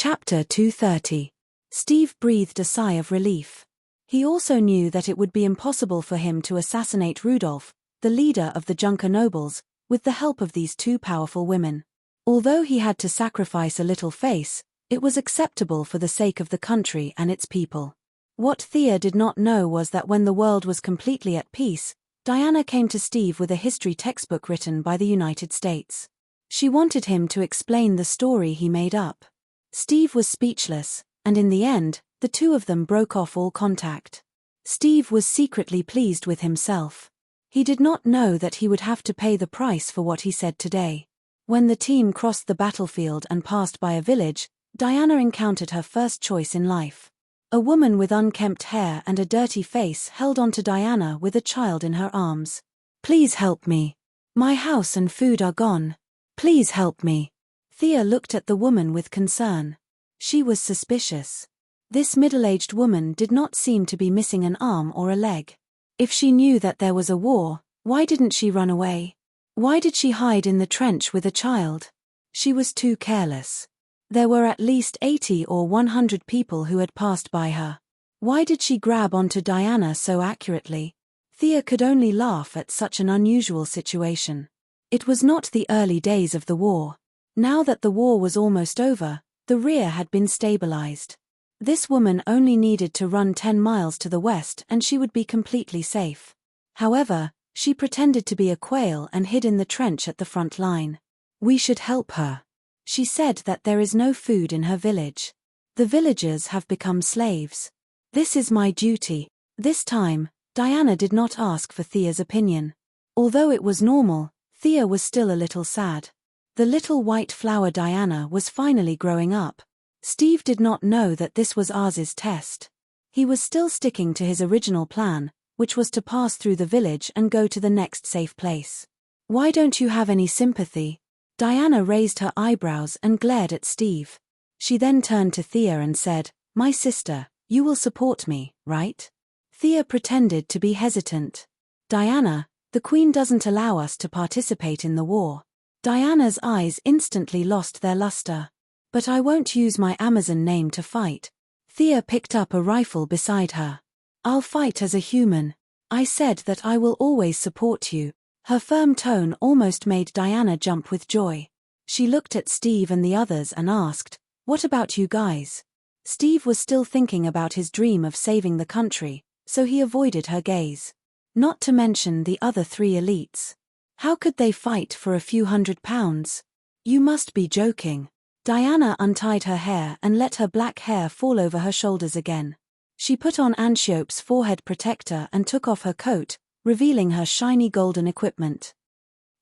Chapter 230. Steve breathed a sigh of relief. He also knew that it would be impossible for him to assassinate Rudolph, the leader of the Junker nobles, with the help of these two powerful women. Although he had to sacrifice a little face, it was acceptable for the sake of the country and its people. What Thea did not know was that when the world was completely at peace, Diana came to Steve with a history textbook written by the United States. She wanted him to explain the story he made up. Steve was speechless, and in the end, the two of them broke off all contact. Steve was secretly pleased with himself. He did not know that he would have to pay the price for what he said today. When the team crossed the battlefield and passed by a village, Diana encountered her first choice in life. A woman with unkempt hair and a dirty face held onto Diana with a child in her arms. "Please help me. My house and food are gone. Please help me." Thea looked at the woman with concern. She was suspicious. This middle-aged woman did not seem to be missing an arm or a leg. If she knew that there was a war, why didn't she run away? Why did she hide in the trench with a child? She was too careless. There were at least 80 or 100 people who had passed by her. Why did she grab onto Diana so accurately? Thea could only laugh at such an unusual situation. It was not the early days of the war. Now that the war was almost over, the rear had been stabilized. This woman only needed to run 10 miles to the west and she would be completely safe. However, she pretended to be a quail and hid in the trench at the front line. "We should help her." She said that there is no food in her village. The villagers have become slaves. "This is my duty." This time, Diana did not ask for Thea's opinion. Although it was normal, Thea was still a little sad. The little white flower Diana was finally growing up. Steve did not know that this was Arz's test. He was still sticking to his original plan, which was to pass through the village and go to the next safe place. "Why don't you have any sympathy?" Diana raised her eyebrows and glared at Steve. She then turned to Thea and said, "My sister, you will support me, right?" Thea pretended to be hesitant. "Diana, the Queen doesn't allow us to participate in the war." Diana's eyes instantly lost their luster. "But I won't use my Amazon name to fight." Thea picked up a rifle beside her. "I'll fight as a human. I said that I will always support you." Her firm tone almost made Diana jump with joy. She looked at Steve and the others and asked, "What about you guys?" Steve was still thinking about his dream of saving the country, so he avoided her gaze. Not to mention the other 3 elites. How could they fight for a few £100? "You must be joking." Diana untied her hair and let her black hair fall over her shoulders again. She put on Antiope's forehead protector and took off her coat, revealing her shiny golden equipment.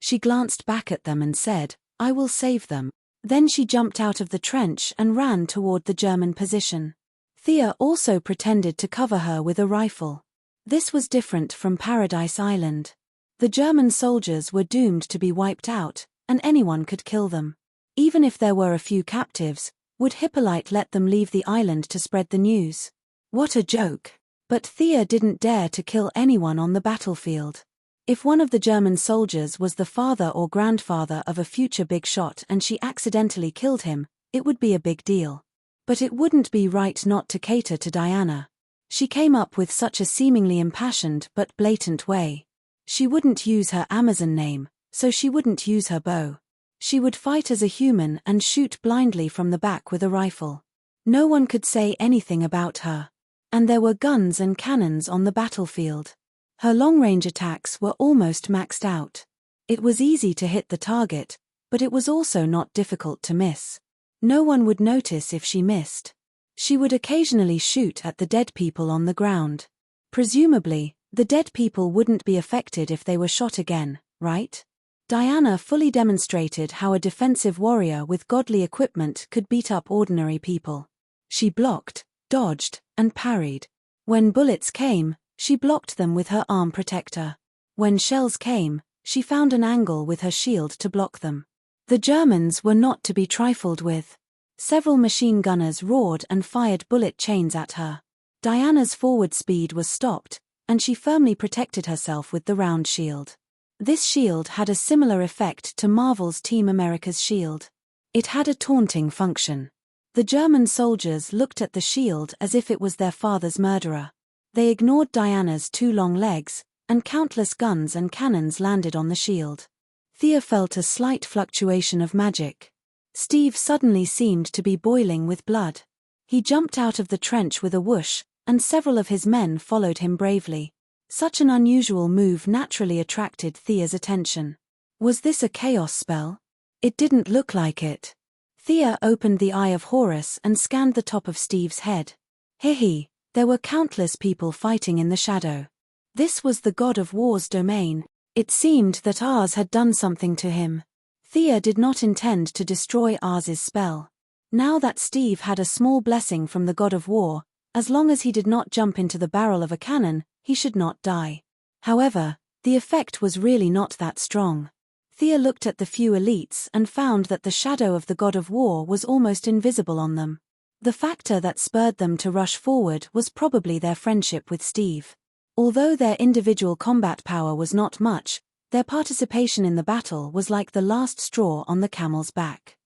She glanced back at them and said, "I will save them." Then she jumped out of the trench and ran toward the German position. Thea also pretended to cover her with a rifle. This was different from Paradise Island. The German soldiers were doomed to be wiped out, and anyone could kill them. Even if there were a few captives, would Hippolyte let them leave the island to spread the news? What a joke! But Thea didn't dare to kill anyone on the battlefield. If one of the German soldiers was the father or grandfather of a future big shot and she accidentally killed him, it would be a big deal. But it wouldn't be right not to cater to Diana. She came up with such a seemingly impassioned but blatant way. She wouldn't use her Amazon name, so she wouldn't use her bow. She would fight as a human and shoot blindly from the back with a rifle. No one could say anything about her. And there were guns and cannons on the battlefield. Her long-range attacks were almost maxed out. It was easy to hit the target, but it was also not difficult to miss. No one would notice if she missed. She would occasionally shoot at the dead people on the ground. Presumably, the dead people wouldn't be affected if they were shot again, right? Diana fully demonstrated how a defensive warrior with godly equipment could beat up ordinary people. She blocked, dodged, and parried. When bullets came, she blocked them with her arm protector. When shells came, she found an angle with her shield to block them. The Germans were not to be trifled with. Several machine gunners roared and fired bullet chains at her. Diana's forward speed was stopped, and she firmly protected herself with the round shield. This shield had a similar effect to Marvel's Team America's shield. It had a taunting function. The German soldiers looked at the shield as if it was their father's murderer. They ignored Diana's 2 long legs, and countless guns and cannons landed on the shield. Thea felt a slight fluctuation of magic. Steve suddenly seemed to be boiling with blood. He jumped out of the trench with a whoosh, and several of his men followed him bravely. Such an unusual move naturally attracted Thea's attention. Was this a chaos spell? It didn't look like it. Thea opened the Eye of Horus and scanned the top of Steve's head. He, there were countless people fighting in the shadow. This was the god of war's domain. It seemed that Ars had done something to him. Thea did not intend to destroy Ars's spell. Now that Steve had a small blessing from the god of war, as long as he did not jump into the barrel of a cannon, he should not die. However, the effect was really not that strong. Thea looked at the few elites and found that the shadow of the god of war was almost invisible on them. The factor that spurred them to rush forward was probably their friendship with Steve. Although their individual combat power was not much, their participation in the battle was like the last straw on the camel's back.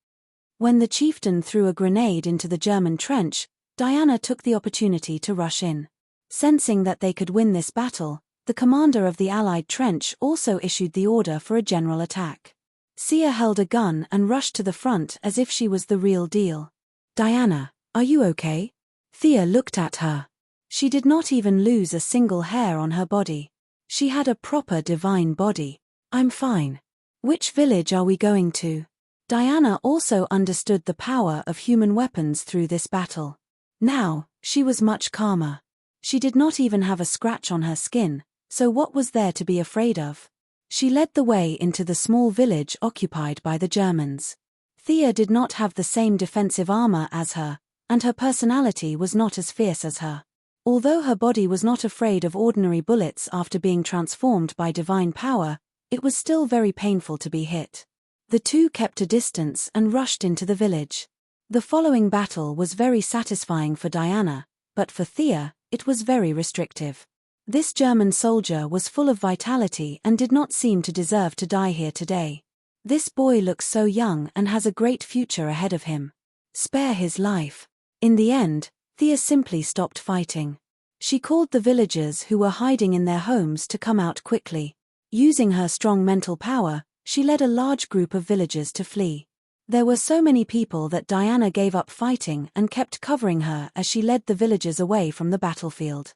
When the chieftain threw a grenade into the German trench, Diana took the opportunity to rush in. Sensing that they could win this battle, the commander of the Allied trench also issued the order for a general attack. Sia held a gun and rushed to the front as if she was the real deal. "Diana, are you okay?" Thea looked at her. She did not even lose a single hair on her body. She had a proper divine body. "I'm fine. Which village are we going to?" Diana also understood the power of human weapons through this battle. Now, she was much calmer. She did not even have a scratch on her skin, so what was there to be afraid of? She led the way into the small village occupied by the Germans. Thea did not have the same defensive armor as her, and her personality was not as fierce as her. Although her body was not afraid of ordinary bullets after being transformed by divine power, it was still very painful to be hit. The two kept a distance and rushed into the village. The following battle was very satisfying for Diana, but for Thea, it was very restrictive. This German soldier was full of vitality and did not seem to deserve to die here today. This boy looks so young and has a great future ahead of him. Spare his life. In the end, Thea simply stopped fighting. She called the villagers who were hiding in their homes to come out quickly. Using her strong mental power, she led a large group of villagers to flee. There were so many people that Diana gave up fighting and kept covering her as she led the villagers away from the battlefield.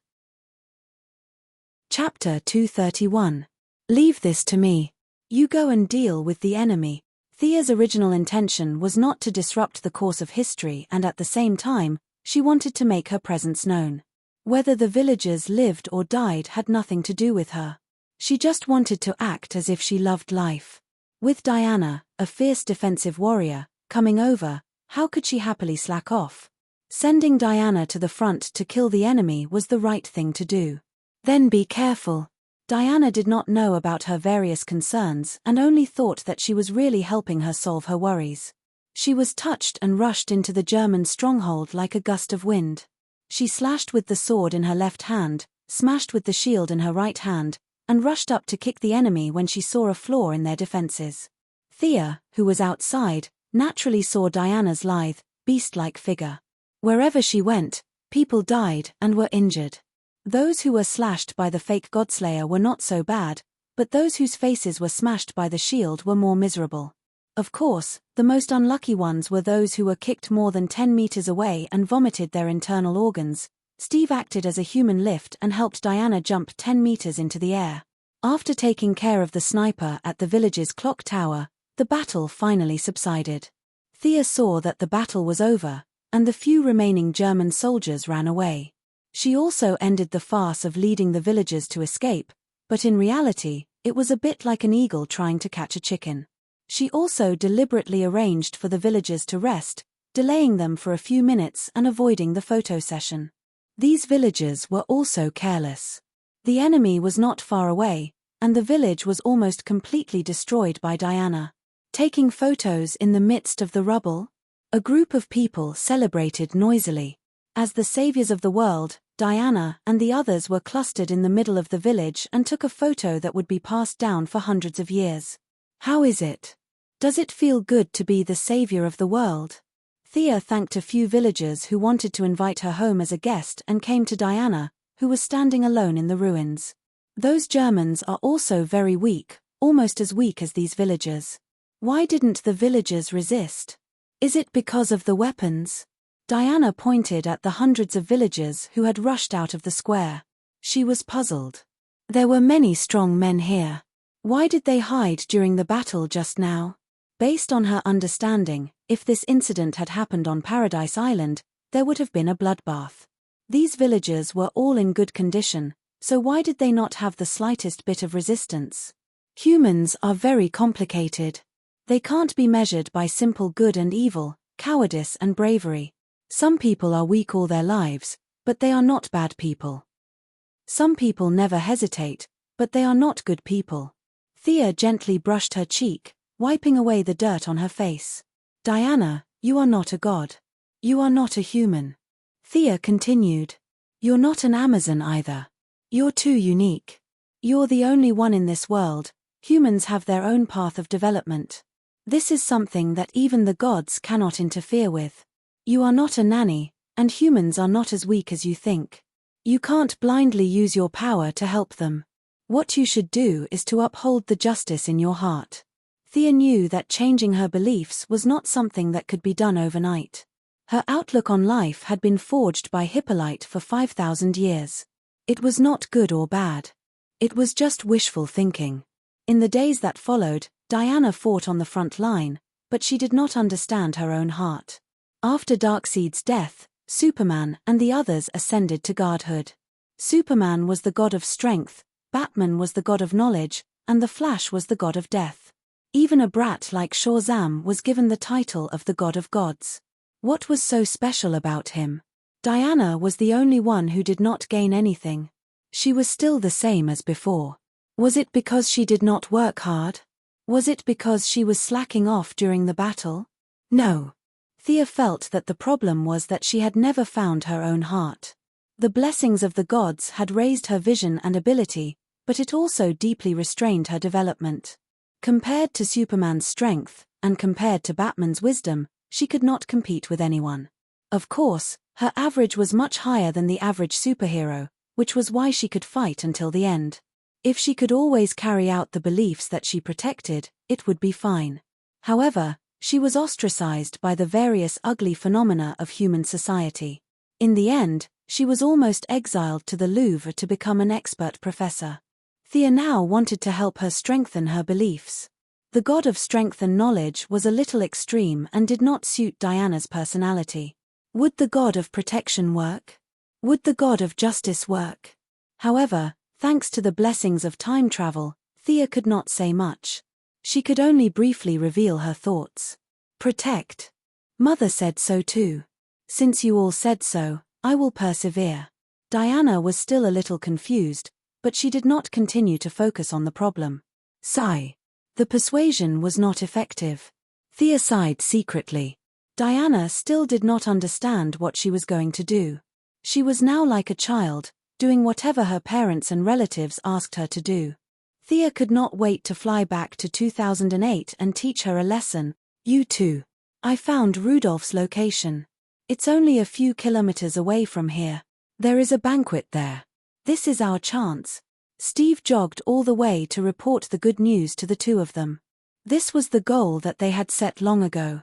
Chapter 231. Leave this to me. You go and deal with the enemy. Thea's original intention was not to disrupt the course of history, and at the same time, she wanted to make her presence known. Whether the villagers lived or died had nothing to do with her. She just wanted to act as if she loved life. With Diana, a fierce defensive warrior, coming over, how could she happily slack off? Sending Diana to the front to kill the enemy was the right thing to do. Then be careful. Diana did not know about her various concerns and only thought that she was really helping her solve her worries. She was touched and rushed into the German stronghold like a gust of wind. She slashed with the sword in her left hand, smashed with the shield in her right hand, and rushed up to kick the enemy when she saw a flaw in their defenses. Thea, who was outside, naturally saw Diana's lithe, beast-like figure. Wherever she went, people died and were injured. Those who were slashed by the fake Godslayer were not so bad, but those whose faces were smashed by the shield were more miserable. Of course, the most unlucky ones were those who were kicked more than 10 meters away and vomited their internal organs. Steve acted as a human lift and helped Diana jump 10 meters into the air. After taking care of the sniper at the village's clock tower, the battle finally subsided. Thea saw that the battle was over, and the few remaining German soldiers ran away. She also ended the farce of leading the villagers to escape, but in reality, it was a bit like an eagle trying to catch a chicken. She also deliberately arranged for the villagers to rest, delaying them for a few minutes and avoiding the photo session. These villagers were also careless. The enemy was not far away, and the village was almost completely destroyed by Diana. Taking photos in the midst of the rubble, a group of people celebrated noisily. As the saviors of the world, Diana and the others were clustered in the middle of the village and took a photo that would be passed down for hundreds of years. How is it? Does it feel good to be the savior of the world? Thea thanked a few villagers who wanted to invite her home as a guest and came to Diana, who was standing alone in the ruins. Those Germans are also very weak, almost as weak as these villagers. Why didn't the villagers resist? Is it because of the weapons? Diana pointed at the hundreds of villagers who had rushed out of the square. She was puzzled. There were many strong men here. Why did they hide during the battle just now? Based on her understanding, if this incident had happened on Paradise Island, there would have been a bloodbath. These villagers were all in good condition, so why did they not have the slightest bit of resistance? Humans are very complicated. They can't be measured by simple good and evil, cowardice and bravery. Some people are weak all their lives, but they are not bad people. Some people never hesitate, but they are not good people. Thea gently brushed her cheek, wiping away the dirt on her face. Diana, you are not a god. You are not a human. Thea continued. You're not an Amazon either. You're too unique. You're the only one in this world. Humans have their own path of development. This is something that even the gods cannot interfere with. You are not a nanny, and humans are not as weak as you think. You can't blindly use your power to help them. What you should do is to uphold the justice in your heart. Thea knew that changing her beliefs was not something that could be done overnight. Her outlook on life had been forged by Hippolyte for 5,000 years. It was not good or bad. It was just wishful thinking. In the days that followed, Diana fought on the front line, but she did not understand her own heart. After Darkseid's death, Superman and the others ascended to godhood. Superman was the god of strength, Batman was the god of knowledge, and the Flash was the god of death. Even a brat like Shazam was given the title of the god of gods. What was so special about him? Diana was the only one who did not gain anything. She was still the same as before. Was it because she did not work hard? Was it because she was slacking off during the battle? No. Thea felt that the problem was that she had never found her own heart. The blessings of the gods had raised her vision and ability, but it also deeply restrained her development. Compared to Superman's strength, and compared to Batman's wisdom, she could not compete with anyone. Of course, her average was much higher than the average superhero, which was why she could fight until the end. If she could always carry out the beliefs that she protected, it would be fine. However, she was ostracized by the various ugly phenomena of human society. In the end, she was almost exiled to the Louvre to become an expert professor. Thea now wanted to help her strengthen her beliefs. The god of strength and knowledge was a little extreme and did not suit Diana's personality. Would the god of protection work? Would the god of justice work? However, thanks to the blessings of time travel, Thea could not say much. She could only briefly reveal her thoughts. Protect. Mother said so too. Since you all said so, I will persevere. Diana was still a little confused, but she did not continue to focus on the problem. Sigh. The persuasion was not effective. Thea sighed secretly. Diana still did not understand what she was going to do. She was now like a child, doing whatever her parents and relatives asked her to do. Thea could not wait to fly back to 2008 and teach her a lesson. You too. I found Rudolph's location. It's only a few kilometers away from here. There is a banquet there. This is our chance. Steve jogged all the way to report the good news to the two of them. This was the goal that they had set long ago.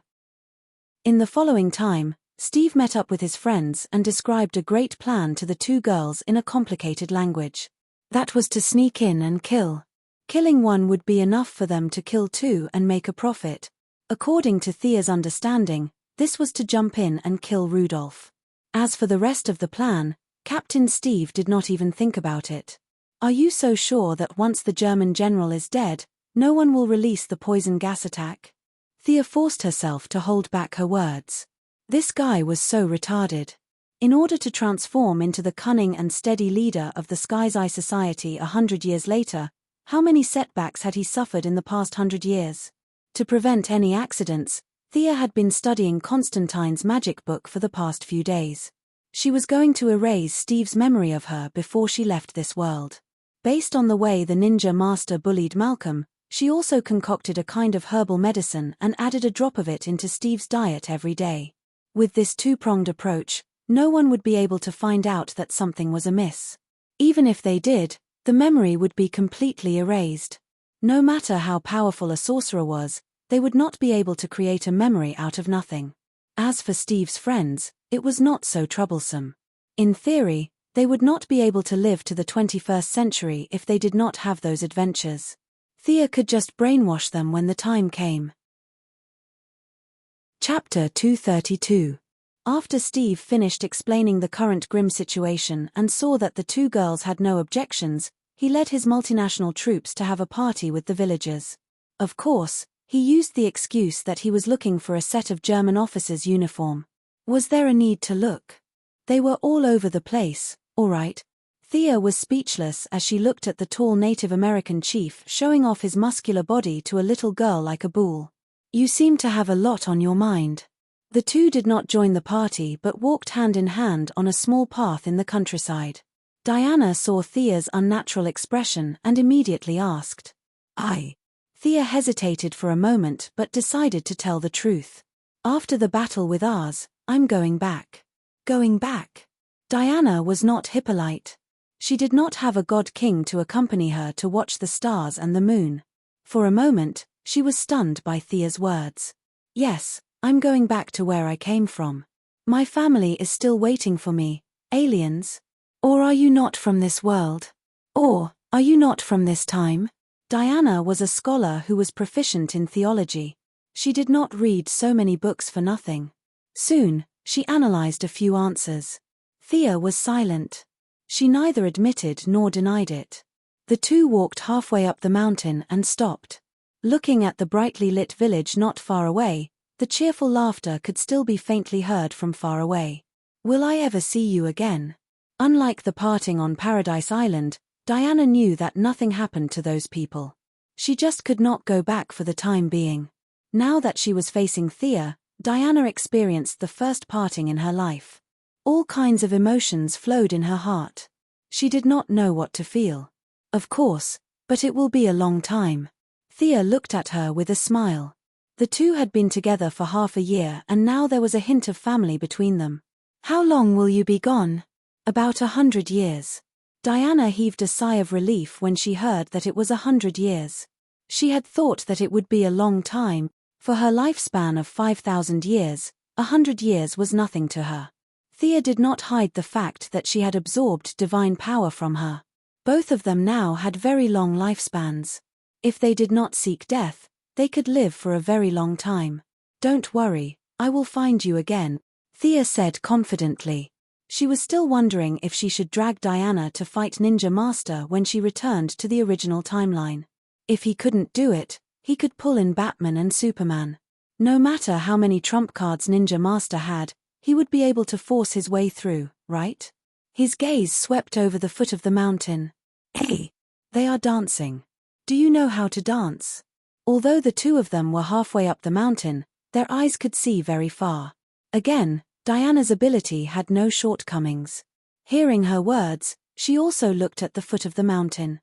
In the following time, Steve met up with his friends and described a great plan to the two girls in a complicated language. That was to sneak in and kill. Killing one would be enough for them to kill two and make a profit. According to Thea's understanding, this was to jump in and kill Rudolph. As for the rest of the plan, Captain Steve did not even think about it. Are you so sure that once the German general is dead, no one will release the poison gas attack? Thea forced herself to hold back her words. This guy was so retarded. In order to transform into the cunning and steady leader of the Sky's Eye Society 100 years later, how many setbacks had he suffered in the past 100 years? To prevent any accidents, Thea had been studying Constantine's magic book for the past few days. She was going to erase Steve's memory of her before she left this world. Based on the way the ninja master bullied Malcolm, she also concocted a kind of herbal medicine and added a drop of it into Steve's diet every day. With this two-pronged approach, no one would be able to find out that something was amiss. Even if they did, the memory would be completely erased. No matter how powerful a sorcerer was, they would not be able to create a memory out of nothing. As for Steve's friends, it was not so troublesome. In theory, they would not be able to live to the 21st century if they did not have those adventures. Thea could just brainwash them when the time came. Chapter 232. After Steve finished explaining the current grim situation and saw that the two girls had no objections, he led his multinational troops to have a party with the villagers. Of course, he used the excuse that he was looking for a set of German officers' uniform. Was there a need to look? They were all over the place, all right. Thea was speechless as she looked at the tall Native American chief showing off his muscular body to a little girl like a bull. You seem to have a lot on your mind. The two did not join the party but walked hand in hand on a small path in the countryside. Diana saw Thea's unnatural expression and immediately asked, "I?" Thea hesitated for a moment but decided to tell the truth. "After the battle with ours, I'm going back." Going back? Diana was not Hippolyte. She did not have a god king to accompany her to watch the stars and the moon. For a moment, she was stunned by Thea's words. "Yes, I'm going back to where I came from. My family is still waiting for me, aliens. Or are you not from this world? Or, are you not from this time?" Diana was a scholar who was proficient in theology. She did not read so many books for nothing. Soon, she analyzed a few answers. Thea was silent. She neither admitted nor denied it. The two walked halfway up the mountain and stopped. Looking at the brightly lit village not far away, the cheerful laughter could still be faintly heard from far away. "Will I ever see you again?" Unlike the parting on Paradise Island, Diana knew that nothing happened to those people. She just could not go back for the time being. Now that she was facing Thea, Diana experienced the first parting in her life. All kinds of emotions flowed in her heart. She did not know what to feel. Of course, but it will be a long time. Thea looked at her with a smile. The two had been together for half a year and now there was a hint of family between them. "How long will you be gone?" "About 100 years. Diana heaved a sigh of relief when she heard that it was 100 years. She had thought that it would be a long time. For her lifespan of 5,000 years, 100 years was nothing to her. Thea did not hide the fact that she had absorbed divine power from her. Both of them now had very long lifespans. If they did not seek death, they could live for a very long time. "Don't worry, I will find you again," Thea said confidently. She was still wondering if she should drag Diana to fight Ninja Master when she returned to the original timeline. If he couldn't do it, he could pull in Batman and Superman. No matter how many trump cards Ninja Master had, he would be able to force his way through, right? His gaze swept over the foot of the mountain. "Hey! They are dancing. Do you know how to dance?" Although the two of them were halfway up the mountain, their eyes could see very far. Again, Diana's ability had no shortcomings. Hearing her words, she also looked at the foot of the mountain.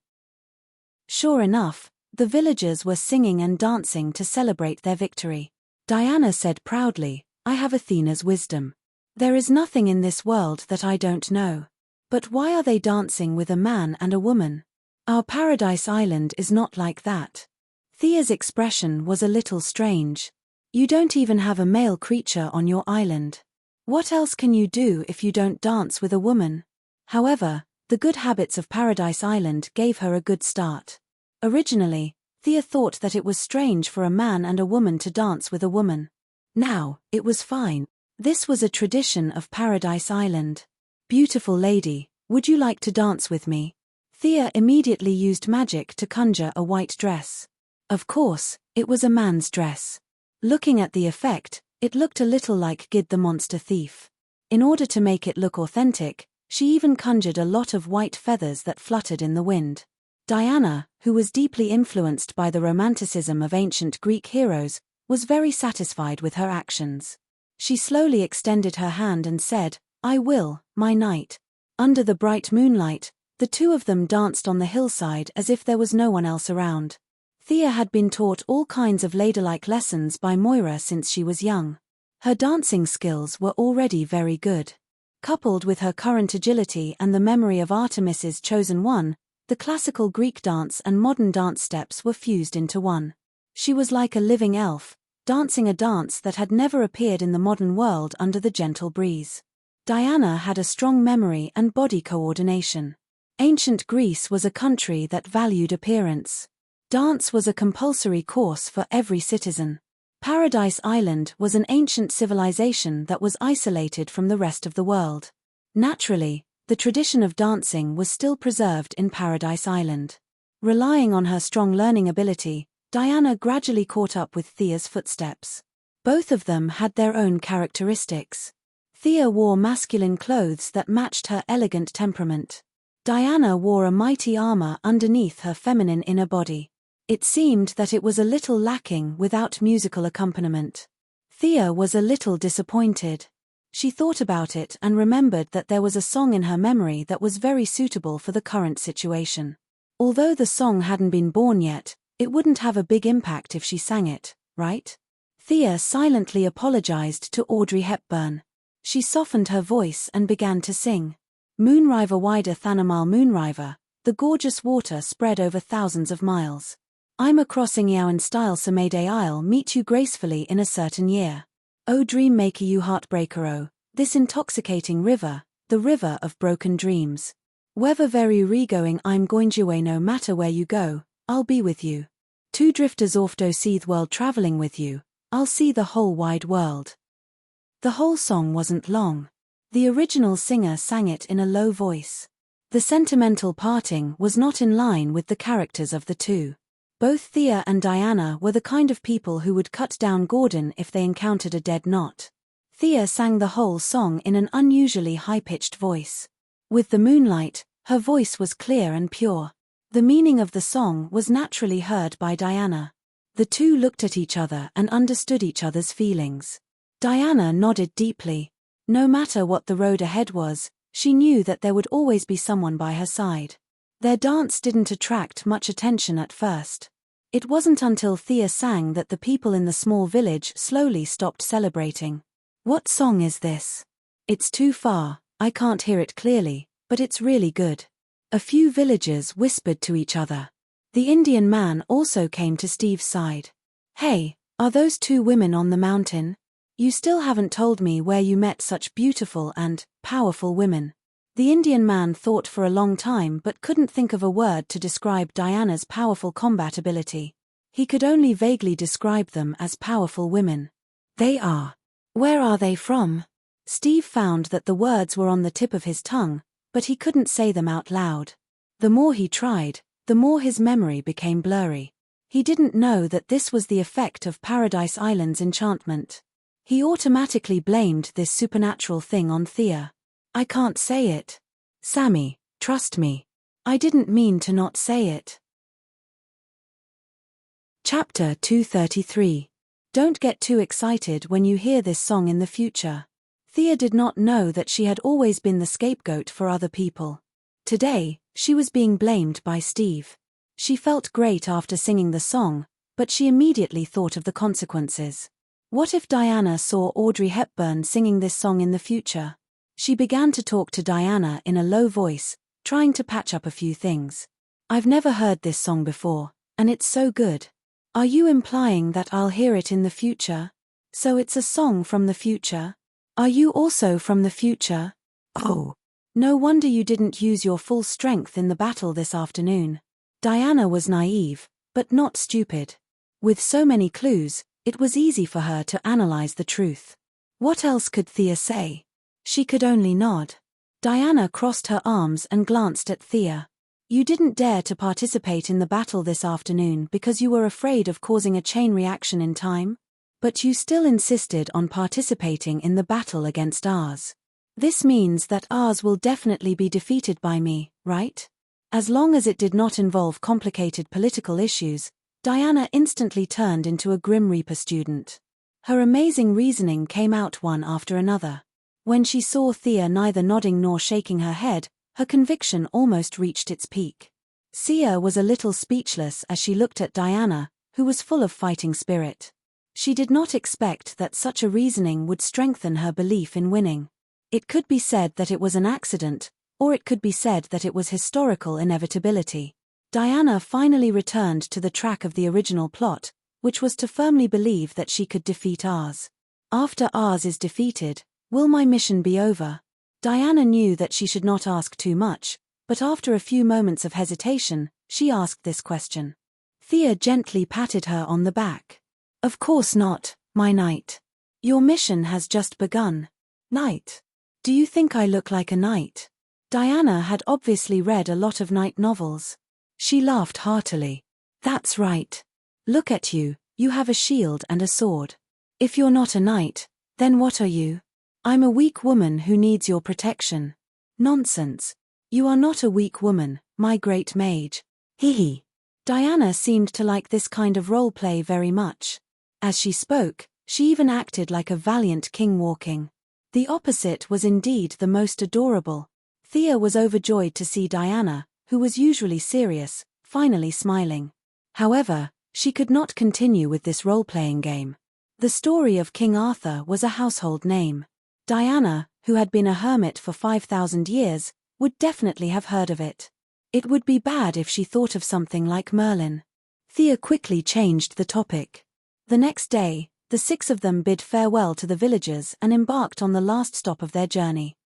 Sure enough, the villagers were singing and dancing to celebrate their victory. Diana said proudly, "I have Athena's wisdom. There is nothing in this world that I don't know. But why are they dancing with a man and a woman? Our Paradise Island is not like that." Thea's expression was a little strange. "You don't even have a male creature on your island. What else can you do if you don't dance with a woman?" However, the good habits of Paradise Island gave her a good start. Originally, Thea thought that it was strange for a man and a woman to dance with a woman. Now, it was fine. This was a tradition of Paradise Island. "Beautiful lady, would you like to dance with me?" Thea immediately used magic to conjure a white dress. Of course, it was a man's dress. Looking at the effect, it looked a little like Gid the Monster Thief. In order to make it look authentic, she even conjured a lot of white feathers that fluttered in the wind. Diana, who was deeply influenced by the romanticism of ancient Greek heroes, was very satisfied with her actions. She slowly extended her hand and said, "I will, my knight." Under the bright moonlight, the two of them danced on the hillside as if there was no one else around. Thea had been taught all kinds of ladylike lessons by Moira since she was young. Her dancing skills were already very good. Coupled with her current agility and the memory of Artemis's chosen one, the classical Greek dance and modern dance steps were fused into one. She was like a living elf, dancing a dance that had never appeared in the modern world under the gentle breeze. Diana had a strong memory and body coordination. Ancient Greece was a country that valued appearance. Dance was a compulsory course for every citizen. Paradise Island was an ancient civilization that was isolated from the rest of the world. Naturally, the tradition of dancing was still preserved in Paradise Island. Relying on her strong learning ability, Diana gradually caught up with Thea's footsteps. Both of them had their own characteristics. Thea wore masculine clothes that matched her elegant temperament. Diana wore a mighty armor underneath her feminine inner body. It seemed that it was a little lacking without musical accompaniment. Thea was a little disappointed. She thought about it and remembered that there was a song in her memory that was very suitable for the current situation. Although the song hadn't been born yet, it wouldn't have a big impact if she sang it, right? Thea silently apologized to Audrey Hepburn. She softened her voice and began to sing. Moonriver wider than a mile moonriver, the gorgeous water spread over thousands of miles. I'm a crossing Yowan style so may day I'll meet you gracefully in a certain year. Oh dream maker you heartbreaker oh, this intoxicating river, the river of broken dreams. Whether very regoing I'm going your way no matter where you go, I'll be with you. Two drifters off do see the world traveling with you, I'll see the whole wide world. The whole song wasn't long. The original singer sang it in a low voice. The sentimental parting was not in line with the characters of the two. Both Thea and Diana were the kind of people who would cut down Gordon if they encountered a dead knot. Thea sang the whole song in an unusually high-pitched voice. With the moonlight, her voice was clear and pure. The meaning of the song was naturally heard by Diana. The two looked at each other and understood each other's feelings. Diana nodded deeply. No matter what the road ahead was, she knew that there would always be someone by her side. Their dance didn't attract much attention at first. It wasn't until Thea sang that the people in the small village slowly stopped celebrating. What song is this? It's too far, I can't hear it clearly, but it's really good. A few villagers whispered to each other. The Indian man also came to Steve's side. Hey, are those two women on the mountain? You still haven't told me where you met such beautiful and powerful women. The Indian man thought for a long time but couldn't think of a word to describe Diana's powerful combat ability. He could only vaguely describe them as powerful women. They are. Where are they from? Steve found that the words were on the tip of his tongue, but he couldn't say them out loud. The more he tried, the more his memory became blurry. He didn't know that this was the effect of Paradise Island's enchantment. He automatically blamed this supernatural thing on Thea. I can't say it. Sammy, trust me. I didn't mean to not say it. Chapter 233. Don't get too excited when you hear this song in the future. Thea did not know that she had always been the scapegoat for other people. Today, she was being blamed by Steve. She felt great after singing the song, but she immediately thought of the consequences. What if Diana saw Audrey Hepburn singing this song in the future? She began to talk to Diana in a low voice, trying to patch up a few things. I've never heard this song before, and it's so good. Are you implying that I'll hear it in the future? So it's a song from the future? Are you also from the future? Oh. No wonder you didn't use your full strength in the battle this afternoon. Diana was naive, but not stupid. With so many clues, it was easy for her to analyze the truth. What else could Thea say? She could only nod. Diana crossed her arms and glanced at Thea. You didn't dare to participate in the battle this afternoon because you were afraid of causing a chain reaction in time? But you still insisted on participating in the battle against ours. This means that ours will definitely be defeated by me, right? As long as it did not involve complicated political issues, Diana instantly turned into a Grim Reaper student. Her amazing reasoning came out one after another. When she saw Thea neither nodding nor shaking her head, her conviction almost reached its peak. Thea was a little speechless as she looked at Diana, who was full of fighting spirit. She did not expect that such a reasoning would strengthen her belief in winning. It could be said that it was an accident, or it could be said that it was historical inevitability. Diana finally returned to the track of the original plot, which was to firmly believe that she could defeat Ars. After Ars is defeated, will my mission be over? Diana knew that she should not ask too much, but after a few moments of hesitation, she asked this question. Thea gently patted her on the back. Of course not, my knight. Your mission has just begun. Knight. Do you think I look like a knight? Diana had obviously read a lot of knight novels. She laughed heartily. That's right. Look at you, you have a shield and a sword. If you're not a knight, then what are you? I'm a weak woman who needs your protection. Nonsense. You are not a weak woman, my great mage. Hee. Diana seemed to like this kind of role-play very much. As she spoke, she even acted like a valiant king walking. The opposite was indeed the most adorable. Thea was overjoyed to see Diana, who was usually serious, finally smiling. However, she could not continue with this role-playing game. The story of King Arthur was a household name. Diana, who had been a hermit for 5,000 years, would definitely have heard of it. It would be bad if she thought of something like Merlin. Thea quickly changed the topic. The next day, the 6 of them bid farewell to the villagers and embarked on the last stop of their journey.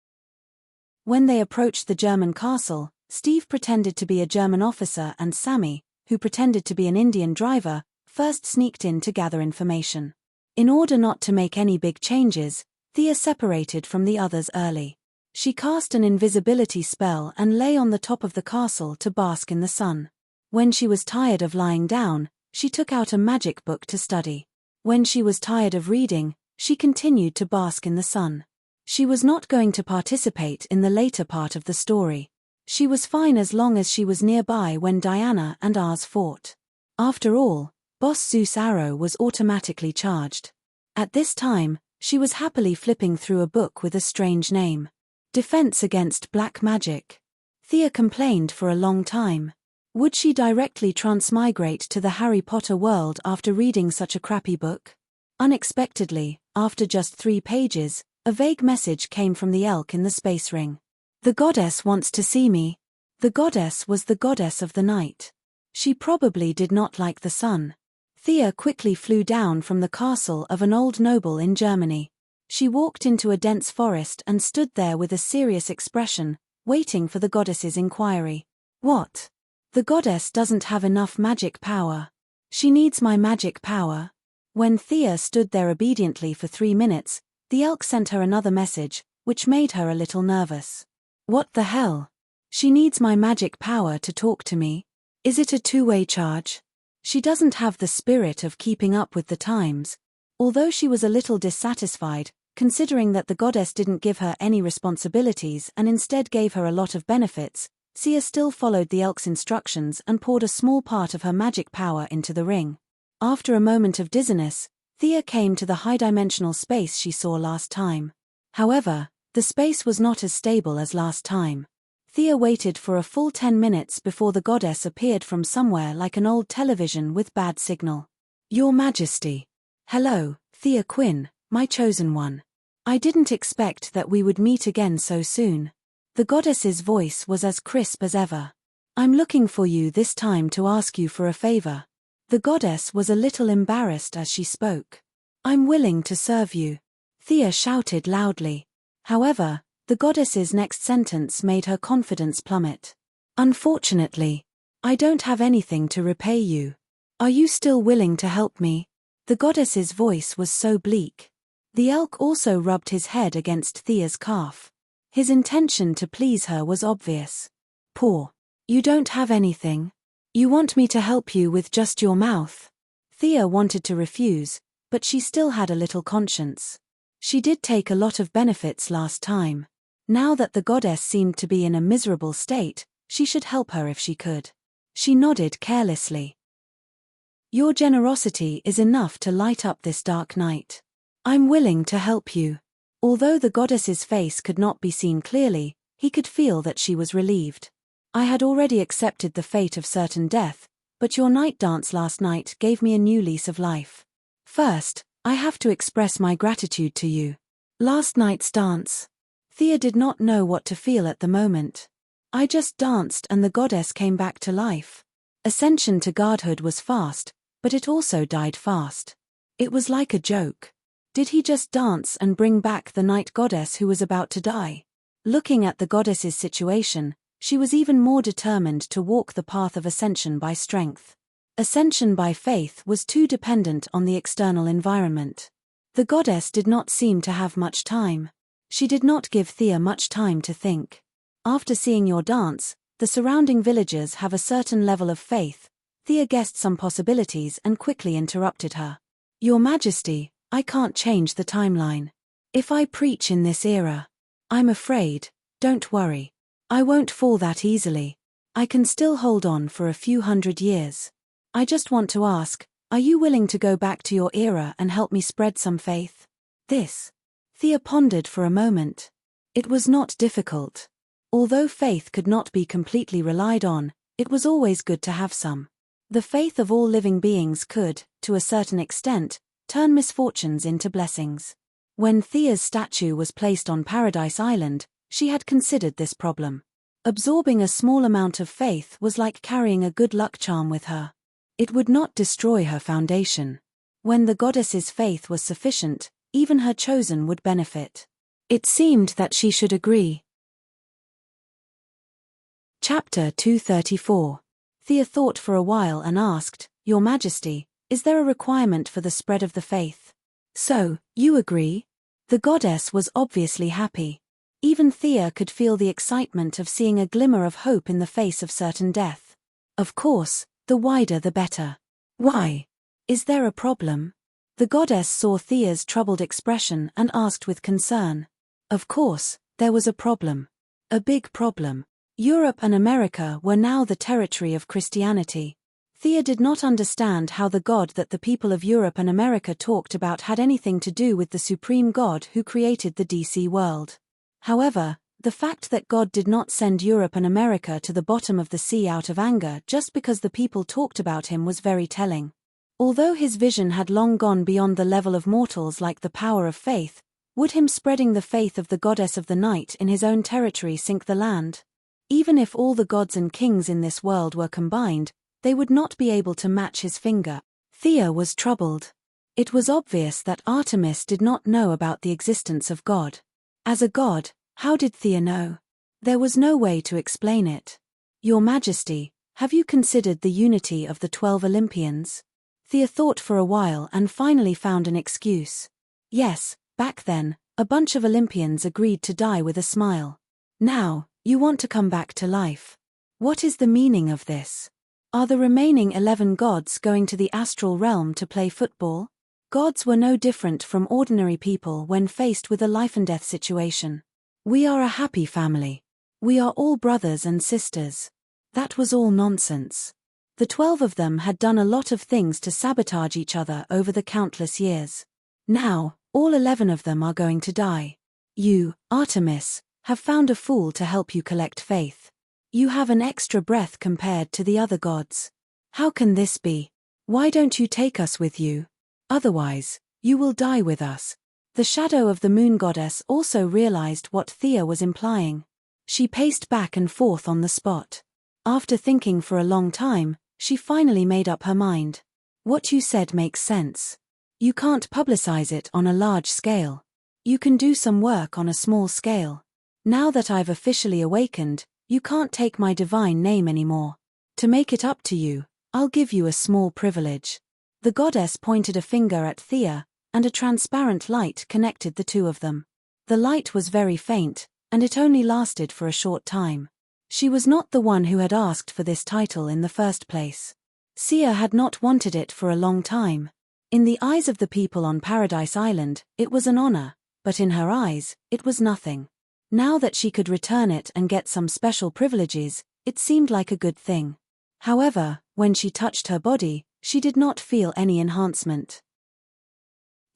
When they approached the German castle, Steve pretended to be a German officer and Sammy, who pretended to be an Indian driver, first sneaked in to gather information. In order not to make any big changes, Thea separated from the others early. She cast an invisibility spell and lay on the top of the castle to bask in the sun. When she was tired of lying down, she took out a magic book to study. When she was tired of reading, she continued to bask in the sun. She was not going to participate in the later part of the story. She was fine as long as she was nearby when Diana and Ars fought. After all, Boss Zeus' arrow was automatically charged. At this time, she was happily flipping through a book with a strange name. Defense Against Black Magic. Thea complained for a long time. Would she directly transmigrate to the Harry Potter world after reading such a crappy book? Unexpectedly, after just 3 pages, a vague message came from the elk in the space ring. The goddess wants to see me. The goddess was the goddess of the night. She probably did not like the sun. Thea quickly flew down from the castle of an old noble in Germany. She walked into a dense forest and stood there with a serious expression, waiting for the goddess's inquiry. What? The goddess doesn't have enough magic power. She needs my magic power. When Thea stood there obediently for 3 minutes, the elk sent her another message, which made her a little nervous. What the hell? She needs my magic power to talk to me. Is it a two-way charge? She doesn't have the spirit of keeping up with the times. Although she was a little dissatisfied, considering that the goddess didn't give her any responsibilities and instead gave her a lot of benefits, Thea still followed the elk's instructions and poured a small part of her magic power into the ring. After a moment of dizziness, Thea came to the high-dimensional space she saw last time. However, the space was not as stable as last time. Thea waited for a full 10 minutes before the goddess appeared from somewhere like an old television with bad signal. Your Majesty. Hello, Thea Quinn, my chosen one. I didn't expect that we would meet again so soon. The goddess's voice was as crisp as ever. I'm looking for you this time to ask you for a favor. The goddess was a little embarrassed as she spoke. I'm willing to serve you. Thea shouted loudly. However, the goddess's next sentence made her confidence plummet. Unfortunately, I don't have anything to repay you. Are you still willing to help me? The goddess's voice was so bleak. The elk also rubbed his head against Thea's calf. His intention to please her was obvious. Poor. You don't have anything? You want me to help you with just your mouth? Thea wanted to refuse, but she still had a little conscience. She did take a lot of benefits last time. Now that the goddess seemed to be in a miserable state, she should help her if she could. She nodded carelessly. Your generosity is enough to light up this dark night. I'm willing to help you. Although the goddess's face could not be seen clearly, he could feel that she was relieved. I had already accepted the fate of certain death, but your night dance last night gave me a new lease of life. First, I have to express my gratitude to you. Last night's dance. Thea did not know what to feel at the moment. I just danced and the goddess came back to life. Ascension to godhood was fast, but it also died fast. It was like a joke. Did he just dance and bring back the night goddess who was about to die? Looking at the goddess's situation, she was even more determined to walk the path of ascension by strength. Ascension by faith was too dependent on the external environment. The goddess did not seem to have much time. She did not give Thea much time to think. After seeing your dance, the surrounding villagers have a certain level of faith. Thea guessed some possibilities and quickly interrupted her. Your Majesty, I can't change the timeline. If I preach in this era, I'm afraid, don't worry. I won't fall that easily. I can still hold on for a few hundred years. I just want to ask, are you willing to go back to your era and help me spread some faith? Thea pondered for a moment. It was not difficult. Although faith could not be completely relied on, it was always good to have some. The faith of all living beings could, to a certain extent, turn misfortunes into blessings. When Thea's statue was placed on Paradise Island, she had considered this problem. Absorbing a small amount of faith was like carrying a good luck charm with her. It would not destroy her foundation. When the goddess's faith was sufficient, even her chosen would benefit. It seemed that she should agree. Chapter 234. Thea thought for a while and asked, Your Majesty, is there a requirement for the spread of the faith? So, you agree? The goddess was obviously happy. Even Thea could feel the excitement of seeing a glimmer of hope in the face of certain death. Of course, the wider the better. Why? Is there a problem? The goddess saw Thea's troubled expression and asked with concern. Of course, there was a problem. A big problem. Europe and America were now the territory of Christianity. Thea did not understand how the God that the people of Europe and America talked about had anything to do with the supreme God who created the DC world. However, the fact that God did not send Europe and America to the bottom of the sea out of anger just because the people talked about him was very telling. Although his vision had long gone beyond the level of mortals like the power of faith, would him spreading the faith of the goddess of the night in his own territory sink the land? Even if all the gods and kings in this world were combined, they would not be able to match his finger. Thea was troubled. It was obvious that Artemis did not know about the existence of God. As a god, how did Thea know? There was no way to explain it. Your Majesty, have you considered the unity of the 12 Olympians? Thea thought for a while and finally found an excuse. Yes, back then, a bunch of Olympians agreed to die with a smile. Now, you want to come back to life. What is the meaning of this? Are the remaining 11 gods going to the astral realm to play football? Gods were no different from ordinary people when faced with a life-and-death situation. We are a happy family. We are all brothers and sisters. That was all nonsense. The 12 of them had done a lot of things to sabotage each other over the countless years. Now, all 11 of them are going to die. You, Artemis, have found a fool to help you collect faith. You have an extra breath compared to the other gods. How can this be? Why don't you take us with you? Otherwise, you will die with us. The shadow of the moon goddess also realized what Thea was implying. She paced back and forth on the spot. After thinking for a long time, she finally made up her mind. What you said makes sense. You can't publicize it on a large scale. You can do some work on a small scale. Now that I've officially awakened, you can't take my divine name anymore. To make it up to you, I'll give you a small privilege. The goddess pointed a finger at Thea, and a transparent light connected the two of them. The light was very faint, and it only lasted for a short time. She was not the one who had asked for this title in the first place. Thea had not wanted it for a long time. In the eyes of the people on Paradise Island, it was an honor, but in her eyes, it was nothing. Now that she could return it and get some special privileges, it seemed like a good thing. However, when she touched her body, she did not feel any enhancement.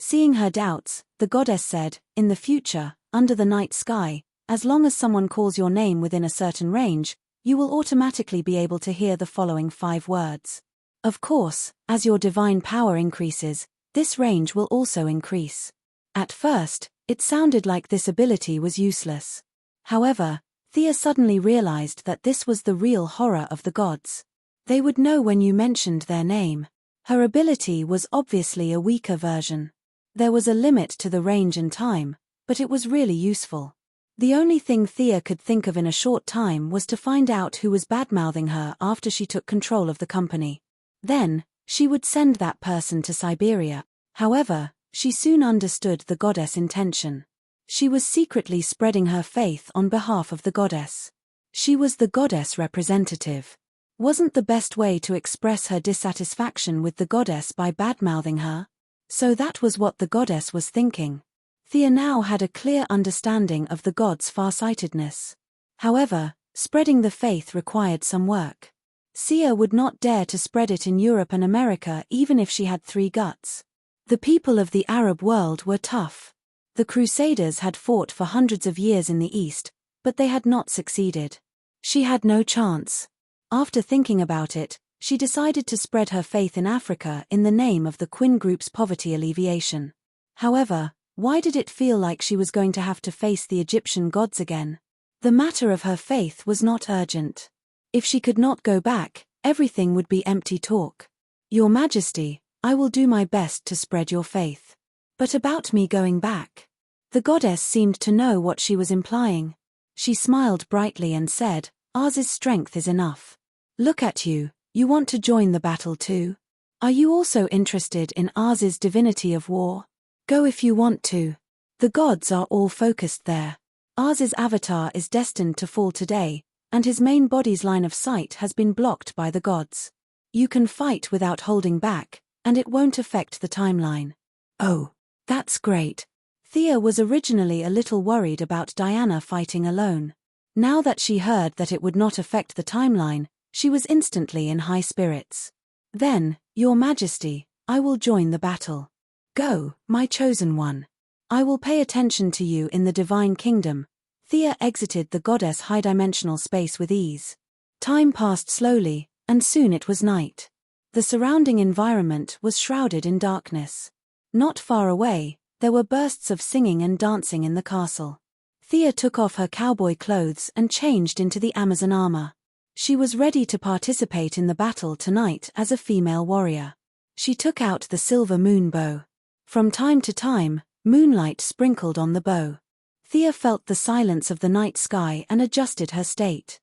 Seeing her doubts, the goddess said, In the future, under the night sky, as long as someone calls your name within a certain range, you will automatically be able to hear the following 5 words. Of course, as your divine power increases, this range will also increase. At first, it sounded like this ability was useless. However, Thea suddenly realized that this was the real horror of the gods. They would know when you mentioned their name. Her ability was obviously a weaker version. There was a limit to the range and time, but it was really useful. The only thing Thea could think of in a short time was to find out who was badmouthing her after she took control of the company. Then, she would send that person to Siberia. However, she soon understood the goddess' intention. She was secretly spreading her faith on behalf of the goddess. She was the goddess representative. Wasn't the best way to express her dissatisfaction with the goddess by badmouthing her? So that was what the goddess was thinking. Thea now had a clear understanding of the gods' farsightedness. However, spreading the faith required some work. Thea would not dare to spread it in Europe and America even if she had 3 guts. The people of the Arab world were tough. The Crusaders had fought for hundreds of years in the East, but they had not succeeded. She had no chance. After thinking about it, she decided to spread her faith in Africa in the name of the Quinn Group's poverty alleviation. However, why did it feel like she was going to have to face the Egyptian gods again? The matter of her faith was not urgent. If she could not go back, everything would be empty talk. Your Majesty, I will do my best to spread your faith. But about me going back? The goddess seemed to know what she was implying. She smiled brightly and said, Ars's strength is enough. Look at you, you want to join the battle too? Are you also interested in Ars's divinity of war? Go if you want to. The gods are all focused there. Ars's avatar is destined to fall today, and his main body's line of sight has been blocked by the gods. You can fight without holding back, and it won't affect the timeline. Oh, that's great. Thea was originally a little worried about Diana fighting alone. Now that she heard that it would not affect the timeline, she was instantly in high spirits. Then, Your Majesty, I will join the battle. Go, my chosen one. I will pay attention to you in the divine kingdom. Thea exited the goddess' high-dimensional space with ease. Time passed slowly, and soon it was night. The surrounding environment was shrouded in darkness. Not far away, there were bursts of singing and dancing in the castle. Thea took off her cowboy clothes and changed into the Amazon armor. She was ready to participate in the battle tonight as a female warrior. She took out the silver moon bow. From time to time, moonlight sprinkled on the bow. Thea felt the silence of the night sky and adjusted her state.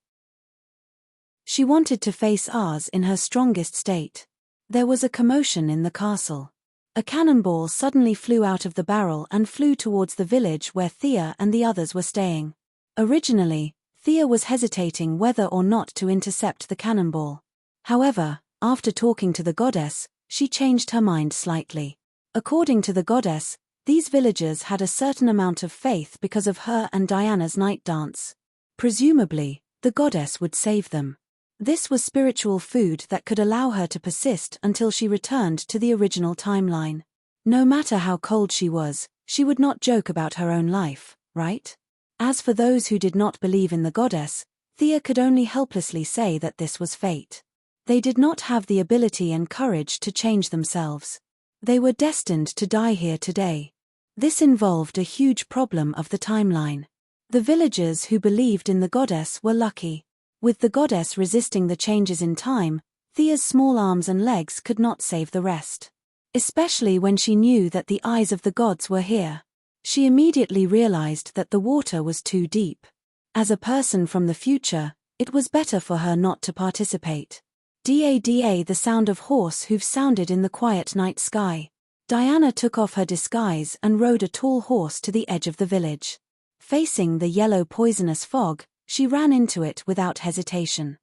She wanted to face Ars in her strongest state. There was a commotion in the castle. A cannonball suddenly flew out of the barrel and flew towards the village where Thea and the others were staying. Originally, Thea was hesitating whether or not to intercept the cannonball. However, after talking to the goddess, she changed her mind slightly. According to the goddess, these villagers had a certain amount of faith because of her and Diana's night dance. Presumably, the goddess would save them. This was spiritual food that could allow her to persist until she returned to the original timeline. No matter how cold she would not joke about her own life, right? As for those who did not believe in the goddess, Thea could only helplessly say that this was fate. They did not have the ability and courage to change themselves. They were destined to die here today. This involved a huge problem of the timeline. The villagers who believed in the goddess were lucky. With the goddess resisting the changes in time, Thea's small arms and legs could not save the rest. Especially when she knew that the eyes of the gods were here. She immediately realized that the water was too deep. As a person from the future, it was better for her not to participate. Da the sound of horse hooves sounded in the quiet night sky. Diana took off her disguise and rode a tall horse to the edge of the village. Facing the yellow poisonous fog, she ran into it without hesitation.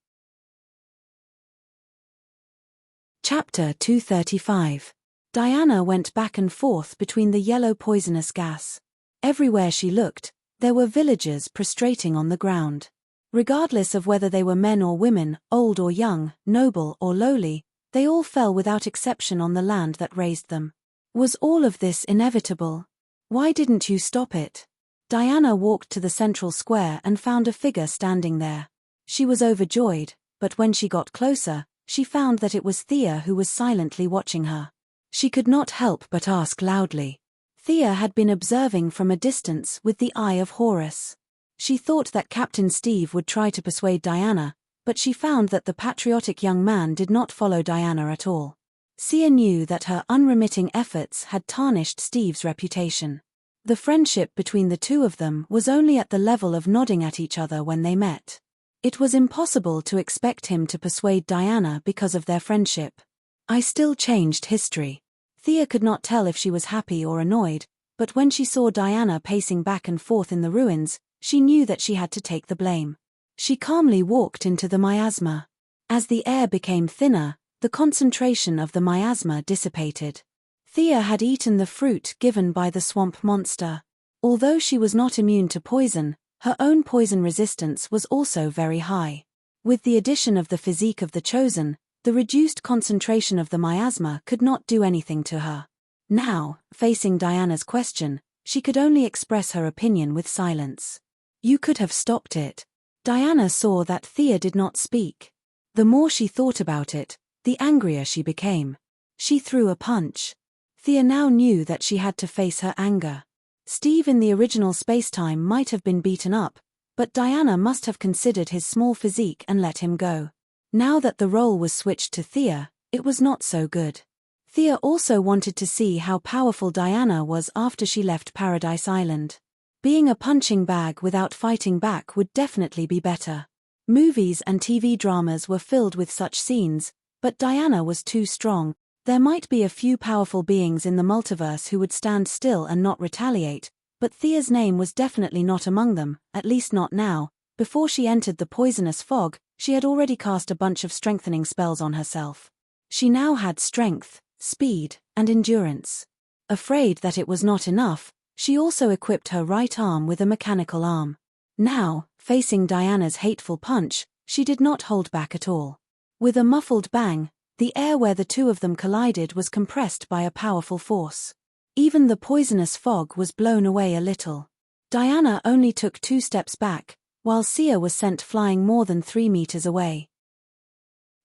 Chapter 235. Diana went back and forth between the yellow poisonous gas. Everywhere she looked, there were villagers prostrating on the ground. Regardless of whether they were men or women, old or young, noble or lowly, they all fell without exception on the land that raised them. Was all of this inevitable? Why didn't you stop it? Diana walked to the central square and found a figure standing there. She was overjoyed, but when she got closer, she found that it was Thea who was silently watching her. She could not help but ask loudly. Thea had been observing from a distance with the eye of Horus. She thought that Captain Steve would try to persuade Diana, but she found that the patriotic young man did not follow Diana at all. Sia knew that her unremitting efforts had tarnished Steve's reputation. The friendship between the two of them was only at the level of nodding at each other when they met. It was impossible to expect him to persuade Diana because of their friendship. I still changed history. Thea could not tell if she was happy or annoyed, but when she saw Diana pacing back and forth in the ruins, she knew that she had to take the blame. She calmly walked into the miasma. As the air became thinner, the concentration of the miasma dissipated. Thea had eaten the fruit given by the swamp monster. Although she was not immune to poison, her own poison resistance was also very high. With the addition of the physique of the Chosen, the reduced concentration of the miasma could not do anything to her. Now, facing Diana's question, she could only express her opinion with silence. You could have stopped it. Diana saw that Thea did not speak. The more she thought about it, the angrier she became. She threw a punch. Thea now knew that she had to face her anger. Steve in the original spacetime might have been beaten up, but Diana must have considered his small physique and let him go. Now that the role was switched to Thea, it was not so good. Thea also wanted to see how powerful Diana was after she left Paradise Island. Being a punching bag without fighting back would definitely be better. Movies and TV dramas were filled with such scenes, but Diana was too strong. There might be a few powerful beings in the multiverse who would stand still and not retaliate, but Thea's name was definitely not among them, at least not now. Before she entered the poisonous fog, she had already cast a bunch of strengthening spells on herself. She now had strength, speed, and endurance. Afraid that it was not enough, she also equipped her right arm with a mechanical arm. Now, facing Diana's hateful punch, she did not hold back at all. With a muffled bang, the air where the two of them collided was compressed by a powerful force. Even the poisonous fog was blown away a little. Diana only took 2 steps back, while Sia was sent flying more than 3 meters away.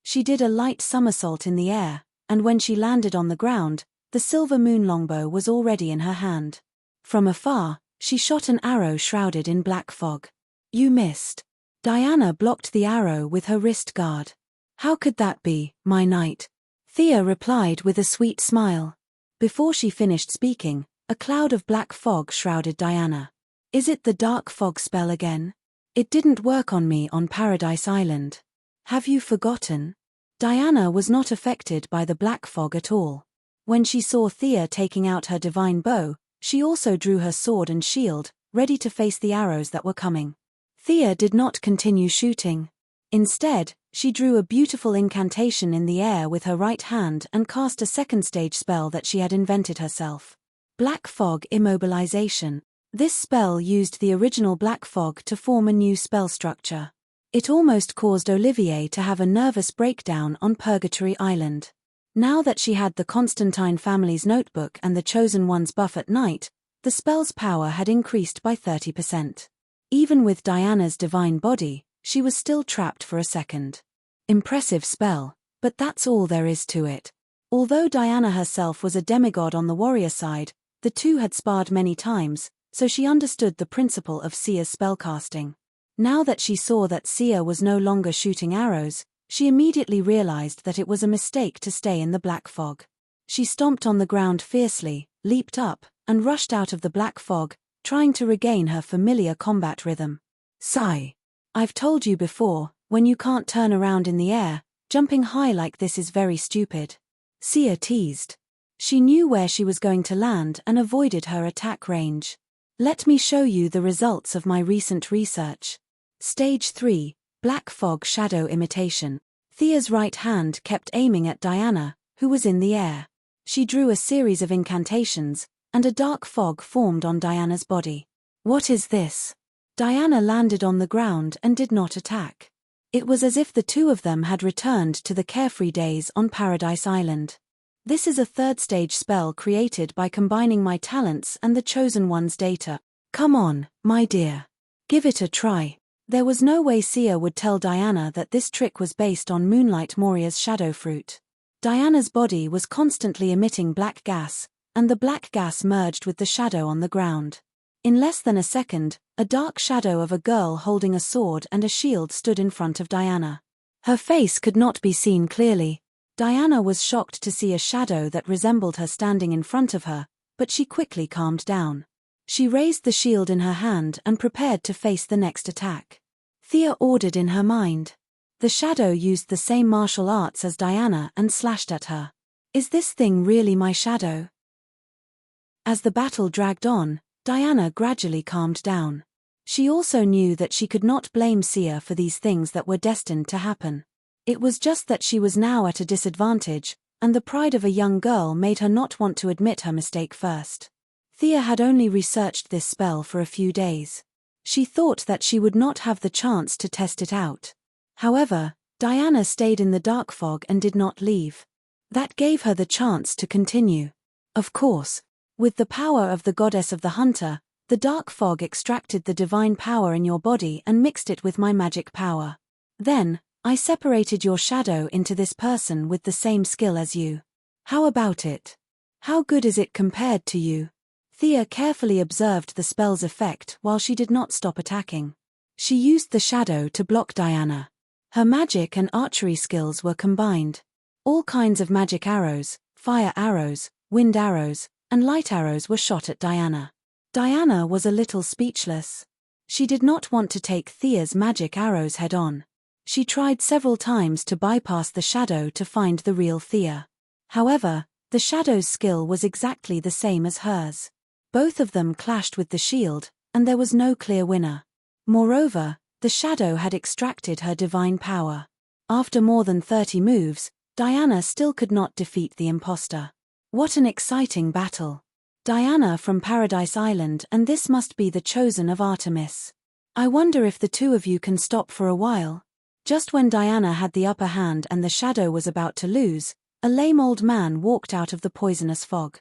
She did a light somersault in the air, and when she landed on the ground, the silver moon longbow was already in her hand. From afar, she shot an arrow shrouded in black fog. You missed. Diana blocked the arrow with her wrist guard. How could that be, my knight? Thea replied with a sweet smile. Before she finished speaking, a cloud of black fog shrouded Diana. Is it the dark fog spell again? It didn't work on me on Paradise Island. Have you forgotten? Diana was not affected by the black fog at all. When she saw Thea taking out her divine bow, she also drew her sword and shield, ready to face the arrows that were coming. Thea did not continue shooting. Instead, she drew a beautiful incantation in the air with her right hand and cast a second stage spell that she had invented herself. Black Fog Immobilization. This spell used the original black fog to form a new spell structure. It almost caused Olivier to have a nervous breakdown on Purgatory Island. Now that she had the Constantine family's notebook and the Chosen One's buff at night, the spell's power had increased by 30%. Even with Diana's divine body, she was still trapped for a second. Impressive spell, but that's all there is to it. Although Diana herself was a demigod on the warrior side, the two had sparred many times, so she understood the principle of Sia's spellcasting. Now that she saw that Sia was no longer shooting arrows, she immediately realized that it was a mistake to stay in the black fog. She stomped on the ground fiercely, leaped up, and rushed out of the black fog, trying to regain her familiar combat rhythm. Sigh. I've told you before, when you can't turn around in the air, jumping high like this is very stupid. Sia teased. She knew where she was going to land and avoided her attack range. Let me show you the results of my recent research. Stage 3, Black Fog Shadow Imitation. Thea's right hand kept aiming at Diana, who was in the air. She drew a series of incantations, and a dark fog formed on Diana's body. What is this? Diana landed on the ground and did not attack. It was as if the two of them had returned to the carefree days on Paradise Island. This is a third-stage spell created by combining my talents and the Chosen One's data. Come on, my dear. Give it a try. There was no way Sia would tell Diana that this trick was based on Moonlight Moria's shadow fruit. Diana's body was constantly emitting black gas, and the black gas merged with the shadow on the ground. In less than a second, a dark shadow of a girl holding a sword and a shield stood in front of Diana. Her face could not be seen clearly. Diana was shocked to see a shadow that resembled her standing in front of her, but she quickly calmed down. She raised the shield in her hand and prepared to face the next attack. Thea ordered in her mind. The shadow used the same martial arts as Diana and slashed at her. Is this thing really my shadow? As the battle dragged on, Diana gradually calmed down. She also knew that she could not blame Sia for these things that were destined to happen. It was just that she was now at a disadvantage, and the pride of a young girl made her not want to admit her mistake first. Thea had only researched this spell for a few days. She thought that she would not have the chance to test it out. However, Diana stayed in the dark fog and did not leave. That gave her the chance to continue. Of course, with the power of the goddess of the hunter, the dark fog extracted the divine power in your body and mixed it with my magic power. Then, I separated your shadow into this person with the same skill as you. How about it? How good is it compared to you? Thea carefully observed the spell's effect while she did not stop attacking. She used the shadow to block Diana. Her magic and archery skills were combined. All kinds of magic arrows, fire arrows, wind arrows, and light arrows were shot at Diana. Diana was a little speechless. She did not want to take Thea's magic arrows head-on. She tried several times to bypass the shadow to find the real Thea. However, the shadow's skill was exactly the same as hers. Both of them clashed with the shield, and there was no clear winner. Moreover, the shadow had extracted her divine power. After more than 30 moves, Diana still could not defeat the imposter. What an exciting battle! Diana from Paradise Island, and this must be the chosen of Artemis. I wonder if the two of you can stop for a while. Just when Diana had the upper hand and the shadow was about to lose, a lame old man walked out of the poisonous fog.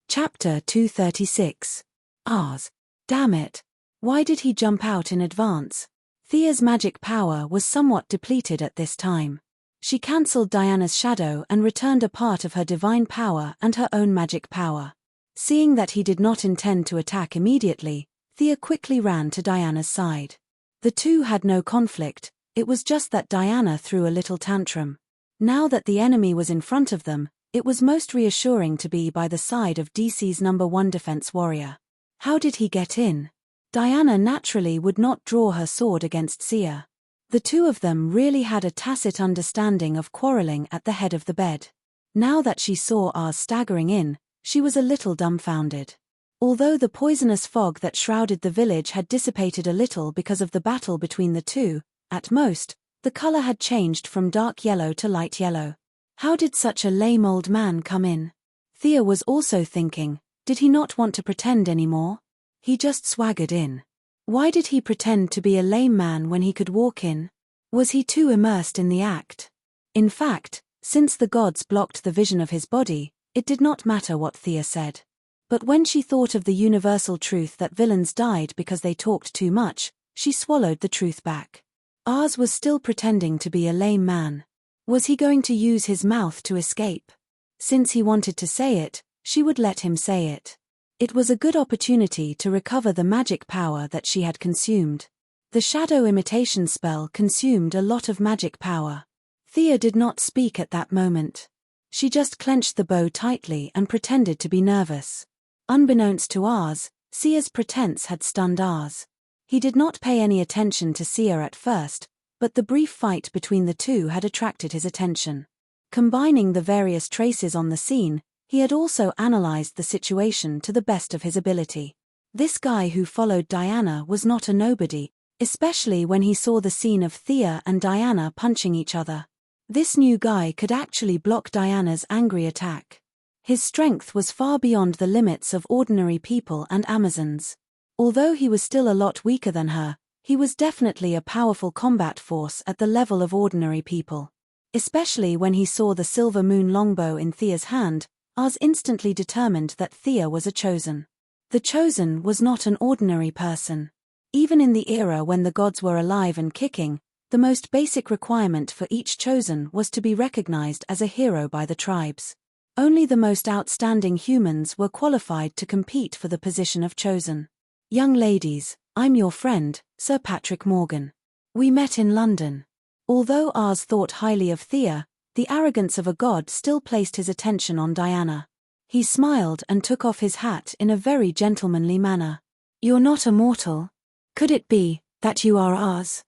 Chapter 236. Ars. Damn it. Why did he jump out in advance? Thea's magic power was somewhat depleted at this time. She cancelled Diana's shadow and returned a part of her divine power and her own magic power. Seeing that he did not intend to attack immediately, Thea quickly ran to Diana's side. The two had no conflict, it was just that Diana threw a little tantrum. Now that the enemy was in front of them, it was most reassuring to be by the side of DC's #1 defense warrior. How did he get in? Diana naturally would not draw her sword against Sia. The two of them really had a tacit understanding of quarreling at the head of the bed. Now that she saw Ars staggering in, she was a little dumbfounded. Although the poisonous fog that shrouded the village had dissipated a little because of the battle between the two, at most, the color had changed from dark yellow to light yellow. How did such a lame old man come in? Thea was also thinking, did he not want to pretend anymore? He just swaggered in. Why did he pretend to be a lame man when he could walk in? Was he too immersed in the act? In fact, since the gods blocked the vision of his body, it did not matter what Thea said. But when she thought of the universal truth that villains died because they talked too much, she swallowed the truth back. Ars was still pretending to be a lame man. Was he going to use his mouth to escape? Since he wanted to say it, she would let him say it. It was a good opportunity to recover the magic power that she had consumed. The shadow imitation spell consumed a lot of magic power. Thea did not speak at that moment. She just clenched the bow tightly and pretended to be nervous. Unbeknownst to Ars, Sia's pretense had stunned Ars. He did not pay any attention to Sia at first, but the brief fight between the two had attracted his attention. Combining the various traces on the scene, he had also analyzed the situation to the best of his ability. This guy who followed Diana was not a nobody, especially when he saw the scene of Thea and Diana punching each other. This new guy could actually block Diana's angry attack. His strength was far beyond the limits of ordinary people and Amazons. Although he was still a lot weaker than her, he was definitely a powerful combat force at the level of ordinary people. Especially when he saw the silver moon longbow in Thea's hand, Ars instantly determined that Thea was a chosen. The chosen was not an ordinary person. Even in the era when the gods were alive and kicking, The most basic requirement for each chosen was to be recognized as a hero by the tribes. Only the most outstanding humans were qualified to compete for the position of chosen. Young ladies, I'm your friend, Sir Patrick Morgan. We met in London. Although Ars thought highly of Thea, the arrogance of a god still placed his attention on Diana. He smiled and took off his hat in a very gentlemanly manner. You're not a mortal. Could it be that you are ours?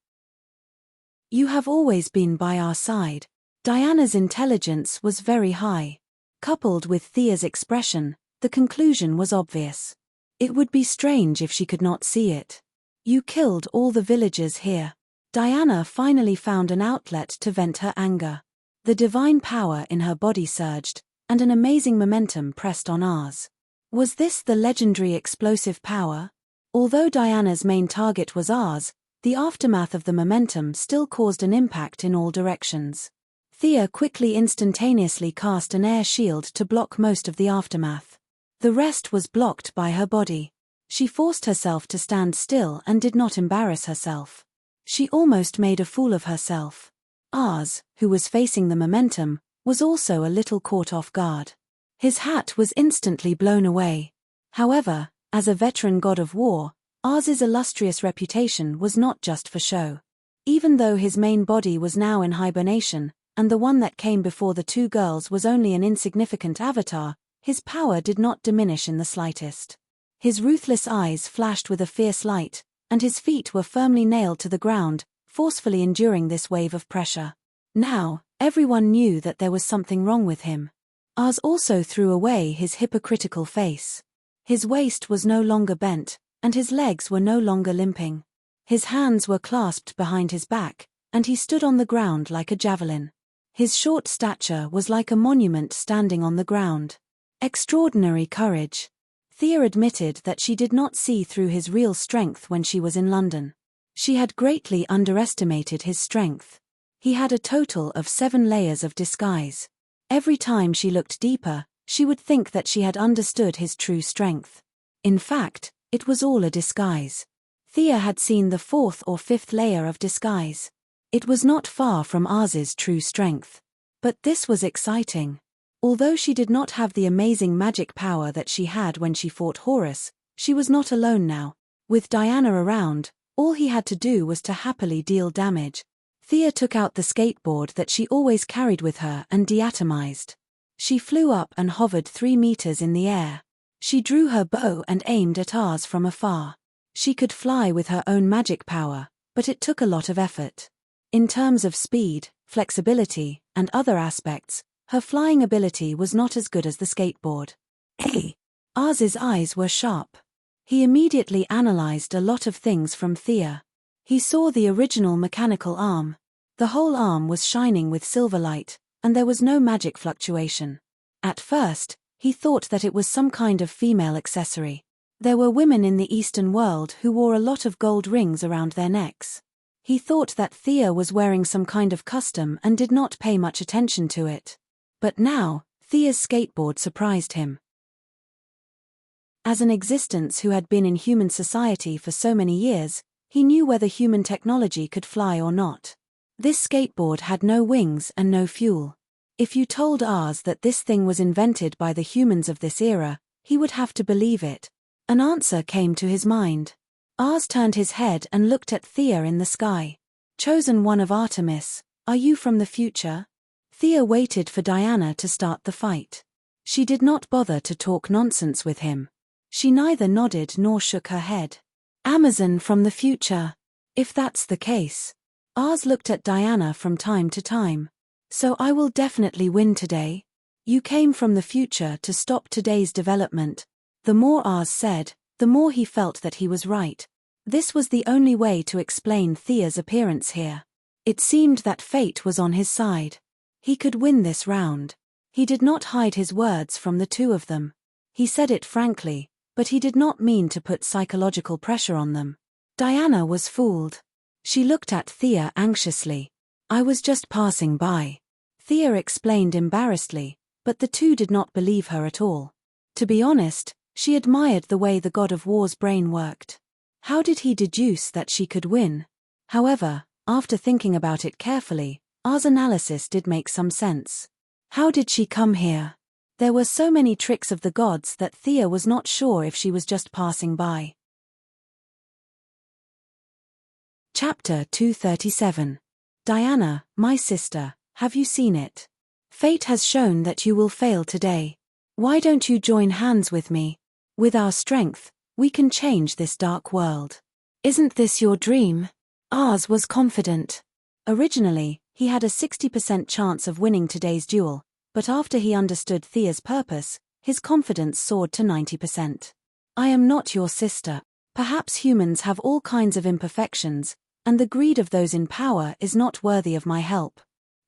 You have always been by our side. Diana's intelligence was very high. Coupled with Thea's expression, the conclusion was obvious. It would be strange if she could not see it. You killed all the villagers here. Diana finally found an outlet to vent her anger. The divine power in her body surged, and an amazing momentum pressed on Ars. Was this the legendary explosive power? Although Diana's main target was Ars, the aftermath of the momentum still caused an impact in all directions. Thea quickly instantaneously cast an air shield to block most of the aftermath. The rest was blocked by her body. She forced herself to stand still and did not embarrass herself. She almost made a fool of herself. Ars, who was facing the momentum, was also a little caught off guard. His hat was instantly blown away. However, as a veteran god of war, Ars's illustrious reputation was not just for show. Even though his main body was now in hibernation, and the one that came before the two girls was only an insignificant avatar, his power did not diminish in the slightest. His ruthless eyes flashed with a fierce light, and his feet were firmly nailed to the ground, forcefully enduring this wave of pressure. Now, everyone knew that there was something wrong with him. Ars also threw away his hypocritical face. His waist was no longer bent, and his legs were no longer limping. His hands were clasped behind his back, and he stood on the ground like a javelin. His short stature was like a monument standing on the ground. Extraordinary courage. Thea admitted that she did not see through his real strength when she was in London. She had greatly underestimated his strength. He had a total of 7 layers of disguise. Every time she looked deeper, she would think that she had understood his true strength. In fact, it was all a disguise. Thea had seen the 4th or 5th layer of disguise. It was not far from Ars's true strength. But this was exciting. Although she did not have the amazing magic power that she had when she fought Horus, she was not alone now. With Diana around, all he had to do was to happily deal damage. Thea took out the skateboard that she always carried with her and deatomized. She flew up and hovered 3 meters in the air. She drew her bow and aimed at Ars from afar. She could fly with her own magic power, but it took a lot of effort. In terms of speed, flexibility, and other aspects, her flying ability was not as good as the skateboard. Ars's eyes were sharp. He immediately analyzed a lot of things from Thea. He saw the original mechanical arm. The whole arm was shining with silver light, and there was no magic fluctuation. At first, he thought that it was some kind of female accessory. There were women in the Eastern world who wore a lot of gold rings around their necks. He thought that Thea was wearing some kind of custom and did not pay much attention to it. But now, Thea's skateboard surprised him. As an existence who had been in human society for so many years, he knew whether human technology could fly or not. This skateboard had no wings and no fuel. If you told Ars that this thing was invented by the humans of this era, he would have to believe it. An answer came to his mind. Ars turned his head and looked at Thea in the sky. Chosen one of Artemis, are you from the future? Thea waited for Diana to start the fight. She did not bother to talk nonsense with him. She neither nodded nor shook her head. Amazon from the future. If that's the case. Ars looked at Diana from time to time. So I will definitely win today. You came from the future to stop today's development. The more Ars said, the more he felt that he was right. This was the only way to explain Thea's appearance here. It seemed that fate was on his side. He could win this round. He did not hide his words from the two of them. He said it frankly, but he did not mean to put psychological pressure on them. Diana was fooled. She looked at Thea anxiously. I was just passing by. Thea explained embarrassedly, but the two did not believe her at all. To be honest, she admired the way the god of war's brain worked. How did he deduce that she could win? However, After thinking about it carefully, R's analysis did make some sense. How did she come here? There were so many tricks of the gods that Thea was not sure if she was just passing by. Chapter 237. Diana, my sister, have you seen it? Fate has shown that you will fail today. Why don't you join hands with me? With our strength, we can change this dark world. Isn't this your dream? Ars was confident. Originally, he had a 60% chance of winning today's duel, but after he understood Thea's purpose, his confidence soared to 90%. I am not your sister. Perhaps humans have all kinds of imperfections, and the greed of those in power is not worthy of my help.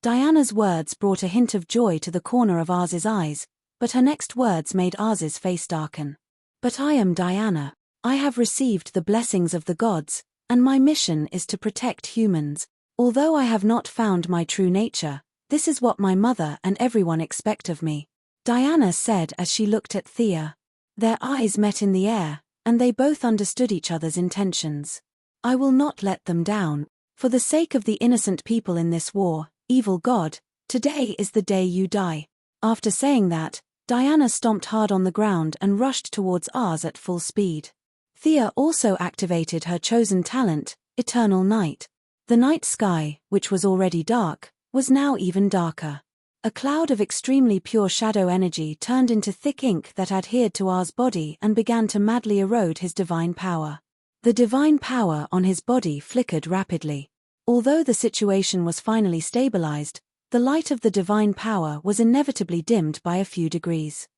Diana's words brought a hint of joy to the corner of Ars's eyes, but her next words made Ars's face darken. But I am Diana. I have received the blessings of the gods, and my mission is to protect humans. Although I have not found my true nature, this is what my mother and everyone expect of me, Diana said as she looked at Thea. Their eyes met in the air, and they both understood each other's intentions. I will not let them down. For the sake of the innocent people in this war, evil god, today is the day you die. After saying that, Diana stomped hard on the ground and rushed towards Ars at full speed. Thea also activated her chosen talent, Eternal Night. The night sky, which was already dark, was now even darker. A cloud of extremely pure shadow energy turned into thick ink that adhered to Ars' body and began to madly erode his divine power. The divine power on his body flickered rapidly. Although the situation was finally stabilized, the light of the divine power was inevitably dimmed by a few degrees.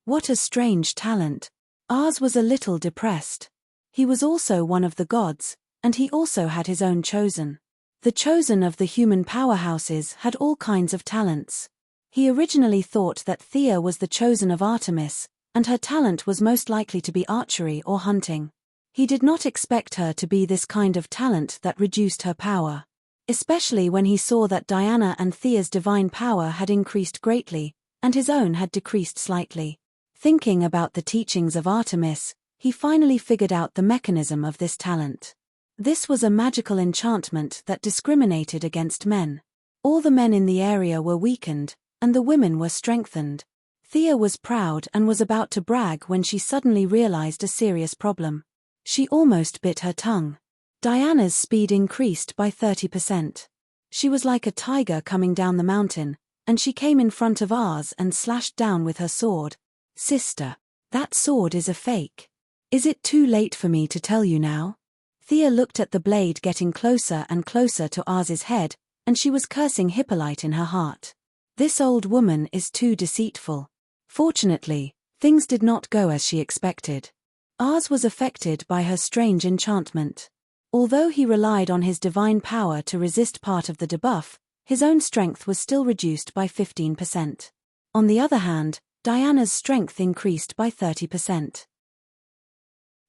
What a strange talent. Ars was a little depressed. He was also one of the gods, and he also had his own chosen. The chosen of the human powerhouses had all kinds of talents. He originally thought that Thea was the chosen of Artemis, and her talent was most likely to be archery or hunting. He did not expect her to be this kind of talent that reduced her power. Especially when he saw that Diana and Thea's divine power had increased greatly, and his own had decreased slightly. Thinking about the teachings of Artemis, he finally figured out the mechanism of this talent. This was a magical enchantment that discriminated against men. All the men in the area were weakened, and the women were strengthened. Thea was proud and was about to brag when she suddenly realized a serious problem. She almost bit her tongue. Diana's speed increased by 30%. She was like a tiger coming down the mountain, and she came in front of Ars and slashed down with her sword. Sister, that sword is a fake. Is it too late for me to tell you now? Thea looked at the blade getting closer and closer to Ars's head, and she was cursing Hippolyte in her heart. This old woman is too deceitful. Fortunately, things did not go as she expected. Ars was affected by her strange enchantment. Although he relied on his divine power to resist part of the debuff, his own strength was still reduced by 15%. On the other hand, Diana's strength increased by 30%.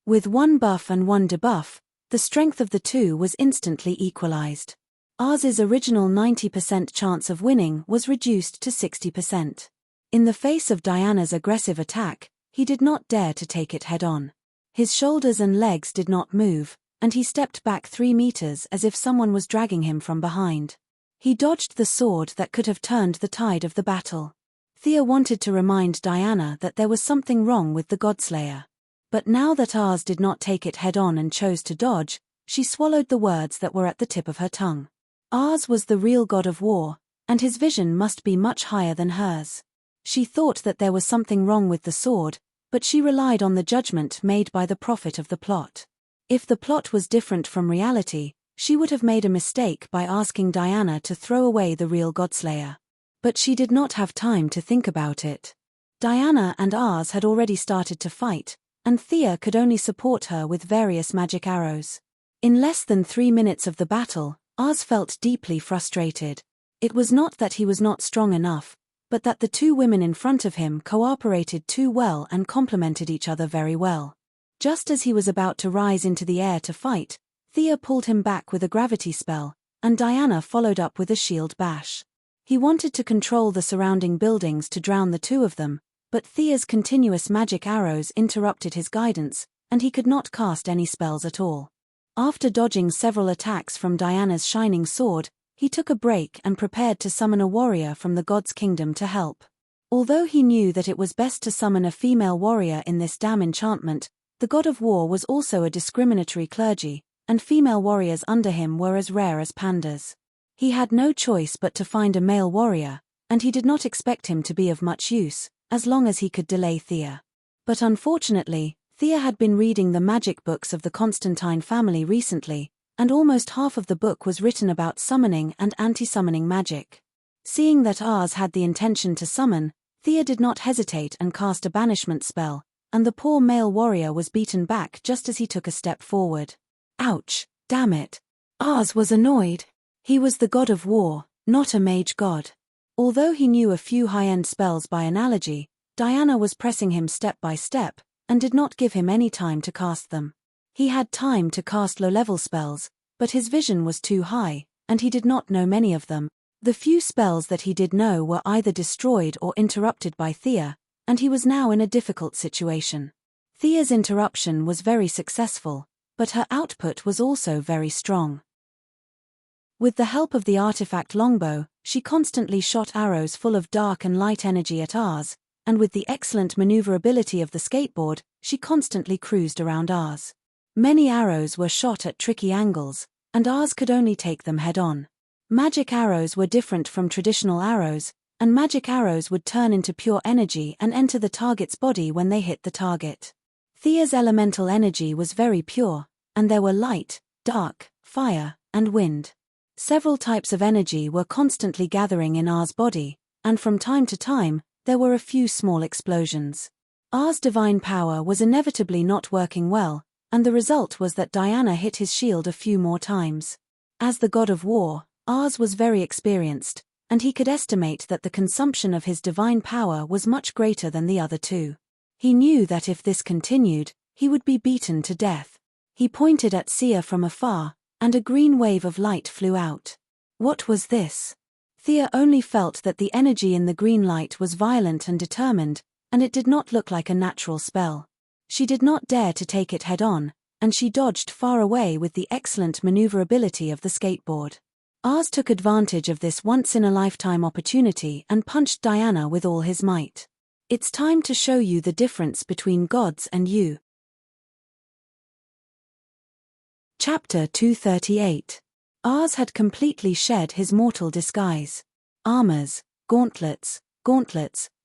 With one buff and one debuff, the strength of the two was instantly equalized. Ars's original 90% chance of winning was reduced to 60%. In the face of Diana's aggressive attack, he did not dare to take it head-on. His shoulders and legs did not move, and he stepped back 3 meters as if someone was dragging him from behind. He dodged the sword that could have turned the tide of the battle. Thea wanted to remind Diana that there was something wrong with the Godslayer. But now that Ars did not take it head-on and chose to dodge, she swallowed the words that were at the tip of her tongue. Ars was the real god of war, and his vision must be much higher than hers. She thought that there was something wrong with the sword, but she relied on the judgment made by the prophet of the plot. If the plot was different from reality, she would have made a mistake by asking Diana to throw away the real Godslayer. But she did not have time to think about it. Diana and Ars had already started to fight, and Thea could only support her with various magic arrows. In less than 3 minutes of the battle, Ars felt deeply frustrated. It was not that he was not strong enough, but that the two women in front of him cooperated too well and complemented each other very well. Just as he was about to rise into the air to fight, Thea pulled him back with a gravity spell, and Diana followed up with a shield bash. He wanted to control the surrounding buildings to drown the two of them, but Thea's continuous magic arrows interrupted his guidance, and he could not cast any spells at all. After dodging several attacks from Diana's shining sword, he took a break and prepared to summon a warrior from the god's kingdom to help. Although he knew that it was best to summon a female warrior in this damn enchantment, the god of war was also a discriminatory clergy, and female warriors under him were as rare as pandas. He had no choice but to find a male warrior, and he did not expect him to be of much use, as long as he could delay Thea. But unfortunately, Thea had been reading the magic books of the Constantine family recently, and almost half of the book was written about summoning and anti-summoning magic. Seeing that Ars had the intention to summon, Thea did not hesitate and cast a banishment spell, and the poor male warrior was beaten back just as he took a step forward. Ouch, damn it. Ars was annoyed. He was the god of war, not a mage god. Although he knew a few high-end spells by analogy, Diana was pressing him step by step, and did not give him any time to cast them. He had time to cast low-level spells, but his vision was too high, and he did not know many of them. The few spells that he did know were either destroyed or interrupted by Thea, and he was now in a difficult situation. Thea's interruption was very successful, but her output was also very strong. With the help of the artifact longbow, she constantly shot arrows full of dark and light energy at Ars, and with the excellent maneuverability of the skateboard, she constantly cruised around Ars. Many arrows were shot at tricky angles, and Ars could only take them head-on. Magic arrows were different from traditional arrows, and magic arrows would turn into pure energy and enter the target's body when they hit the target. Thea's elemental energy was very pure, and there were light, dark, fire, and wind. Several types of energy were constantly gathering in Ars' body, and from time to time, there were a few small explosions. Ars' divine power was inevitably not working well, and the result was that Diana hit his shield a few more times. As the god of war, Ars was very experienced, and he could estimate that the consumption of his divine power was much greater than the other two. He knew that if this continued, he would be beaten to death. He pointed at Sia from afar, and a green wave of light flew out. What was this? Thea only felt that the energy in the green light was violent and determined, and it did not look like a natural spell. She did not dare to take it head-on, and she dodged far away with the excellent maneuverability of the skateboard. Ars took advantage of this once-in-a-lifetime opportunity and punched Diana with all his might. It's time to show you the difference between gods and you. Chapter 238. Ars had completely shed his mortal disguise. Armors, gauntlets,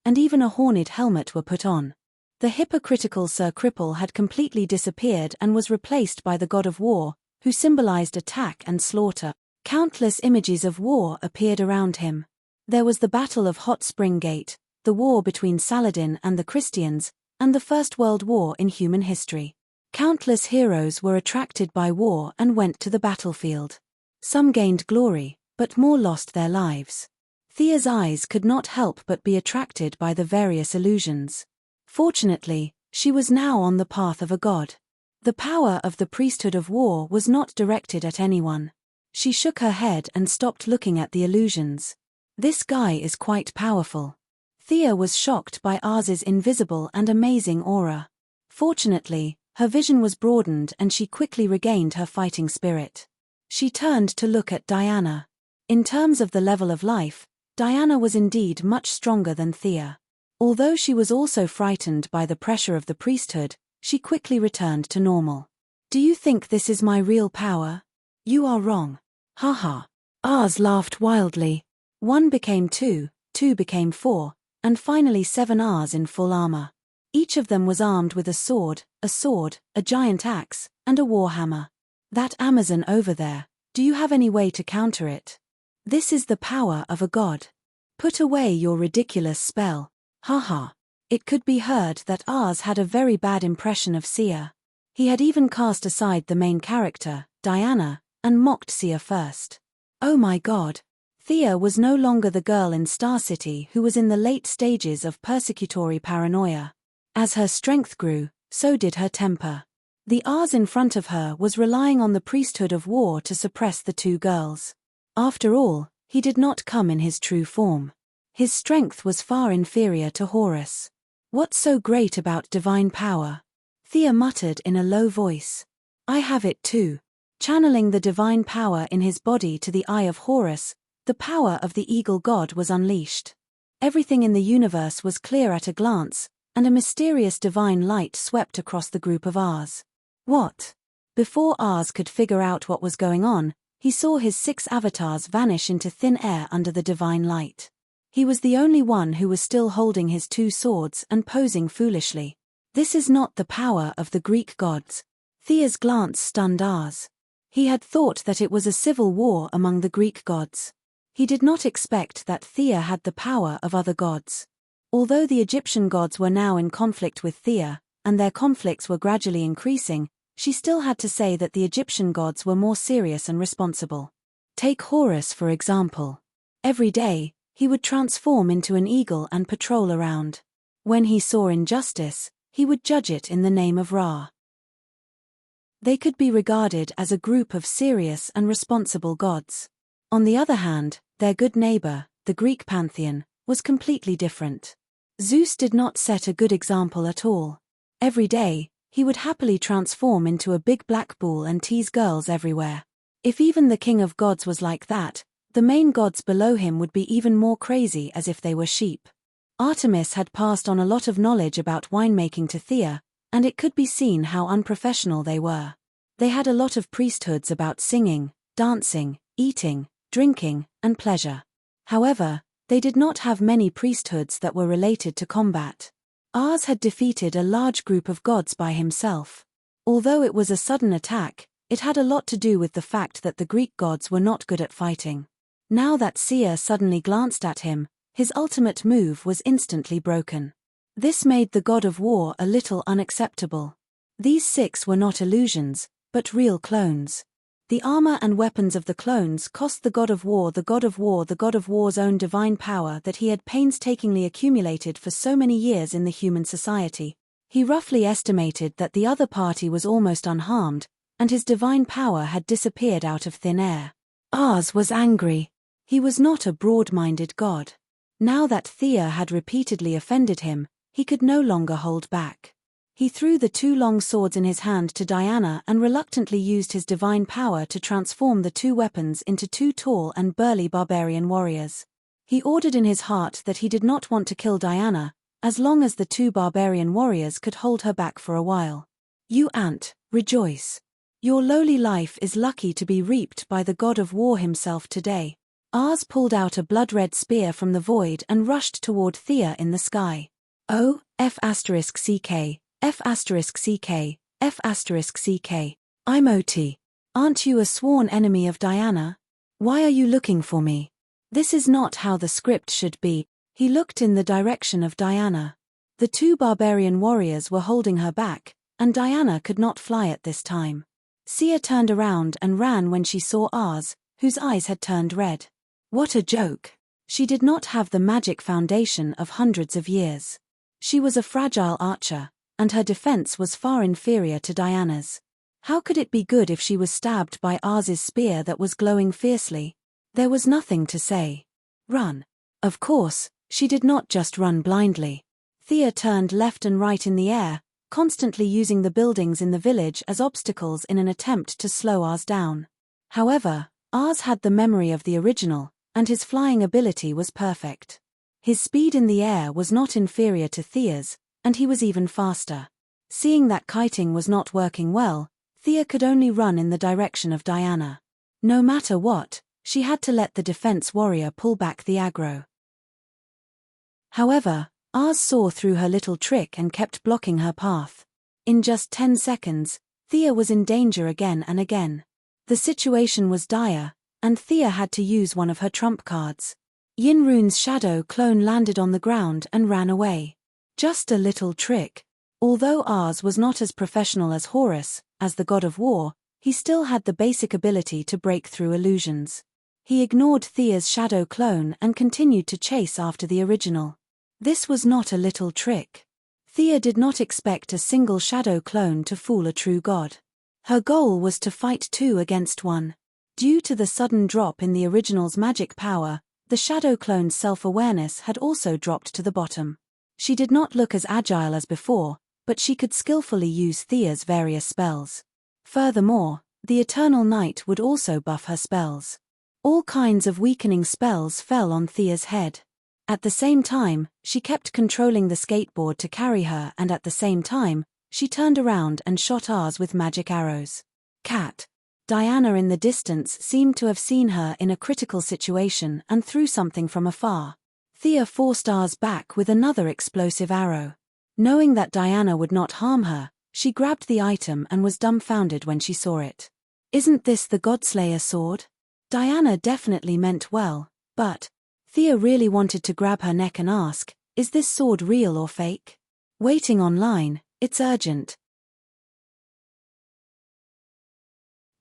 and even a horned helmet were put on. The hypocritical Sir Cripple had completely disappeared and was replaced by the god of war, who symbolized attack and slaughter. Countless images of war appeared around him. There was the Battle of Hot Spring Gate, the war between Saladin and the Christians, and the First World War in human history. Countless heroes were attracted by war and went to the battlefield. Some gained glory, but more lost their lives. Thea's eyes could not help but be attracted by the various illusions. Fortunately, she was now on the path of a god. The power of the priesthood of war was not directed at anyone. She shook her head and stopped looking at the illusions. This guy is quite powerful. Thea was shocked by Ars's invisible and amazing aura. Fortunately, her vision was broadened and she quickly regained her fighting spirit. She turned to look at Diana. In terms of the level of life, Diana was indeed much stronger than Thea. Although she was also frightened by the pressure of the priesthood, she quickly returned to normal. Do you think this is my real power? You are wrong. Haha. Ars laughed wildly. 1 became 2, 2 became 4, and finally 7 Rs in full armor. Each of them was armed with a sword, a giant axe, and a warhammer. That Amazon over there, do you have any way to counter it? This is the power of a god. Put away your ridiculous spell. Haha. It could be heard that Ars had a very bad impression of Sia. He had even cast aside the main character, Diana, and mocked Sia first. Oh my god. Thea was no longer the girl in Star City who was in the late stages of persecutory paranoia. As her strength grew, so did her temper. The Ars in front of her was relying on the priesthood of war to suppress the two girls. After all, he did not come in his true form. His strength was far inferior to Horus. What's so great about divine power? Thea muttered in a low voice. I have it too. Channeling the divine power in his body to the eye of Horus, the power of the eagle god was unleashed. Everything in the universe was clear at a glance, and a mysterious divine light swept across the group of Ars. What? Before Ars could figure out what was going on, he saw his 6 avatars vanish into thin air under the divine light. He was the only one who was still holding his 2 swords and posing foolishly. This is not the power of the Greek gods. Thea's glance stunned Ars. He had thought that it was a civil war among the Greek gods. He did not expect that Thea had the power of other gods. Although the Egyptian gods were now in conflict with Thea, and their conflicts were gradually increasing, she still had to say that the Egyptian gods were more serious and responsible. Take Horus for example. Every day, he would transform into an eagle and patrol around. When he saw injustice, he would judge it in the name of Ra. They could be regarded as a group of serious and responsible gods. On the other hand, their good neighbor, the Greek pantheon, was completely different. Zeus did not set a good example at all. Every day, he would happily transform into a big black bull and tease girls everywhere. If even the king of gods was like that, the main gods below him would be even more crazy as if they were sheep. Artemis had passed on a lot of knowledge about winemaking to Thea, and it could be seen how unprofessional they were. They had a lot of priesthoods about singing, dancing, eating, drinking, and pleasure. However, they did not have many priesthoods that were related to combat. Ars had defeated a large group of gods by himself. Although it was a sudden attack, it had a lot to do with the fact that the Greek gods were not good at fighting. Now that Sia suddenly glanced at him, his ultimate move was instantly broken. This made the god of war a little unacceptable. These 6 were not illusions, but real clones. The armor and weapons of the clones cost the god of war's own divine power that he had painstakingly accumulated for so many years in the human society. He roughly estimated that the other party was almost unharmed, and his divine power had disappeared out of thin air. Ars was angry. He was not a broad-minded god. Now that Thea had repeatedly offended him, he could no longer hold back. He threw the 2 long swords in his hand to Diana and reluctantly used his divine power to transform the 2 weapons into 2 tall and burly barbarian warriors. He ordered in his heart that he did not want to kill Diana, as long as the 2 barbarian warriors could hold her back for a while. You ant, rejoice. Your lowly life is lucky to be reaped by the god of war himself today. Ars pulled out a blood-red spear from the void and rushed toward Thea in the sky. Oh, F***CK. F***CK, F***CK. I'm OT. Aren't you a sworn enemy of Diana? Why are you looking for me? This is not how the script should be. He looked in the direction of Diana. The 2 barbarian warriors were holding her back, and Diana could not fly at this time. Sia turned around and ran when she saw Ars, whose eyes had turned red. What a joke. She did not have the magic foundation of hundreds of years. She was a fragile archer, and her defense was far inferior to Diana's. How could it be good if she was stabbed by Ars's spear that was glowing fiercely? There was nothing to say. Run. Of course, she did not just run blindly. Thea turned left and right in the air, constantly using the buildings in the village as obstacles in an attempt to slow Ars down. However, Ars had the memory of the original, and his flying ability was perfect. His speed in the air was not inferior to Thea's, and he was even faster. Seeing that kiting was not working well, Thea could only run in the direction of Diana. No matter what, she had to let the defense warrior pull back the aggro. However, Ars saw through her little trick and kept blocking her path. In just 10 seconds, Thea was in danger again and again. The situation was dire, and Thea had to use one of her trump cards. Yinrun's shadow clone landed on the ground and ran away. Just a little trick. Although Ars was not as professional as Horus, as the god of war, he still had the basic ability to break through illusions. He ignored Thea's shadow clone and continued to chase after the original. This was not a little trick. Thea did not expect a single shadow clone to fool a true god. Her goal was to fight 2 against 1. Due to the sudden drop in the original's magic power, the shadow clone's self-awareness had also dropped to the bottom. She did not look as agile as before, but she could skillfully use Thea's various spells. Furthermore, The eternal night would also buff her spells. All kinds of weakening spells fell on Thea's head. At the same time, she kept controlling the skateboard to carry her, and at the same time, she turned around and shot Ars with magic arrows. Cat. Diana in the distance seemed to have seen her in a critical situation and threw something from afar. Thea forced Ars back with another explosive arrow. Knowing that Diana would not harm her, she grabbed the item and was dumbfounded when she saw it. Isn't this the Godslayer sword? Diana definitely meant well, but Thea really wanted to grab her neck and ask, is this sword real or fake? Waiting online, it's urgent.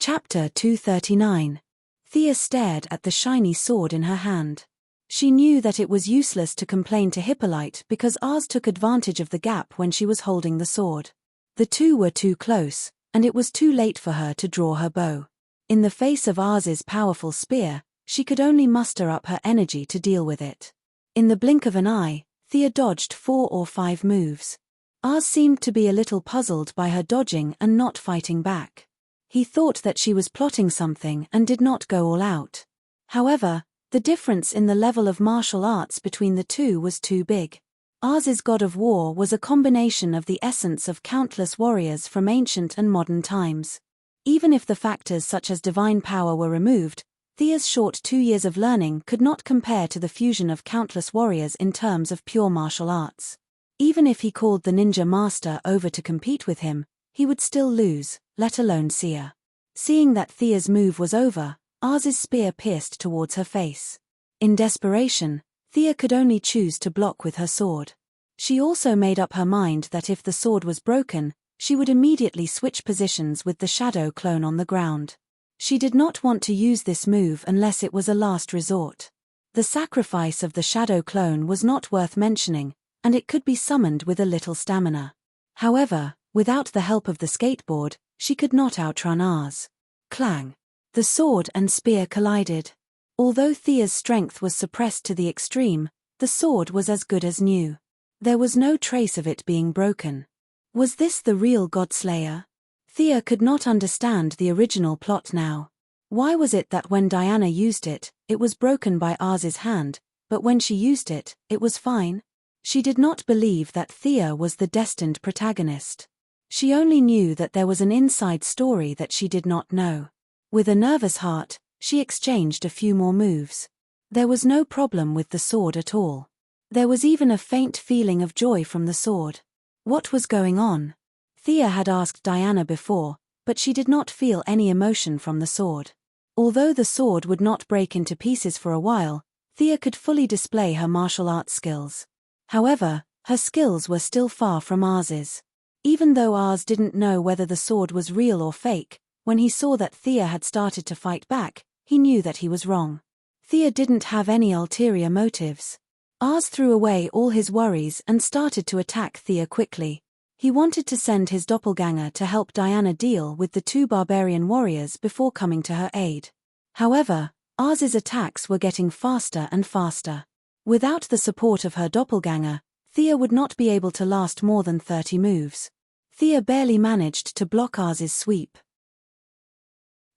Chapter 239. Thea stared at the shiny sword in her hand. She knew that it was useless to complain to Hippolyte because Ars took advantage of the gap when she was holding the sword. The two were too close, and it was too late for her to draw her bow. In the face of Ars's powerful spear, she could only muster up her energy to deal with it. In the blink of an eye, Thea dodged 4 or 5 moves. Ars seemed to be a little puzzled by her dodging and not fighting back. He thought that she was plotting something and did not go all out. However, the difference in the level of martial arts between the two was too big. Ars's god of war was a combination of the essence of countless warriors from ancient and modern times. Even if the factors such as divine power were removed, Thea's short 2 years of learning could not compare to the fusion of countless warriors in terms of pure martial arts. Even if he called the ninja master over to compete with him, he would still lose, let alone see her. Seeing that Thea's move was over, Ars's spear pierced towards her face. In desperation, Thea could only choose to block with her sword. She also made up her mind that if the sword was broken, she would immediately switch positions with the shadow clone on the ground. She did not want to use this move unless it was a last resort. The sacrifice of the shadow clone was not worth mentioning, and it could be summoned with a little stamina. However, without the help of the skateboard, she could not outrun Ars. Clang! The sword and spear collided. Although Thea's strength was suppressed to the extreme, the sword was as good as new. There was no trace of it being broken. Was this the real Godslayer? Thea could not understand the original plot now. Why was it that when Diana used it, it was broken by Ars's hand, but when she used it, it was fine? She did not believe that Thea was the destined protagonist. She only knew that there was an inside story that she did not know. With a nervous heart, she exchanged a few more moves. There was no problem with the sword at all. There was even a faint feeling of joy from the sword. What was going on? Thea had asked Diana before, but she did not feel any emotion from the sword. Although the sword would not break into pieces for a while, Thea could fully display her martial arts skills. However, her skills were still far from Ars's. Even though Ars didn't know whether the sword was real or fake, when he saw that Thea had started to fight back, he knew that he was wrong. Thea didn't have any ulterior motives. Ars threw away all his worries and started to attack Thea quickly. He wanted to send his doppelganger to help Diana deal with the 2 barbarian warriors before coming to her aid. However, Ars's attacks were getting faster and faster. Without the support of her doppelganger, Thea would not be able to last more than 30 moves. Thea barely managed to block Ars's sweep.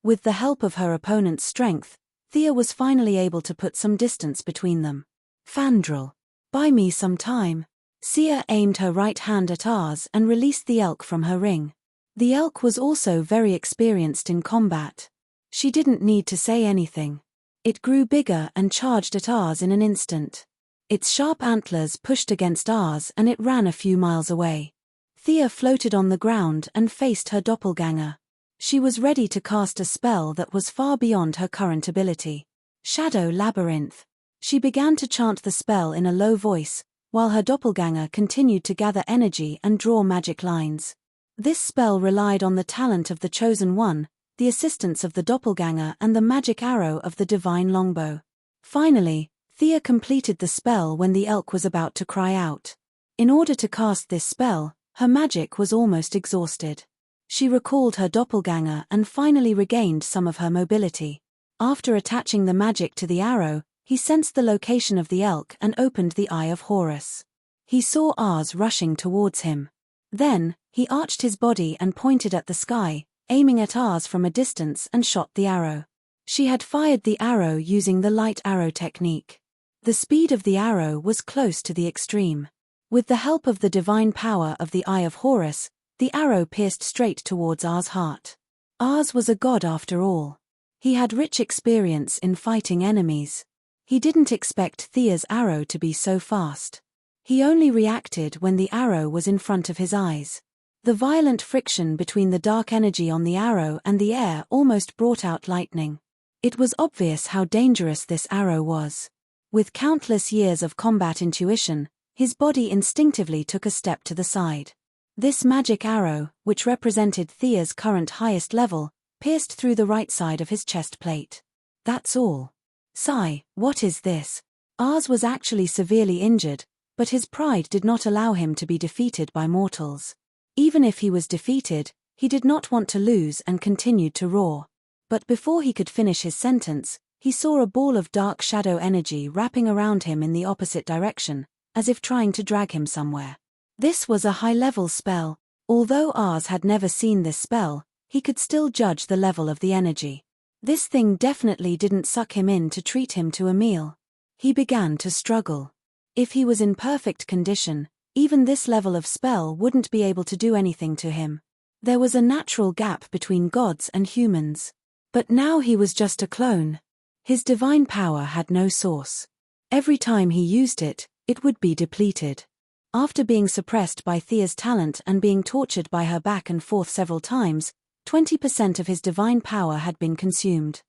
With the help of her opponent's strength, Thea was finally able to put some distance between them. Fandral. Buy me some time. Sia aimed her right hand at Ars and released the elk from her ring. The elk was also very experienced in combat. She didn't need to say anything. It grew bigger and charged at Ars in an instant. Its sharp antlers pushed against Ars and it ran a few miles away. Thea floated on the ground and faced her doppelganger. She was ready to cast a spell that was far beyond her current ability. Shadow Labyrinth. She began to chant the spell in a low voice, while her doppelganger continued to gather energy and draw magic lines. This spell relied on the talent of the Chosen One, the assistance of the doppelganger and the magic arrow of the divine longbow. Finally, Thea completed the spell when the elk was about to cry out. In order to cast this spell, her magic was almost exhausted. She recalled her doppelganger and finally regained some of her mobility. After attaching the magic to the arrow, he sensed the location of the elk and opened the Eye of Horus. He saw Ars rushing towards him. Then, he arched his body and pointed at the sky, aiming at Oz from a distance and shot the arrow. She had fired the arrow using the light arrow technique. The speed of the arrow was close to the extreme. With the help of the divine power of the Eye of Horus, the arrow pierced straight towards Oz' heart. Oz was a god after all. He had rich experience in fighting enemies. He didn't expect Thea's arrow to be so fast. He only reacted when the arrow was in front of his eyes. The violent friction between the dark energy on the arrow and the air almost brought out lightning. It was obvious how dangerous this arrow was. With countless years of combat intuition, his body instinctively took a step to the side. This magic arrow, which represented Thea's current highest level, pierced through the right side of his chest plate. That's all. Sigh, what is this? Oz was actually severely injured, but his pride did not allow him to be defeated by mortals. Even if he was defeated, he did not want to lose and continued to roar. But before he could finish his sentence, he saw a ball of dark shadow energy wrapping around him in the opposite direction, as if trying to drag him somewhere. This was a high-level spell. Although Oz had never seen this spell, he could still judge the level of the energy. This thing definitely didn't suck him in to treat him to a meal. He began to struggle. If he was in perfect condition, even this level of spell wouldn't be able to do anything to him. There was a natural gap between gods and humans. But now he was just a clone. His divine power had no source. Every time he used it, it would be depleted. After being suppressed by Thea's talent and being tortured by her back and forth several times, 20% of his divine power had been consumed.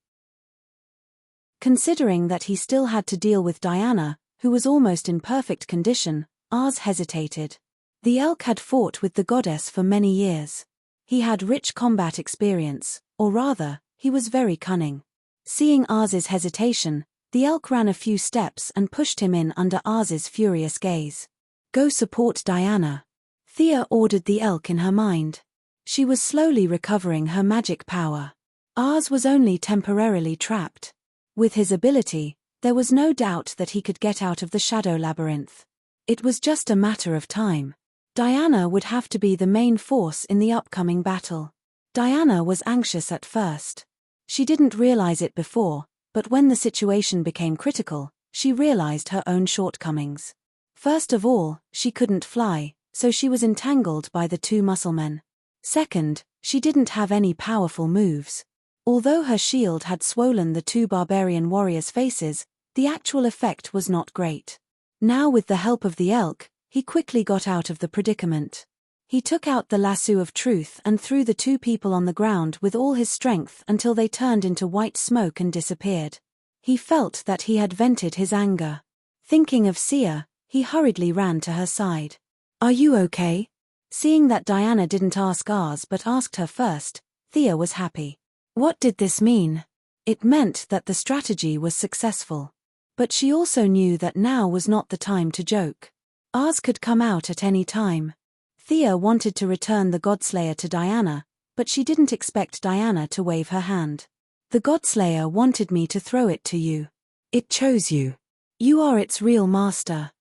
Considering that he still had to deal with Diana, who was almost in perfect condition, Oz hesitated. The elk had fought with the goddess for many years. He had rich combat experience, or rather, he was very cunning. Seeing Oz's hesitation, the elk ran a few steps and pushed him in under Oz's furious gaze. Go support Diana. Thea ordered the elk in her mind. She was slowly recovering her magic power. Oz was only temporarily trapped. With his ability, there was no doubt that he could get out of the shadow labyrinth. It was just a matter of time. Diana would have to be the main force in the upcoming battle. Diana was anxious at first. She didn't realize it before, but when the situation became critical, she realized her own shortcomings. First of all, she couldn't fly, so she was entangled by the two musclemen. Second, she didn't have any powerful moves. Although her shield had swollen the two barbarian warriors' faces, the actual effect was not great. Now with the help of the elk, he quickly got out of the predicament. He took out the lasso of truth and threw the two people on the ground with all his strength until they turned into white smoke and disappeared. He felt that he had vented his anger. Thinking of Sia, he hurriedly ran to her side. Are you okay? Seeing that Diana didn't ask Oz but asked her first, Thea was happy. What did this mean? It meant that the strategy was successful. But she also knew that now was not the time to joke. Oz could come out at any time. Thea wanted to return the Godslayer to Diana, but she didn't expect Diana to wave her hand. The Godslayer wanted me to throw it to you. It chose you. You are its real master.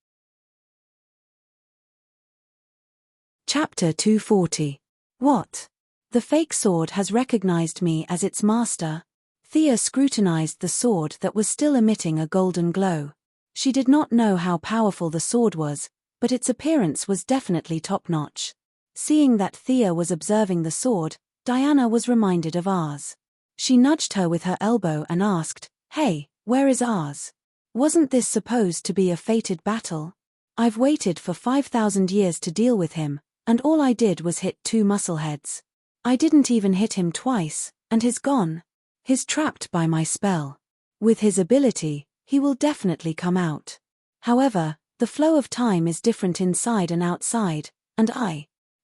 Chapter 240. What? The fake sword has recognized me as its master. Thea scrutinized the sword that was still emitting a golden glow. She did not know how powerful the sword was, but its appearance was definitely top-notch. Seeing that Thea was observing the sword, Diana was reminded of Oz. She nudged her with her elbow and asked, "Hey, where is Oz? Wasn't this supposed to be a fated battle? I've waited for 5,000 years to deal with him, and all I did was hit two muscleheads. I didn't even hit him twice, and he's gone. He's trapped by my spell. With his ability, he will definitely come out. However, the flow of time is different inside and outside, and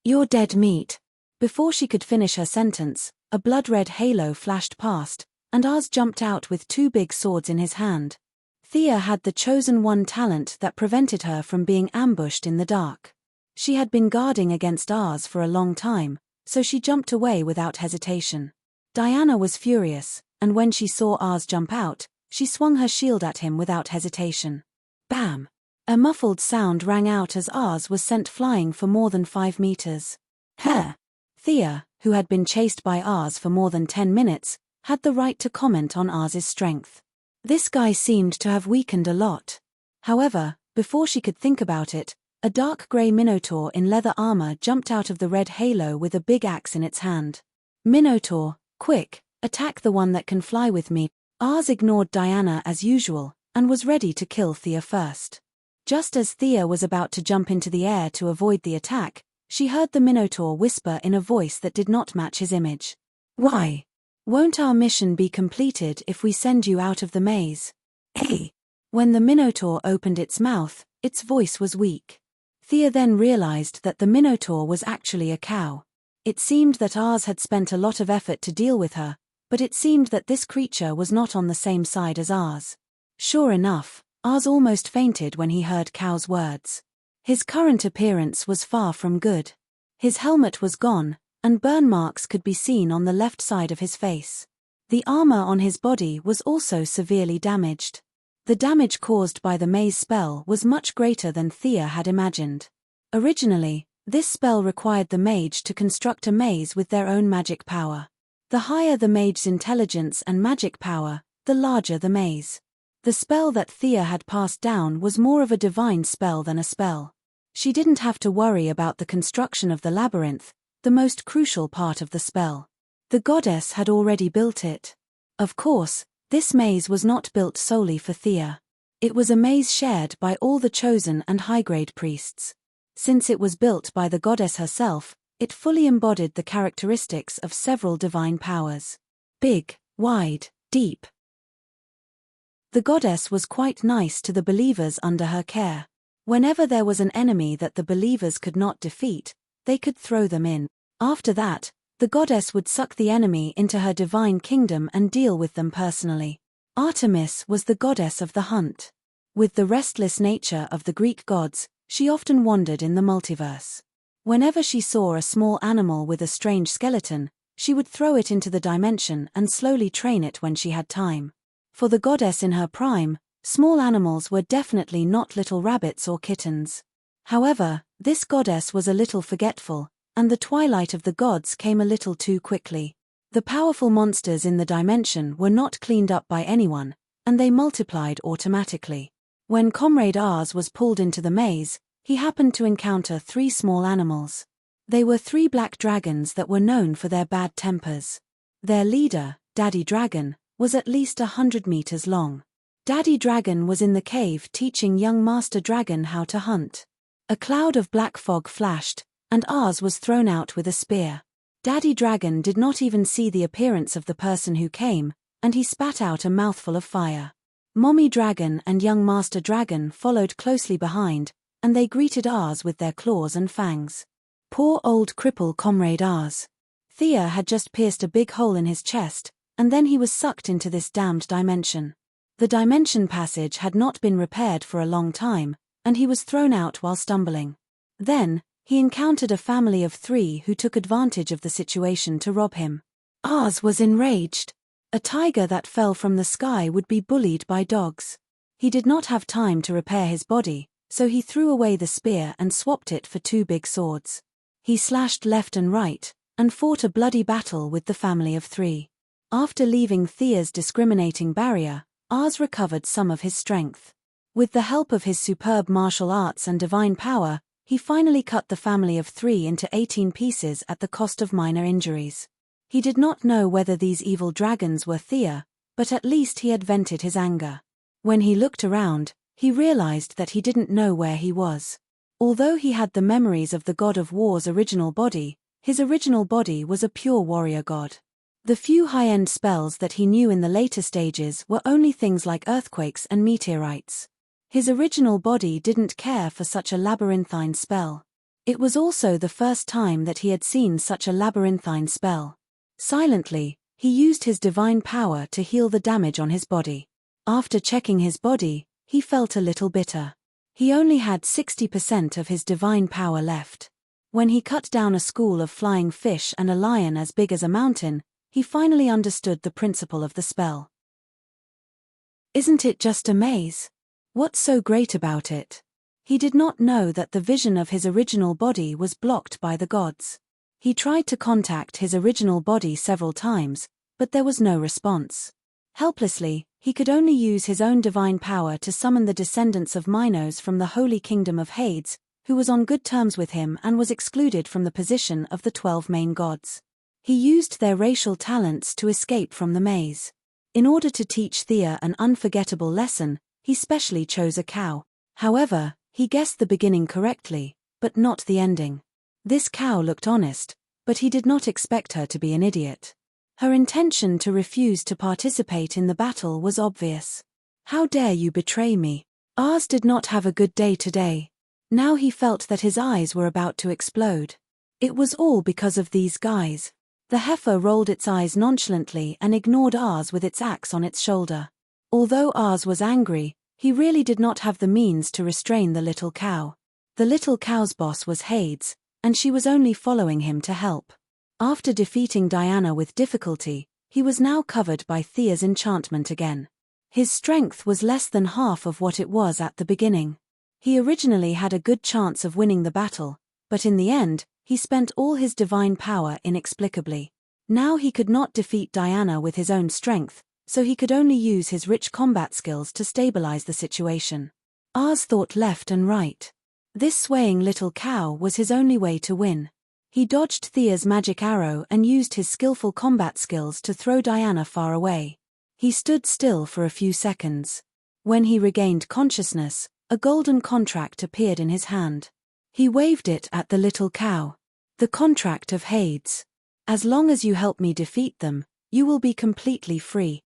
you're dead meat." Before she could finish her sentence, a blood-red halo flashed past, and Oz jumped out with two big swords in his hand. Thea had the chosen one talent that prevented her from being ambushed in the dark. She had been guarding against Oz for a long time, so she jumped away without hesitation. Diana was furious, and when she saw Oz jump out, she swung her shield at him without hesitation. Bam! A muffled sound rang out as Oz was sent flying for more than 5 meters. "Huh!" Thea, who had been chased by Ars for more than 10 minutes, had the right to comment on Ars's strength. This guy seemed to have weakened a lot. However, before she could think about it, a dark grey minotaur in leather armor jumped out of the red halo with a big axe in its hand. "Minotaur, quick, attack the one that can fly with me." Ars ignored Diana as usual, and was ready to kill Thea first. Just as Thea was about to jump into the air to avoid the attack, she heard the Minotaur whisper in a voice that did not match his image. "Why? Won't our mission be completed if we send you out of the maze?" "Hey!" When the Minotaur opened its mouth, its voice was weak. Thea then realized that the Minotaur was actually a cow. It seemed that Ars had spent a lot of effort to deal with her, but it seemed that this creature was not on the same side as Ars. Sure enough, Ars almost fainted when he heard Cow's words. His current appearance was far from good. His helmet was gone, and burn marks could be seen on the left side of his face. The armor on his body was also severely damaged. The damage caused by the maze spell was much greater than Thea had imagined. Originally, this spell required the mage to construct a maze with their own magic power. The higher the mage's intelligence and magic power, the larger the maze. The spell that Thea had passed down was more of a divine spell than a spell. She didn't have to worry about the construction of the labyrinth, the most crucial part of the spell. The goddess had already built it. Of course, this maze was not built solely for Thea. It was a maze shared by all the chosen and high-grade priests. Since it was built by the goddess herself, it fully embodied the characteristics of several divine powers. Big, wide, deep. The goddess was quite nice to the believers under her care. Whenever there was an enemy that the believers could not defeat, they could throw them in. After that, the goddess would suck the enemy into her divine kingdom and deal with them personally. Artemis was the goddess of the hunt. With the restless nature of the Greek gods, she often wandered in the multiverse. Whenever she saw a small animal with a strange skeleton, she would throw it into the dimension and slowly train it when she had time. For the goddess in her prime, small animals were definitely not little rabbits or kittens. However, this goddess was a little forgetful, and the twilight of the gods came a little too quickly. The powerful monsters in the dimension were not cleaned up by anyone, and they multiplied automatically. When Comrade Ars was pulled into the maze, he happened to encounter 3 small animals. They were 3 black dragons that were known for their bad tempers. Their leader, Daddy Dragon, was at least 100 meters long. Daddy Dragon was in the cave teaching young Master Dragon how to hunt. A cloud of black fog flashed, and Ars was thrown out with a spear. Daddy Dragon did not even see the appearance of the person who came, and he spat out a mouthful of fire. Mommy Dragon and young Master Dragon followed closely behind, and they greeted Ars with their claws and fangs. Poor old cripple Comrade Ars. Thea had just pierced a big hole in his chest, and then he was sucked into this damned dimension. The dimension passage had not been repaired for a long time, and he was thrown out while stumbling. Then, he encountered a family of 3 who took advantage of the situation to rob him. Ars was enraged. A tiger that fell from the sky would be bullied by dogs. He did not have time to repair his body, so he threw away the spear and swapped it for 2 big swords. He slashed left and right, and fought a bloody battle with the family of 3. After leaving Thea's discriminating barrier, Ars recovered some of his strength. With the help of his superb martial arts and divine power, he finally cut the family of 3 into 18 pieces at the cost of minor injuries. He did not know whether these evil dragons were Thea, but at least he had vented his anger. When he looked around, he realized that he didn't know where he was. Although he had the memories of the god of war's original body, his original body was a pure warrior god. The few high-end spells that he knew in the later stages were only things like earthquakes and meteorites. His original body didn't care for such a labyrinthine spell. It was also the first time that he had seen such a labyrinthine spell. Silently, he used his divine power to heal the damage on his body. After checking his body, he felt a little bitter. He only had 60% of his divine power left. When he cut down a school of flying fish and a lion as big as a mountain, he finally understood the principle of the spell. Isn't it just a maze? What's so great about it? He did not know that the vision of his original body was blocked by the gods. He tried to contact his original body several times, but there was no response. Helplessly, he could only use his own divine power to summon the descendants of Minos from the holy kingdom of Hades, who was on good terms with him and was excluded from the position of the 12 main gods. He used their racial talents to escape from the maze. In order to teach Thea an unforgettable lesson, he specially chose a cow. However, he guessed the beginning correctly, but not the ending. This cow looked honest, but he did not expect her to be an idiot. Her intention to refuse to participate in the battle was obvious. "How dare you betray me?" Ars did not have a good day today. Now he felt that his eyes were about to explode. It was all because of these guys. The heifer rolled its eyes nonchalantly and ignored Ars with its axe on its shoulder. Although Ars was angry, he really did not have the means to restrain the little cow. The little cow's boss was Hades, and she was only following him to help. After defeating Diana with difficulty, he was now covered by Thea's enchantment again. His strength was less than half of what it was at the beginning. He originally had a good chance of winning the battle, but in the end, he spent all his divine power inexplicably. Now he could not defeat Diana with his own strength, so he could only use his rich combat skills to stabilize the situation. Ars thought left and right. This swaying little cow was his only way to win. He dodged Thea's magic arrow and used his skillful combat skills to throw Diana far away. He stood still for a few seconds. When he regained consciousness, a golden contract appeared in his hand. He waved it at the little cow. "The contract of Hades. As long as you help me defeat them, you will be completely free."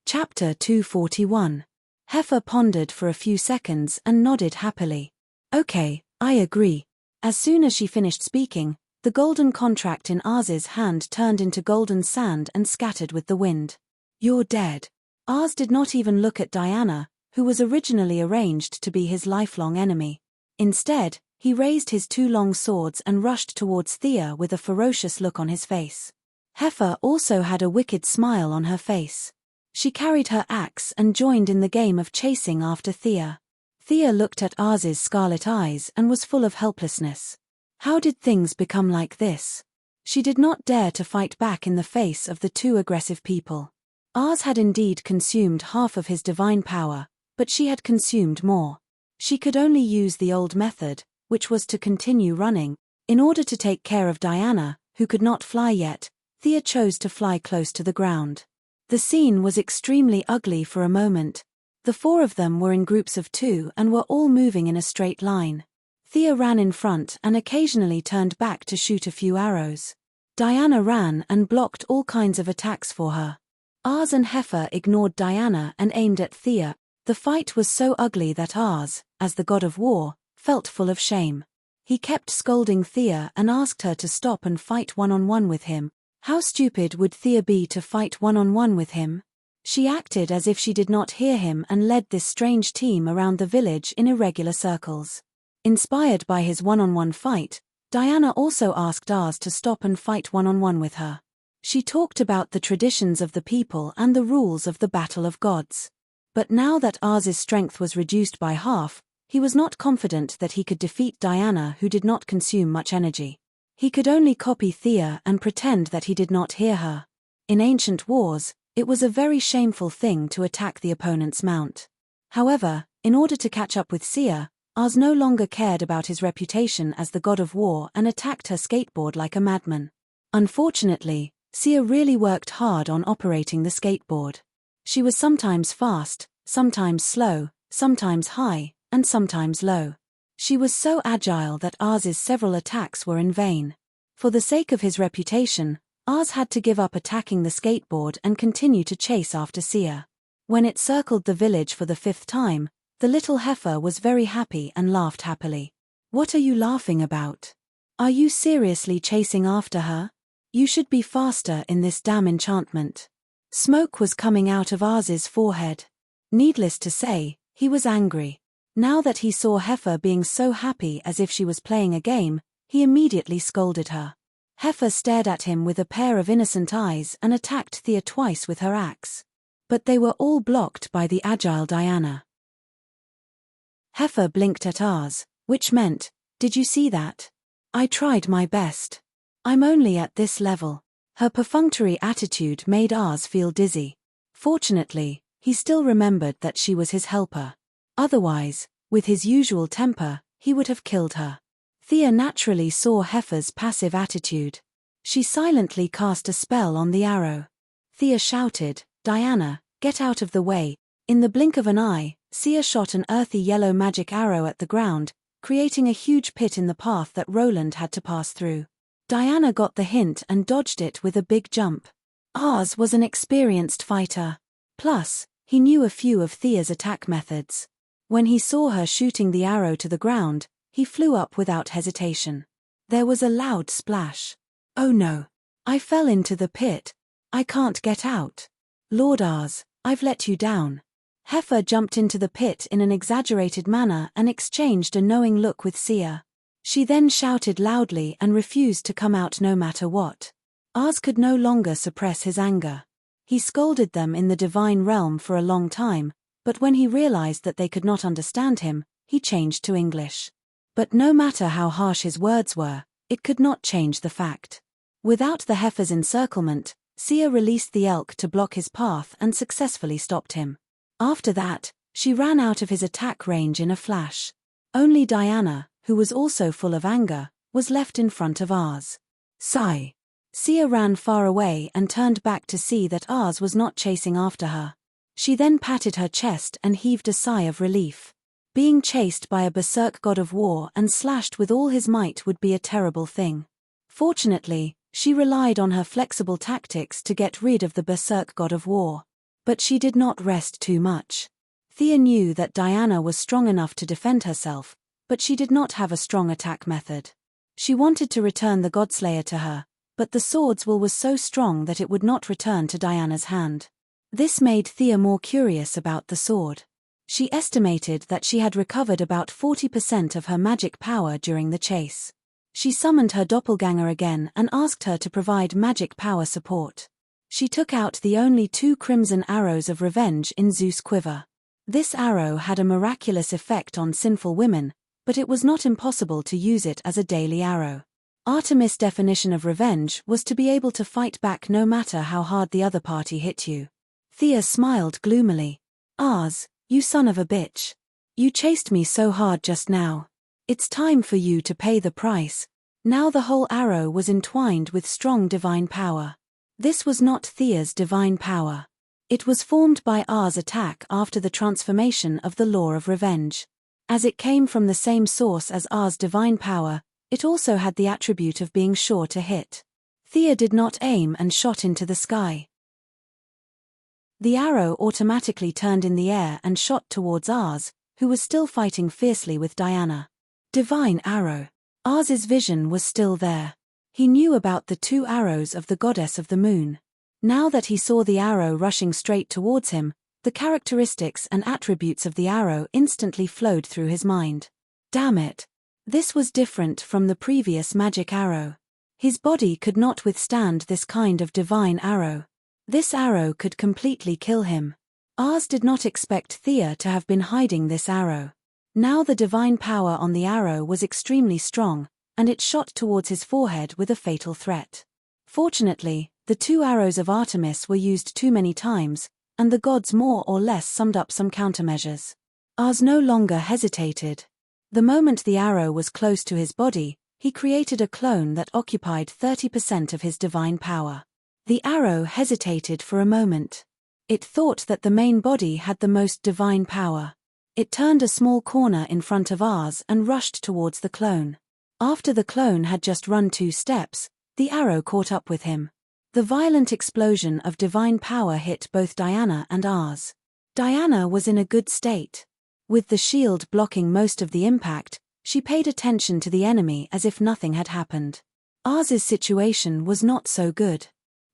Chapter 241. Heifer pondered for a few seconds and nodded happily. "Okay, I agree." As soon as she finished speaking, the golden contract in Ars's hand turned into golden sand and scattered with the wind. "You're dead." Ars did not even look at Diana, who was originally arranged to be his lifelong enemy. Instead, he raised his two long swords and rushed towards Thea with a ferocious look on his face. Heifer also had a wicked smile on her face. She carried her axe and joined in the game of chasing after Thea. Thea looked at Ars's scarlet eyes and was full of helplessness. How did things become like this? She did not dare to fight back in the face of the two aggressive people. Ars had indeed consumed half of his divine power, but she had consumed more. She could only use the old method, which was to continue running. In order to take care of Diana, who could not fly yet, Thea chose to fly close to the ground. The scene was extremely ugly for a moment. The four of them were in groups of two and were all moving in a straight line. Thea ran in front and occasionally turned back to shoot a few arrows. Diana ran and blocked all kinds of attacks for her. Ars and Heifer ignored Diana and aimed at Thea. The fight was so ugly that Ars, as the god of war, felt full of shame. He kept scolding Thea and asked her to stop and fight one-on-one with him. How stupid would Thea be to fight one-on-one with him? She acted as if she did not hear him and led this strange team around the village in irregular circles. Inspired by his one-on-one fight, Diana also asked Ars to stop and fight one-on-one with her. She talked about the traditions of the people and the rules of the Battle of Gods. But now that Ars's strength was reduced by half, he was not confident that he could defeat Diana, who did not consume much energy. He could only copy Thea and pretend that he did not hear her. In ancient wars, it was a very shameful thing to attack the opponent's mount. However, in order to catch up with Sia, Ars no longer cared about his reputation as the god of war and attacked her skateboard like a madman. Unfortunately, Sia really worked hard on operating the skateboard. She was sometimes fast, sometimes slow, sometimes high, and sometimes low. She was so agile that Ars's several attacks were in vain. For the sake of his reputation, Ars had to give up attacking the skateboard and continue to chase after Sia. When it circled the village for the 5th time, the little heifer was very happy and laughed happily. "What are you laughing about? Are you seriously chasing after her? You should be faster in this damn enchantment." Smoke was coming out of Ars's forehead. Needless to say, he was angry. Now that he saw Heifer being so happy as if she was playing a game, he immediately scolded her. Heifer stared at him with a pair of innocent eyes and attacked Thea twice with her axe. But they were all blocked by the agile Diana. Heifer blinked at Ars, which meant, Did you see that? I tried my best. I'm only at this level. Her perfunctory attitude made Ars feel dizzy. Fortunately, he still remembered that she was his helper. Otherwise, with his usual temper, he would have killed her. Thea naturally saw Heifer's passive attitude. She silently cast a spell on the arrow. Thea shouted, "Diana, get out of the way." In the blink of an eye, Sia shot an earthy yellow magic arrow at the ground, creating a huge pit in the path that Roland had to pass through. Diana got the hint and dodged it with a big jump. Ars was an experienced fighter. Plus, he knew a few of Thea's attack methods. When he saw her shooting the arrow to the ground, he flew up without hesitation. There was a loud splash. "Oh no! I fell into the pit. I can't get out. Lord Ars, I've let you down." Heifer jumped into the pit in an exaggerated manner and exchanged a knowing look with Sia. She then shouted loudly and refused to come out no matter what. Ars could no longer suppress his anger. He scolded them in the divine realm for a long time, but when he realized that they could not understand him, he changed to English. But no matter how harsh his words were, it could not change the fact. Without the Heifer's encirclement, Sia released the elk to block his path and successfully stopped him. After that, she ran out of his attack range in a flash. Only Diana, who was also full of anger, was left in front of Ars. Sigh. Sia ran far away and turned back to see that Ars was not chasing after her. She then patted her chest and heaved a sigh of relief. Being chased by a berserk god of war and slashed with all his might would be a terrible thing. Fortunately, she relied on her flexible tactics to get rid of the berserk god of war. But she did not rest too much. Thea knew that Diana was strong enough to defend herself, but she did not have a strong attack method. She wanted to return the Godslayer to her, but the sword's will was so strong that it would not return to Diana's hand. This made Thea more curious about the sword. She estimated that she had recovered about 40% of her magic power during the chase. She summoned her doppelganger again and asked her to provide magic power support. She took out the only 2 crimson arrows of revenge in Zeus' quiver. This arrow had a miraculous effect on sinful women, but it was not impossible to use it as a daily arrow. Artemis' definition of revenge was to be able to fight back no matter how hard the other party hit you. Thea smiled gloomily. "Ars, you son of a bitch. You chased me so hard just now. It's time for you to pay the price." Now the whole arrow was entwined with strong divine power. This was not Thea's divine power. It was formed by Ars' attack after the transformation of the law of revenge. As it came from the same source as Ars' divine power, it also had the attribute of being sure to hit. Thea did not aim and shot into the sky. The arrow automatically turned in the air and shot towards Ars, who was still fighting fiercely with Diana. Divine arrow. Ars's vision was still there. He knew about the 2 arrows of the goddess of the moon. Now that he saw the arrow rushing straight towards him, the characteristics and attributes of the arrow instantly flowed through his mind. Damn it! This was different from the previous magic arrow. His body could not withstand this kind of divine arrow. This arrow could completely kill him. Ars did not expect Thea to have been hiding this arrow. Now the divine power on the arrow was extremely strong, and it shot towards his forehead with a fatal threat. Fortunately, the 2 arrows of Artemis were used too many times, and the gods more or less summed up some countermeasures. Ars no longer hesitated. The moment the arrow was close to his body, he created a clone that occupied 30% of his divine power. The arrow hesitated for a moment. It thought that the main body had the most divine power. It turned a small corner in front of Ars and rushed towards the clone. After the clone had just run 2 steps, the arrow caught up with him. The violent explosion of divine power hit both Diana and Ars. Diana was in a good state. With the shield blocking most of the impact, she paid attention to the enemy as if nothing had happened. Ars's situation was not so good.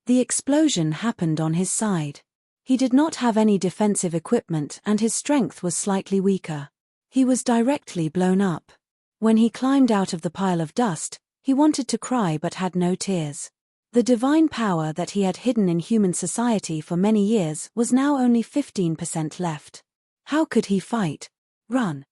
The explosion happened on his side. He did not have any defensive equipment and his strength was slightly weaker. He was directly blown up. When he climbed out of the pile of dust, he wanted to cry but had no tears. The divine power that he had hidden in human society for many years was now only 15% left. How could he fight? Run.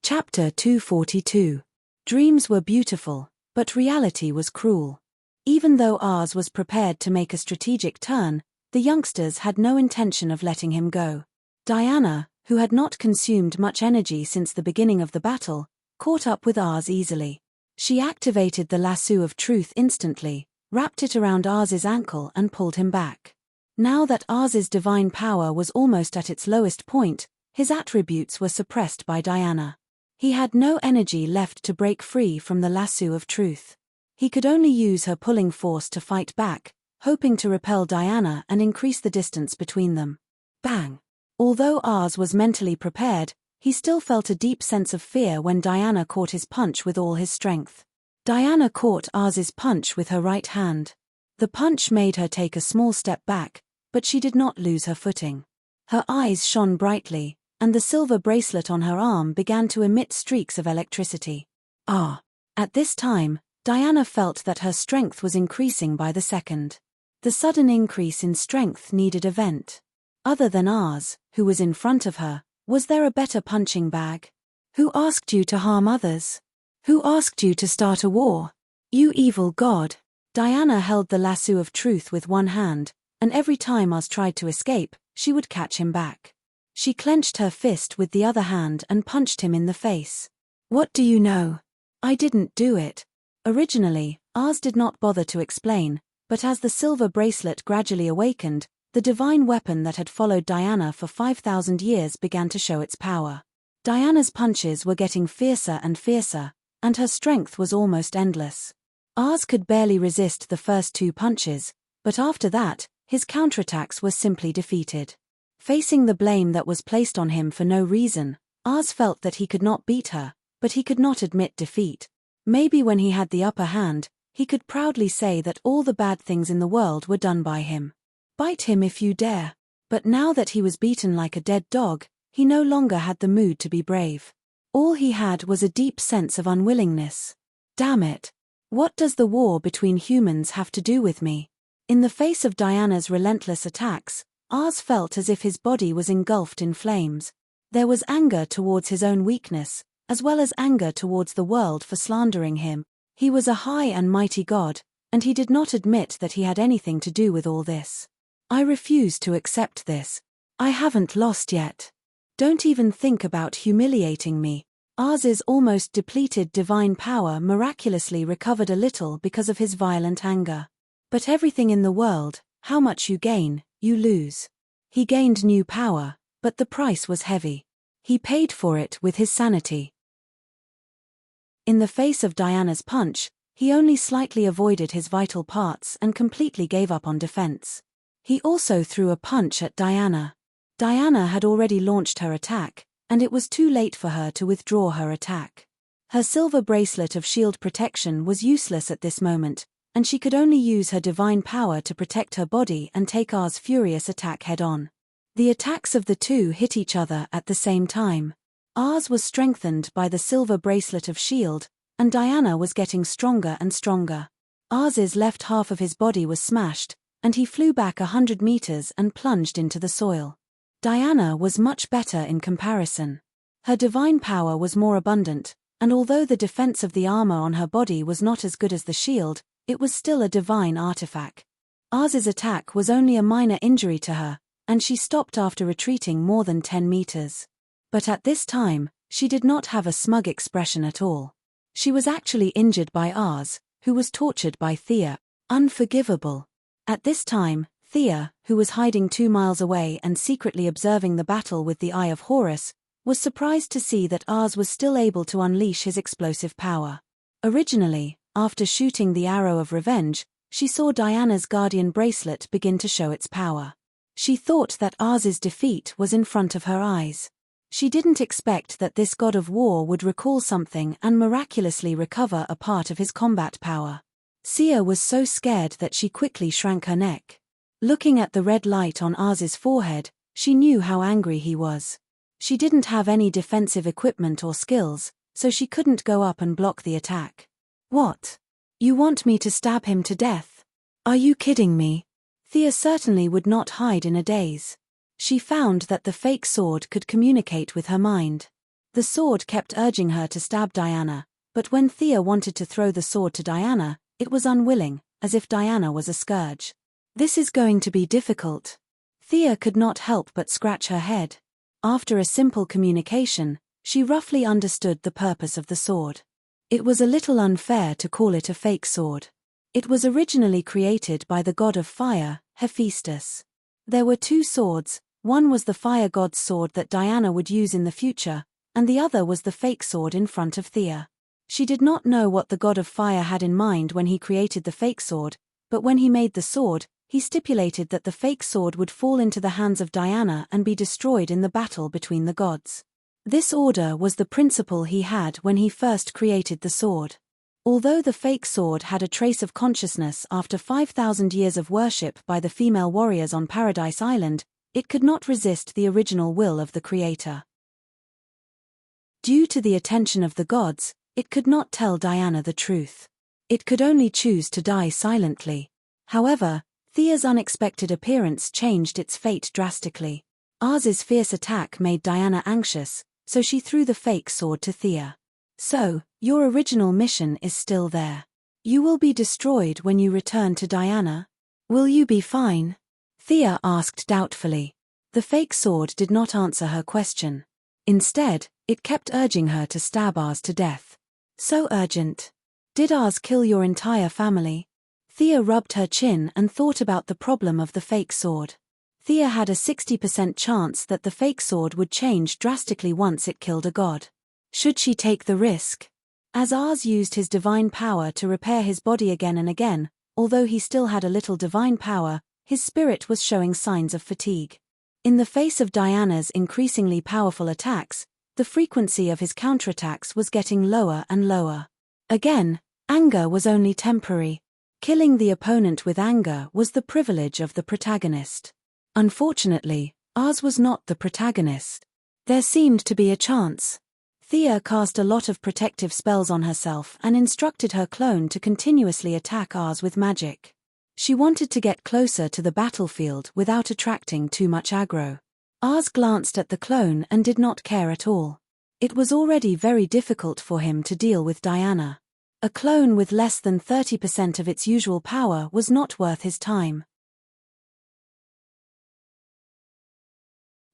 Chapter 242. Dreams were beautiful, but reality was cruel. Even though Ars was prepared to make a strategic turn, the youngsters had no intention of letting him go. Diana, who had not consumed much energy since the beginning of the battle, caught up with Ars easily. She activated the lasso of truth instantly, wrapped it around Ars's ankle and pulled him back. Now that Ars's divine power was almost at its lowest point, his attributes were suppressed by Diana. He had no energy left to break free from the lasso of truth. He could only use her pulling force to fight back, hoping to repel Diana and increase the distance between them. Bang! Although Ars was mentally prepared, he still felt a deep sense of fear when Diana caught his punch with all his strength. Diana caught Ars's punch with her right hand. The punch made her take a small step back, but she did not lose her footing. Her eyes shone brightly, and the silver bracelet on her arm began to emit streaks of electricity. Ah! At this time, Diana felt that her strength was increasing by the second. The sudden increase in strength needed a vent. Other than Ars, who was in front of her, was there a better punching bag? Who asked you to harm others? Who asked you to start a war? You evil god! Diana held the lasso of truth with one hand, and every time Ars tried to escape, she would catch him back. She clenched her fist with the other hand and punched him in the face. What do you know? I didn't do it. Originally, Ars did not bother to explain, but as the silver bracelet gradually awakened, the divine weapon that had followed Diana for 5,000 years began to show its power. Diana's punches were getting fiercer and fiercer, and her strength was almost endless. Ars could barely resist the first two punches, but after that, his counterattacks were simply defeated. Facing the blame that was placed on him for no reason, Ars felt that he could not beat her, but he could not admit defeat. Maybe when he had the upper hand, he could proudly say that all the bad things in the world were done by him. Bite him if you dare. But now that he was beaten like a dead dog, he no longer had the mood to be brave. All he had was a deep sense of unwillingness. Damn it! What does the war between humans have to do with me? In the face of Diana's relentless attacks, Ars felt as if his body was engulfed in flames. There was anger towards his own weakness, as well as anger towards the world for slandering him. He was a high and mighty god, and he did not admit that he had anything to do with all this. I refuse to accept this. I haven't lost yet. Don't even think about humiliating me. Ars's almost depleted divine power miraculously recovered a little because of his violent anger. But everything in the world, how much you gain, you lose. He gained new power, but the price was heavy. He paid for it with his sanity. In the face of Diana's punch, he only slightly avoided his vital parts and completely gave up on defense. He also threw a punch at Diana. Diana had already launched her attack, and it was too late for her to withdraw her attack. Her silver bracelet of shield protection was useless at this moment, and she could only use her divine power to protect her body and take Ars' furious attack head-on. The attacks of the two hit each other at the same time. Ars was strengthened by the silver bracelet of shield, and Diana was getting stronger and stronger. Ars's left half of his body was smashed, and he flew back 100 meters and plunged into the soil. Diana was much better in comparison. Her divine power was more abundant, and although the defense of the armor on her body was not as good as the shield, it was still a divine artifact. Ars's attack was only a minor injury to her, and she stopped after retreating more than 10 meters. But at this time, she did not have a smug expression at all. She was actually injured by Ars, who was tortured by Thea. Unforgivable. At this time, Thea, who was hiding 2 miles away and secretly observing the battle with the Eye of Horus, was surprised to see that Ars was still able to unleash his explosive power. Originally, after shooting the arrow of revenge, she saw Diana's guardian bracelet begin to show its power. She thought that Ars's defeat was in front of her eyes. She didn't expect that this god of war would recall something and miraculously recover a part of his combat power. Sia was so scared that she quickly shrank her neck. Looking at the red light on Ars's forehead, she knew how angry he was. She didn't have any defensive equipment or skills, so she couldn't go up and block the attack. What? You want me to stab him to death? Are you kidding me? Thea certainly would not hide in a daze. She found that the fake sword could communicate with her mind. The sword kept urging her to stab Diana, but when Thea wanted to throw the sword to Diana, it was unwilling, as if Diana was a scourge. This is going to be difficult. Thea could not help but scratch her head. After a simple communication, she roughly understood the purpose of the sword. It was a little unfair to call it a fake sword. It was originally created by the god of fire, Hephaestus. There were two swords, one was the fire god's sword that Diana would use in the future, and the other was the fake sword in front of Thea. She did not know what the god of fire had in mind when he created the fake sword, but when he made the sword, he stipulated that the fake sword would fall into the hands of Diana and be destroyed in the battle between the gods. This order was the principle he had when he first created the sword. Although the fake sword had a trace of consciousness after 5,000 years of worship by the female warriors on Paradise Island, it could not resist the original will of the creator. Due to the attention of the gods, it could not tell Diana the truth. It could only choose to die silently. However, Thea's unexpected appearance changed its fate drastically. Ars's fierce attack made Diana anxious, so she threw the fake sword to Thea. So, your original mission is still there. You will be destroyed when you return to Diana. Will you be fine? Thea asked doubtfully. The fake sword did not answer her question. Instead, it kept urging her to stab Ars to death. So urgent. Did Ars kill your entire family? Thea rubbed her chin and thought about the problem of the fake sword. Thea had a 60% chance that the fake sword would change drastically once it killed a god. Should she take the risk? As Ars used his divine power to repair his body again and again, although he still had a little divine power, his spirit was showing signs of fatigue. In the face of Diana's increasingly powerful attacks, the frequency of his counterattacks was getting lower and lower. Again, anger was only temporary. Killing the opponent with anger was the privilege of the protagonist. Unfortunately, Ars was not the protagonist. There seemed to be a chance. Thea cast a lot of protective spells on herself and instructed her clone to continuously attack Ars with magic. She wanted to get closer to the battlefield without attracting too much aggro. Ars glanced at the clone and did not care at all. It was already very difficult for him to deal with Diana. A clone with less than 30% of its usual power was not worth his time.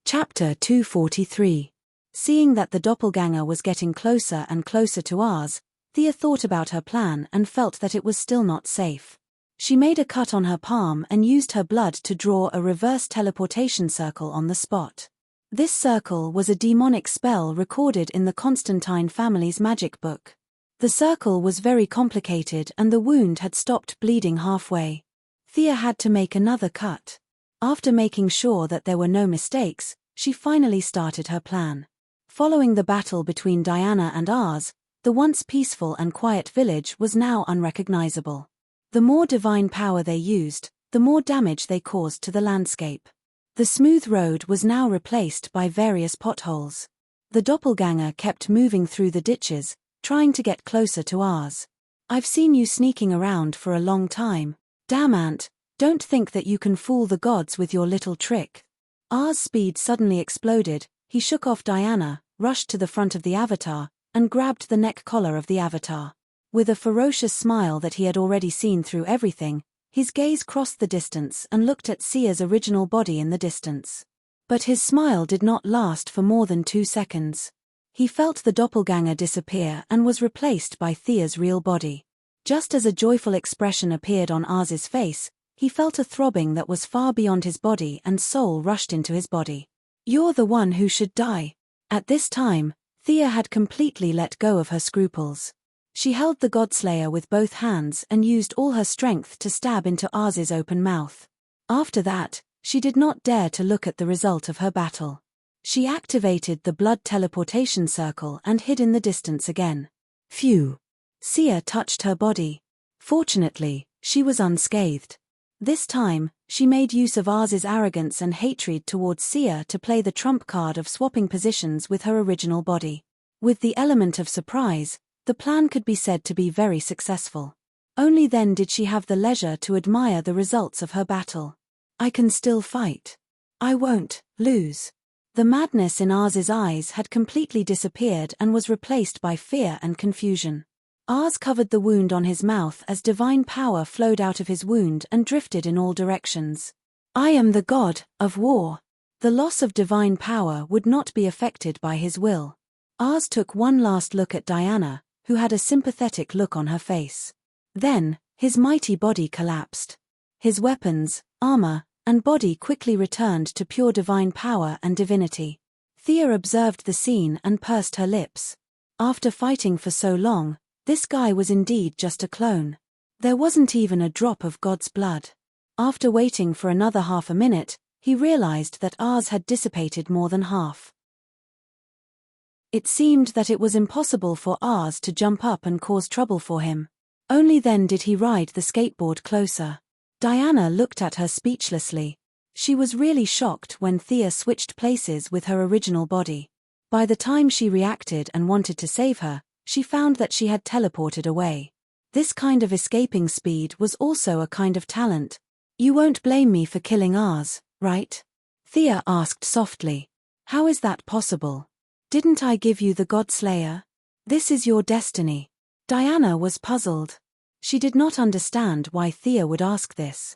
Chapter 243. Seeing that the doppelganger was getting closer and closer to Ars, Thea thought about her plan and felt that it was still not safe. She made a cut on her palm and used her blood to draw a reverse teleportation circle on the spot. This circle was a demonic spell recorded in the Constantine family's magic book. The circle was very complicated and the wound had stopped bleeding halfway. Thea had to make another cut. After making sure that there were no mistakes, she finally started her plan. Following the battle between Diana and Ars, the once peaceful and quiet village was now unrecognizable. The more divine power they used, the more damage they caused to the landscape. The smooth road was now replaced by various potholes. The doppelganger kept moving through the ditches, trying to get closer to Ars. I've seen you sneaking around for a long time. Damn ant, don't think that you can fool the gods with your little trick. Ars' speed suddenly exploded. He shook off Diana, rushed to the front of the avatar, and grabbed the neck collar of the avatar. With a ferocious smile that he had already seen through everything, his gaze crossed the distance and looked at Sia's original body in the distance. But his smile did not last for more than 2 seconds. He felt the doppelganger disappear and was replaced by Thea's real body. Just as a joyful expression appeared on Ars's face, he felt a throbbing that was far beyond his body and soul rushed into his body. You're the one who should die. At this time, Thea had completely let go of her scruples. She held the Godslayer with both hands and used all her strength to stab into Ars's open mouth. After that, she did not dare to look at the result of her battle. She activated the blood teleportation circle and hid in the distance again. Phew! Sia touched her body. Fortunately, she was unscathed. This time, she made use of Ars's arrogance and hatred towards Sia to play the trump card of swapping positions with her original body. With the element of surprise, the plan could be said to be very successful. Only then did she have the leisure to admire the results of her battle. I can still fight. I won't lose. The madness in Ars's eyes had completely disappeared and was replaced by fear and confusion. Ars covered the wound on his mouth as divine power flowed out of his wound and drifted in all directions. I am the god of war. The loss of divine power would not be affected by his will. Ars took one last look at Diana, who had a sympathetic look on her face. Then, his mighty body collapsed. His weapons, armor, and body quickly returned to pure divine power and divinity. Thea observed the scene and pursed her lips. After fighting for so long, this guy was indeed just a clone. There wasn't even a drop of God's blood. After waiting for another half a minute, he realized that Ars had dissipated more than half. It seemed that it was impossible for Ars to jump up and cause trouble for him. Only then did he ride the skateboard closer. Diana looked at her speechlessly. She was really shocked when Thea switched places with her original body. By the time she reacted and wanted to save her, she found that she had teleported away. This kind of escaping speed was also a kind of talent. You won't blame me for killing Ars, right? Thea asked softly. How is that possible? Didn't I give you the God Slayer? This is your destiny. Diana was puzzled. She did not understand why Thea would ask this.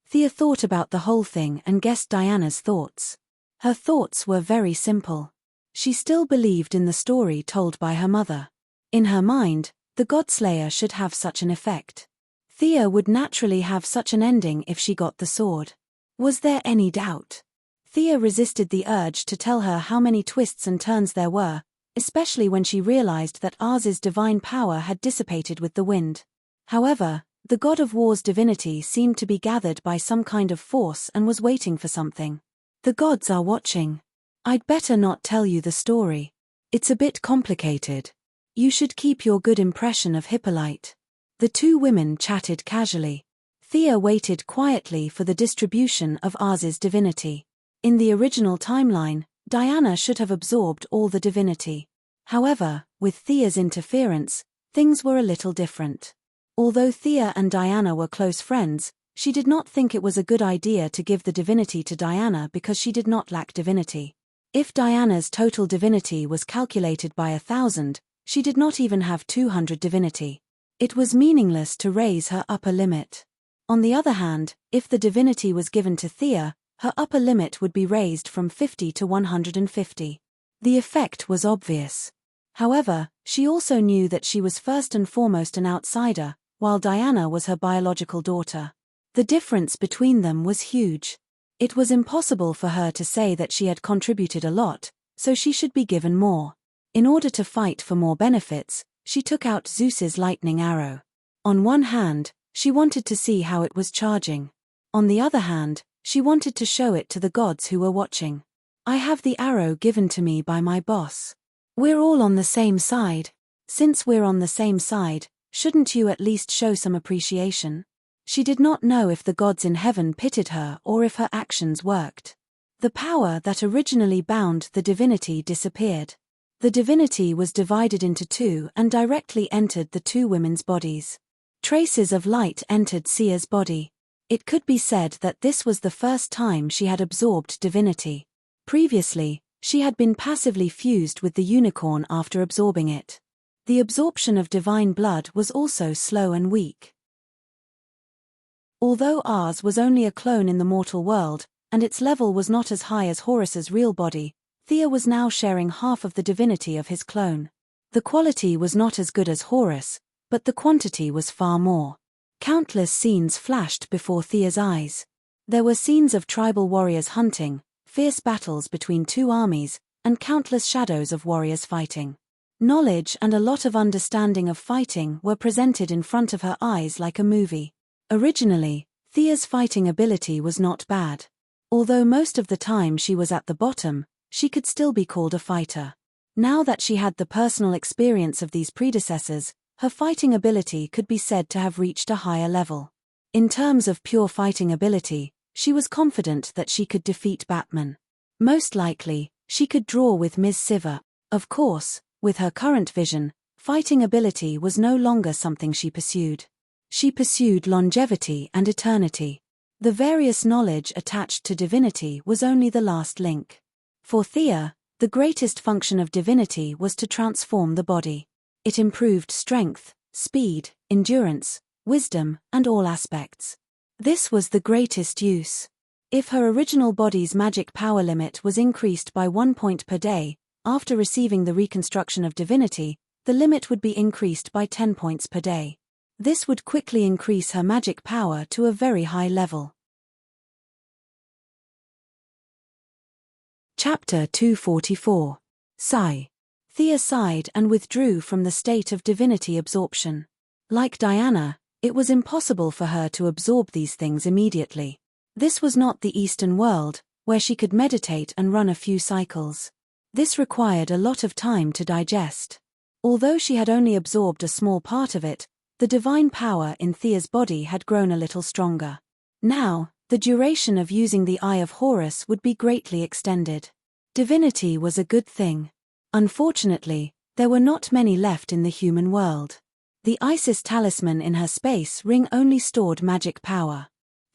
Thea thought about the whole thing and guessed Diana's thoughts. Her thoughts were very simple. She still believed in the story told by her mother. In her mind, the Godslayer should have such an effect. Thea would naturally have such an ending if she got the sword. Was there any doubt? Thea resisted the urge to tell her how many twists and turns there were, especially when she realized that Ars's divine power had dissipated with the wind. However, the god of war's divinity seemed to be gathered by some kind of force and was waiting for something. The gods are watching. I'd better not tell you the story. It's a bit complicated. You should keep your good impression of Hippolyte. The two women chatted casually. Thea waited quietly for the distribution of Ars's divinity. In the original timeline, Diana should have absorbed all the divinity. However, with Thea's interference, things were a little different. Although Thea and Diana were close friends, she did not think it was a good idea to give the divinity to Diana because she did not lack divinity. If Diana's total divinity was calculated by 1,000, she did not even have 200 divinity. It was meaningless to raise her upper limit. On the other hand, if the divinity was given to Thea, her upper limit would be raised from 50 to 150. The effect was obvious. However, she also knew that she was first and foremost an outsider, while Diana was her biological daughter. The difference between them was huge. It was impossible for her to say that she had contributed a lot, so she should be given more. In order to fight for more benefits, she took out Zeus's lightning arrow. On one hand, she wanted to see how it was charging. On the other hand, she wanted to show it to the gods who were watching. I have the arrow given to me by my boss. We're all on the same side. Since we're on the same side, shouldn't you at least show some appreciation? She did not know if the gods in heaven pitied her or if her actions worked. The power that originally bound the divinity disappeared. The divinity was divided into two and directly entered the two women's bodies. Traces of light entered Sia's body. It could be said that this was the first time she had absorbed divinity. Previously, she had been passively fused with the unicorn after absorbing it. The absorption of divine blood was also slow and weak. Although Ars was only a clone in the mortal world, and its level was not as high as Horus's real body, Thea was now sharing half of the divinity of his clone. The quality was not as good as Horus, but the quantity was far more. Countless scenes flashed before Thea's eyes. There were scenes of tribal warriors hunting, fierce battles between two armies, and countless shadows of warriors fighting. Knowledge and a lot of understanding of fighting were presented in front of her eyes like a movie. Originally, Thea's fighting ability was not bad. Although most of the time she was at the bottom, she could still be called a fighter. Now that she had the personal experience of these predecessors, her fighting ability could be said to have reached a higher level. In terms of pure fighting ability, she was confident that she could defeat Batman. Most likely, she could draw with Ms. Siva. Of course, with her current vision, fighting ability was no longer something she pursued. She pursued longevity and eternity. The various knowledge attached to divinity was only the last link. For Thea, the greatest function of divinity was to transform the body. It improved strength, speed, endurance, wisdom, and all aspects. This was the greatest use. If her original body's magic power limit was increased by 1 point per day, after receiving the reconstruction of divinity, the limit would be increased by 10 points per day. This would quickly increase her magic power to a very high level. Chapter 244. Sigh. Thea sighed and withdrew from the state of divinity absorption. Like Diana, it was impossible for her to absorb these things immediately. This was not the Eastern world, where she could meditate and run a few cycles. This required a lot of time to digest. Although she had only absorbed a small part of it, the divine power in Thea's body had grown a little stronger. Now, the duration of using the Eye of Horus would be greatly extended. Divinity was a good thing. Unfortunately, there were not many left in the human world. The Isis talisman in her space ring only stored magic power.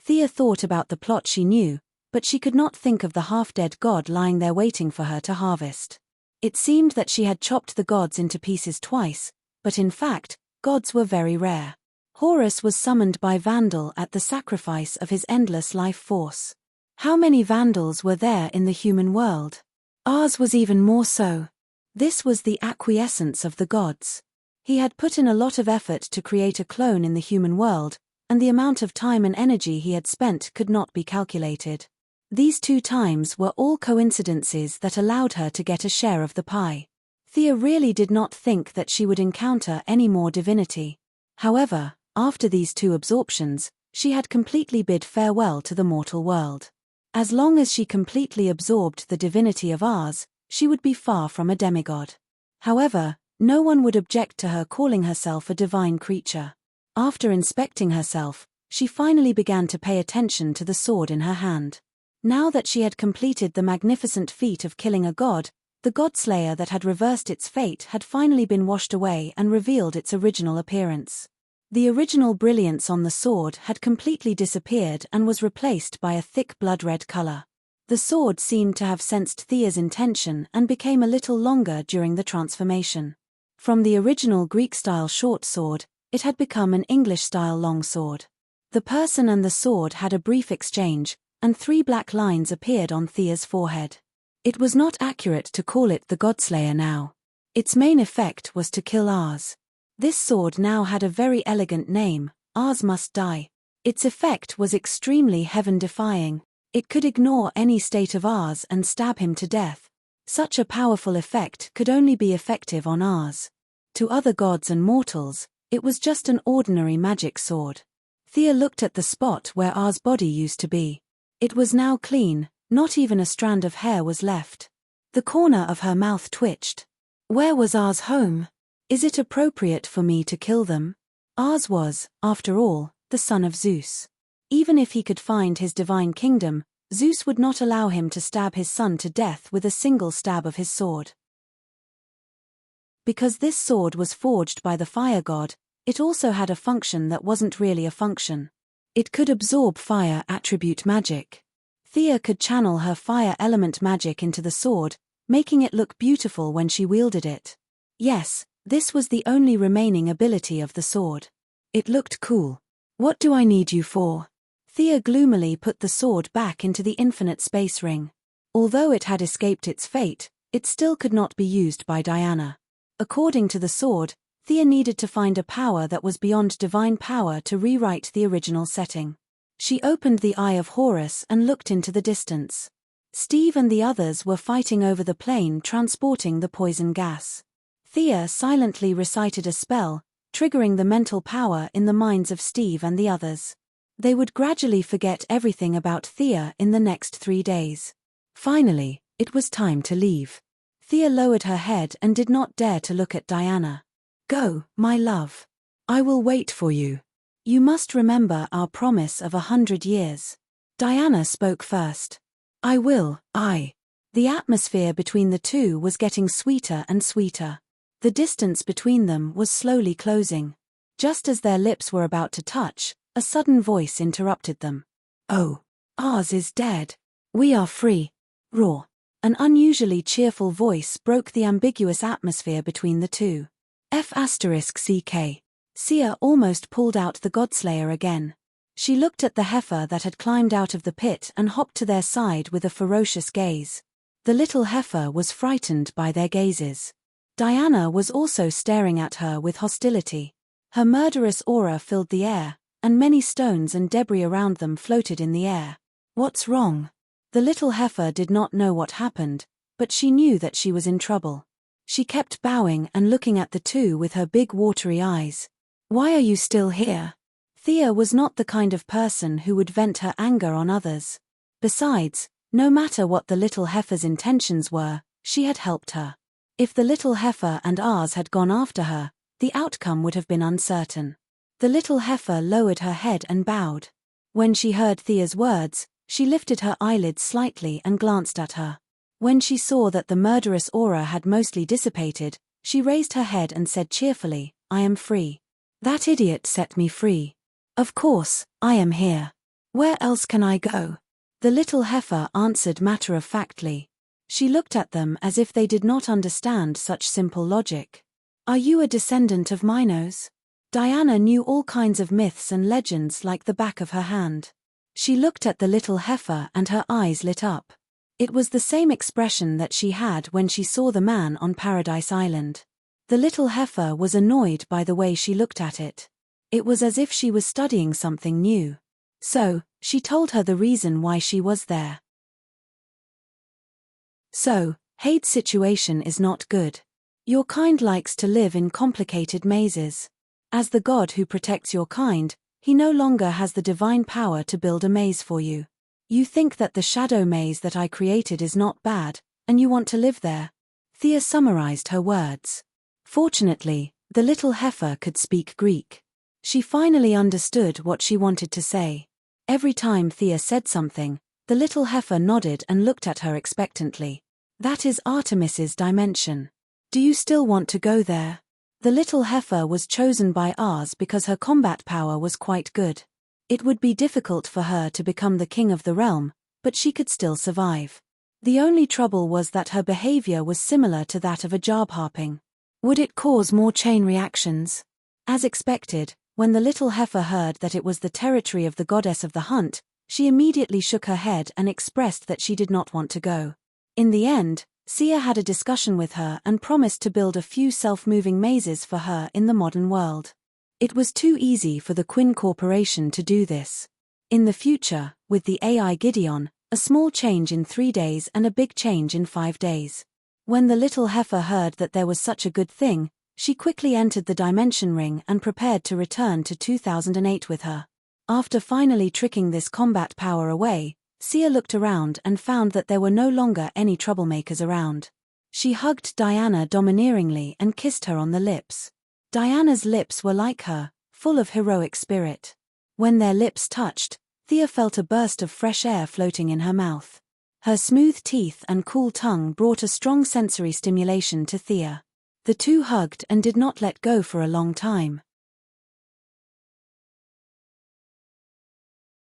Thea thought about the plot she knew, but she could not think of the half-dead god lying there waiting for her to harvest. It seemed that she had chopped the gods into pieces twice, but in fact, gods were very rare. Horus was summoned by Vandal at the sacrifice of his endless life force. How many Vandals were there in the human world? Ours was even more so. This was the acquiescence of the gods. He had put in a lot of effort to create a clone in the human world, and the amount of time and energy he had spent could not be calculated. These 2 times were all coincidences that allowed her to get a share of the pie. Thea really did not think that she would encounter any more divinity. However, after these 2 absorptions, she had completely bid farewell to the mortal world. As long as she completely absorbed the divinity of Ars, she would be far from a demigod. However, no one would object to her calling herself a divine creature. After inspecting herself, she finally began to pay attention to the sword in her hand. Now that she had completed the magnificent feat of killing a god, the godslayer that had reversed its fate had finally been washed away and revealed its original appearance. The original brilliance on the sword had completely disappeared and was replaced by a thick blood-red color. The sword seemed to have sensed Thea's intention and became a little longer during the transformation. From the original Greek-style short sword, it had become an English-style long sword. The person and the sword had a brief exchange, and 3 black lines appeared on Thea's forehead. It was not accurate to call it the Godslayer now. Its main effect was to kill Ars. This sword now had a very elegant name, Ars Must Die. Its effect was extremely heaven-defying. It could ignore any state of Ars and stab him to death. Such a powerful effect could only be effective on Ars. To other gods and mortals, it was just an ordinary magic sword. Thea looked at the spot where Ars' body used to be. It was now clean, not even a strand of hair was left. The corner of her mouth twitched. Where was Ars' home? Is it appropriate for me to kill them? Ars was, after all, the son of Zeus. Even if he could find his divine kingdom, Zeus would not allow him to stab his son to death with a single stab of his sword. Because this sword was forged by the fire god, it also had a function that wasn't really a function. It could absorb fire attribute magic. Thea could channel her fire element magic into the sword, making it look beautiful when she wielded it. Yes, this was the only remaining ability of the sword. It looked cool. What do I need you for? Thea gloomily put the sword back into the infinite space ring. Although it had escaped its fate, it still could not be used by Diana. According to the sword, Thea needed to find a power that was beyond divine power to rewrite the original setting. She opened the Eye of Horus and looked into the distance. Steve and the others were fighting over the plane transporting the poison gas. Thea silently recited a spell, triggering the mental power in the minds of Steve and the others. They would gradually forget everything about Thea in the next 3 days. Finally, it was time to leave. Thea lowered her head and did not dare to look at Diana. Go, my love. I will wait for you. You must remember our promise of 100 years. Diana spoke first. I will, I. The atmosphere between the two was getting sweeter and sweeter. The distance between them was slowly closing. Just as their lips were about to touch, a sudden voice interrupted them. Oh, Ars is dead. We are free. Roar. An unusually cheerful voice broke the ambiguous atmosphere between the two. F***CK. Sia almost pulled out the Godslayer again. She looked at the heifer that had climbed out of the pit and hopped to their side with a ferocious gaze. The little heifer was frightened by their gazes. Diana was also staring at her with hostility. Her murderous aura filled the air, and many stones and debris around them floated in the air. What's wrong? The little heifer did not know what happened, but she knew that she was in trouble. She kept bowing and looking at the two with her big watery eyes. Why are you still here? Thea was not the kind of person who would vent her anger on others. Besides, no matter what the little heifer's intentions were, she had helped her. If the little heifer and ours had gone after her, the outcome would have been uncertain. The little heifer lowered her head and bowed. When she heard Thea's words, she lifted her eyelids slightly and glanced at her. When she saw that the murderous aura had mostly dissipated, she raised her head and said cheerfully, I am free. That idiot set me free. Of course, I am here. Where else can I go? The little heifer answered matter-of-factly. She looked at them as if they did not understand such simple logic. Are you a descendant of Minos? Diana knew all kinds of myths and legends like the back of her hand. She looked at the little heifer and her eyes lit up. It was the same expression that she had when she saw the man on Paradise Island. The little heifer was annoyed by the way she looked at it. It was as if she was studying something new. So, she told her the reason why she was there. So, Hade's situation is not good. Your kind likes to live in complicated mazes. As the god who protects your kind, he no longer has the divine power to build a maze for you. You think that the shadow maze that I created is not bad, and you want to live there. Thea summarized her words. Fortunately, the little heifer could speak Greek. She finally understood what she wanted to say. Every time Thea said something, the little heifer nodded and looked at her expectantly. That is Artemis's dimension. Do you still want to go there? The little heifer was chosen by ours because her combat power was quite good. It would be difficult for her to become the king of the realm, but she could still survive. The only trouble was that her behavior was similar to that of a job harping. Would it cause more chain reactions? As expected, when the little heifer heard that it was the territory of the goddess of the hunt, she immediately shook her head and expressed that she did not want to go. In the end, Sia had a discussion with her and promised to build a few self-moving mazes for her in the modern world. It was too easy for the Quinn Corporation to do this. In the future, with the AI Gideon, a small change in 3 days and a big change in 5 days. When the little heifer heard that there was such a good thing, she quickly entered the dimension ring and prepared to return to 2008 with her. After finally tricking this combat power away, Sia looked around and found that there were no longer any troublemakers around. She hugged Diana domineeringly and kissed her on the lips. Diana's lips were like her, full of heroic spirit. When their lips touched, Thea felt a burst of fresh air floating in her mouth. Her smooth teeth and cool tongue brought a strong sensory stimulation to Thea. The two hugged and did not let go for a long time.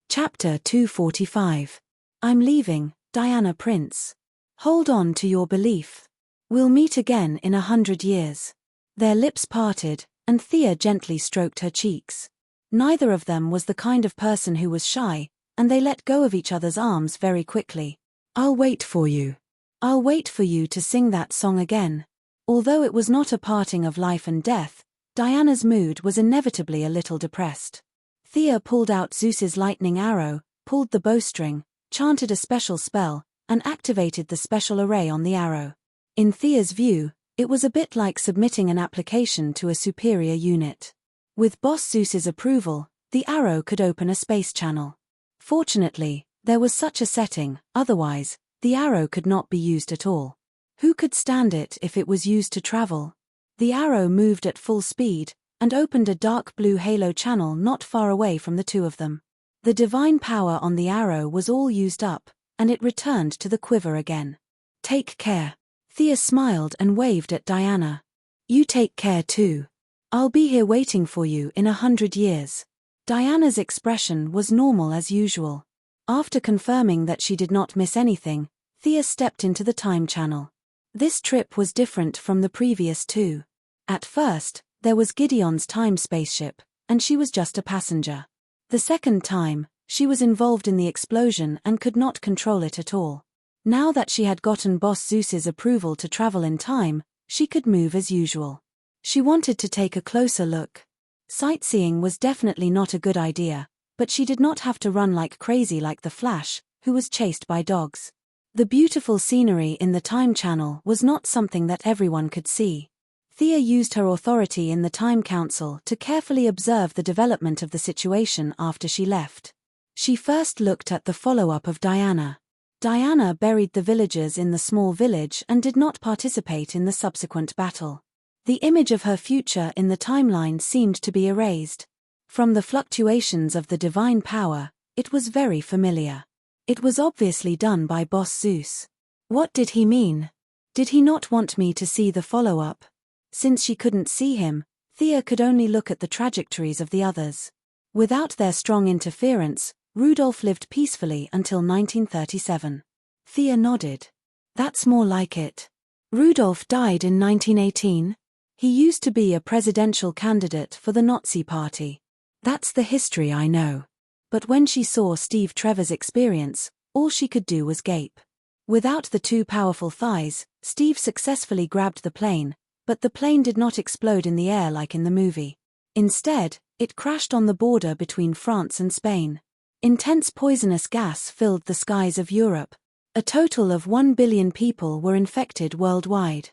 Chapter 245. I'm leaving, Diana Prince. Hold on to your belief. We'll meet again in 100 years. Their lips parted, and Thea gently stroked her cheeks. Neither of them was the kind of person who was shy, and they let go of each other's arms very quickly. I'll wait for you. I'll wait for you to sing that song again. Although it was not a parting of life and death, Diana's mood was inevitably a little depressed. Thea pulled out Zeus's lightning arrow, pulled the bowstring, chanted a special spell, and activated the special array on the arrow. In Thea's view, it was a bit like submitting an application to a superior unit. With Boss Zeus's approval, the arrow could open a space channel. Fortunately, there was such a setting, otherwise, the arrow could not be used at all. Who could stand it if it was used to travel? The arrow moved at full speed, and opened a dark blue halo channel not far away from the two of them. The divine power on the arrow was all used up, and it returned to the quiver again. Take care. Thea smiled and waved at Diana. You take care too. I'll be here waiting for you in 100 years. Diana's expression was normal as usual. After confirming that she did not miss anything, Thea stepped into the time channel. This trip was different from the previous two. At first, there was Gideon's time spaceship, and she was just a passenger. The second time, she was involved in the explosion and could not control it at all. Now that she had gotten Boss Zeus's approval to travel in time, she could move as usual. She wanted to take a closer look. Sightseeing was definitely not a good idea, but she did not have to run like crazy like the Flash, who was chased by dogs. The beautiful scenery in the time channel was not something that everyone could see. Thea used her authority in the Time Council to carefully observe the development of the situation after she left. She first looked at the follow-up of Diana. Diana buried the villagers in the small village and did not participate in the subsequent battle. The image of her future in the timeline seemed to be erased. From the fluctuations of the divine power, it was very familiar. It was obviously done by Boss Zeus. What did he mean? Did he not want me to see the follow-up? Since she couldn't see him, Thea could only look at the trajectories of the others. Without their strong interference, Rudolph lived peacefully until 1937. Thea nodded. That's more like it. Rudolph died in 1918. He used to be a presidential candidate for the Nazi Party. That's the history I know. But when she saw Steve Trevor's experience, all she could do was gape. Without the two powerful thighs, Steve successfully grabbed the plane, but the plane did not explode in the air like in the movie. Instead, it crashed on the border between France and Spain. Intense poisonous gas filled the skies of Europe. A total of 1 billion people were infected worldwide.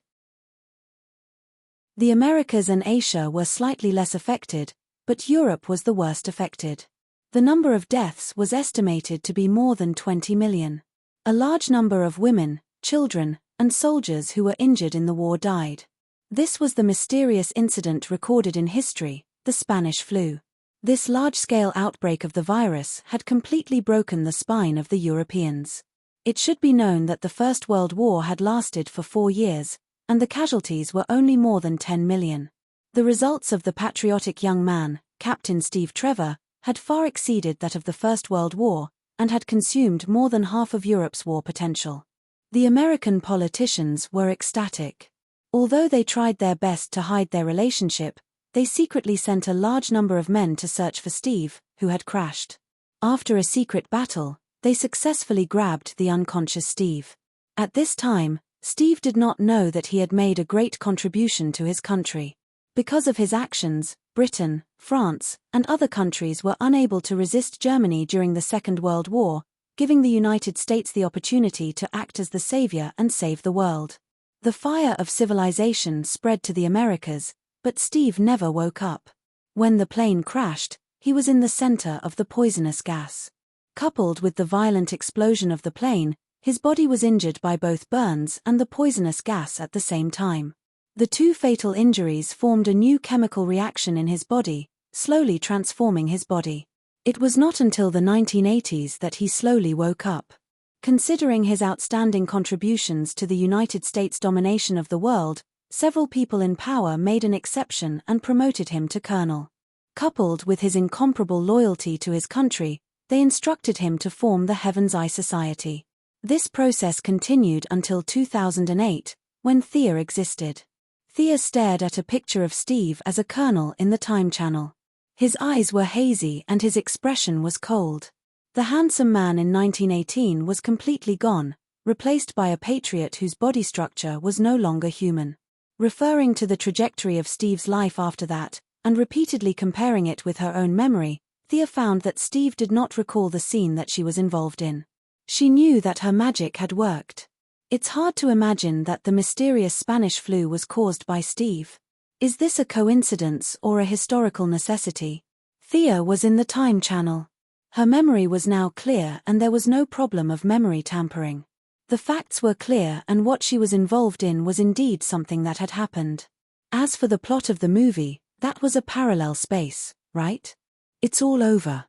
The Americas and Asia were slightly less affected, but Europe was the worst affected. The number of deaths was estimated to be more than 20 million. A large number of women, children, and soldiers who were injured in the war died. This was the mysterious incident recorded in history, the Spanish flu. This large-scale outbreak of the virus had completely broken the spine of the Europeans. It should be known that the First World War had lasted for 4 years, and the casualties were only more than 10 million. The results of the patriotic young man, Captain Steve Trevor, had far exceeded that of the First World War, and had consumed more than half of Europe's war potential. The American politicians were ecstatic. Although they tried their best to hide their relationship, they secretly sent a large number of men to search for Steve, who had crashed. After a secret battle, they successfully grabbed the unconscious Steve. At this time, Steve did not know that he had made a great contribution to his country. Because of his actions, Britain, France, and other countries were unable to resist Germany during the Second World War, giving the United States the opportunity to act as the savior and save the world. The fire of civilization spread to the Americas, but Steve never woke up. When the plane crashed, he was in the center of the poisonous gas. Coupled with the violent explosion of the plane, his body was injured by both burns and the poisonous gas at the same time. The two fatal injuries formed a new chemical reaction in his body, slowly transforming his body. It was not until the 1980s that he slowly woke up. Considering his outstanding contributions to the United States' domination of the world, several people in power made an exception and promoted him to colonel. Coupled with his incomparable loyalty to his country, they instructed him to form the Heaven's Eye Society. This process continued until 2008, when Thea existed. Thea stared at a picture of Steve as a colonel in the time channel. His eyes were hazy and his expression was cold. The handsome man in 1918 was completely gone, replaced by a patriot whose body structure was no longer human. Referring to the trajectory of Steve's life after that, and repeatedly comparing it with her own memory, Thea found that Steve did not recall the scene that she was involved in. She knew that her magic had worked. It's hard to imagine that the mysterious Spanish flu was caused by Steve. Is this a coincidence or a historical necessity? Thea was in the time channel. Her memory was now clear and there was no problem of memory tampering. The facts were clear and what she was involved in was indeed something that had happened. As for the plot of the movie, that was a parallel space, right? It's all over.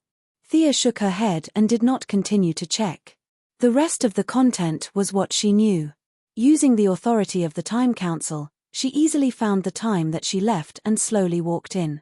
Thea shook her head and did not continue to check. The rest of the content was what she knew. Using the authority of the Time Council, she easily found the time that she left and slowly walked in.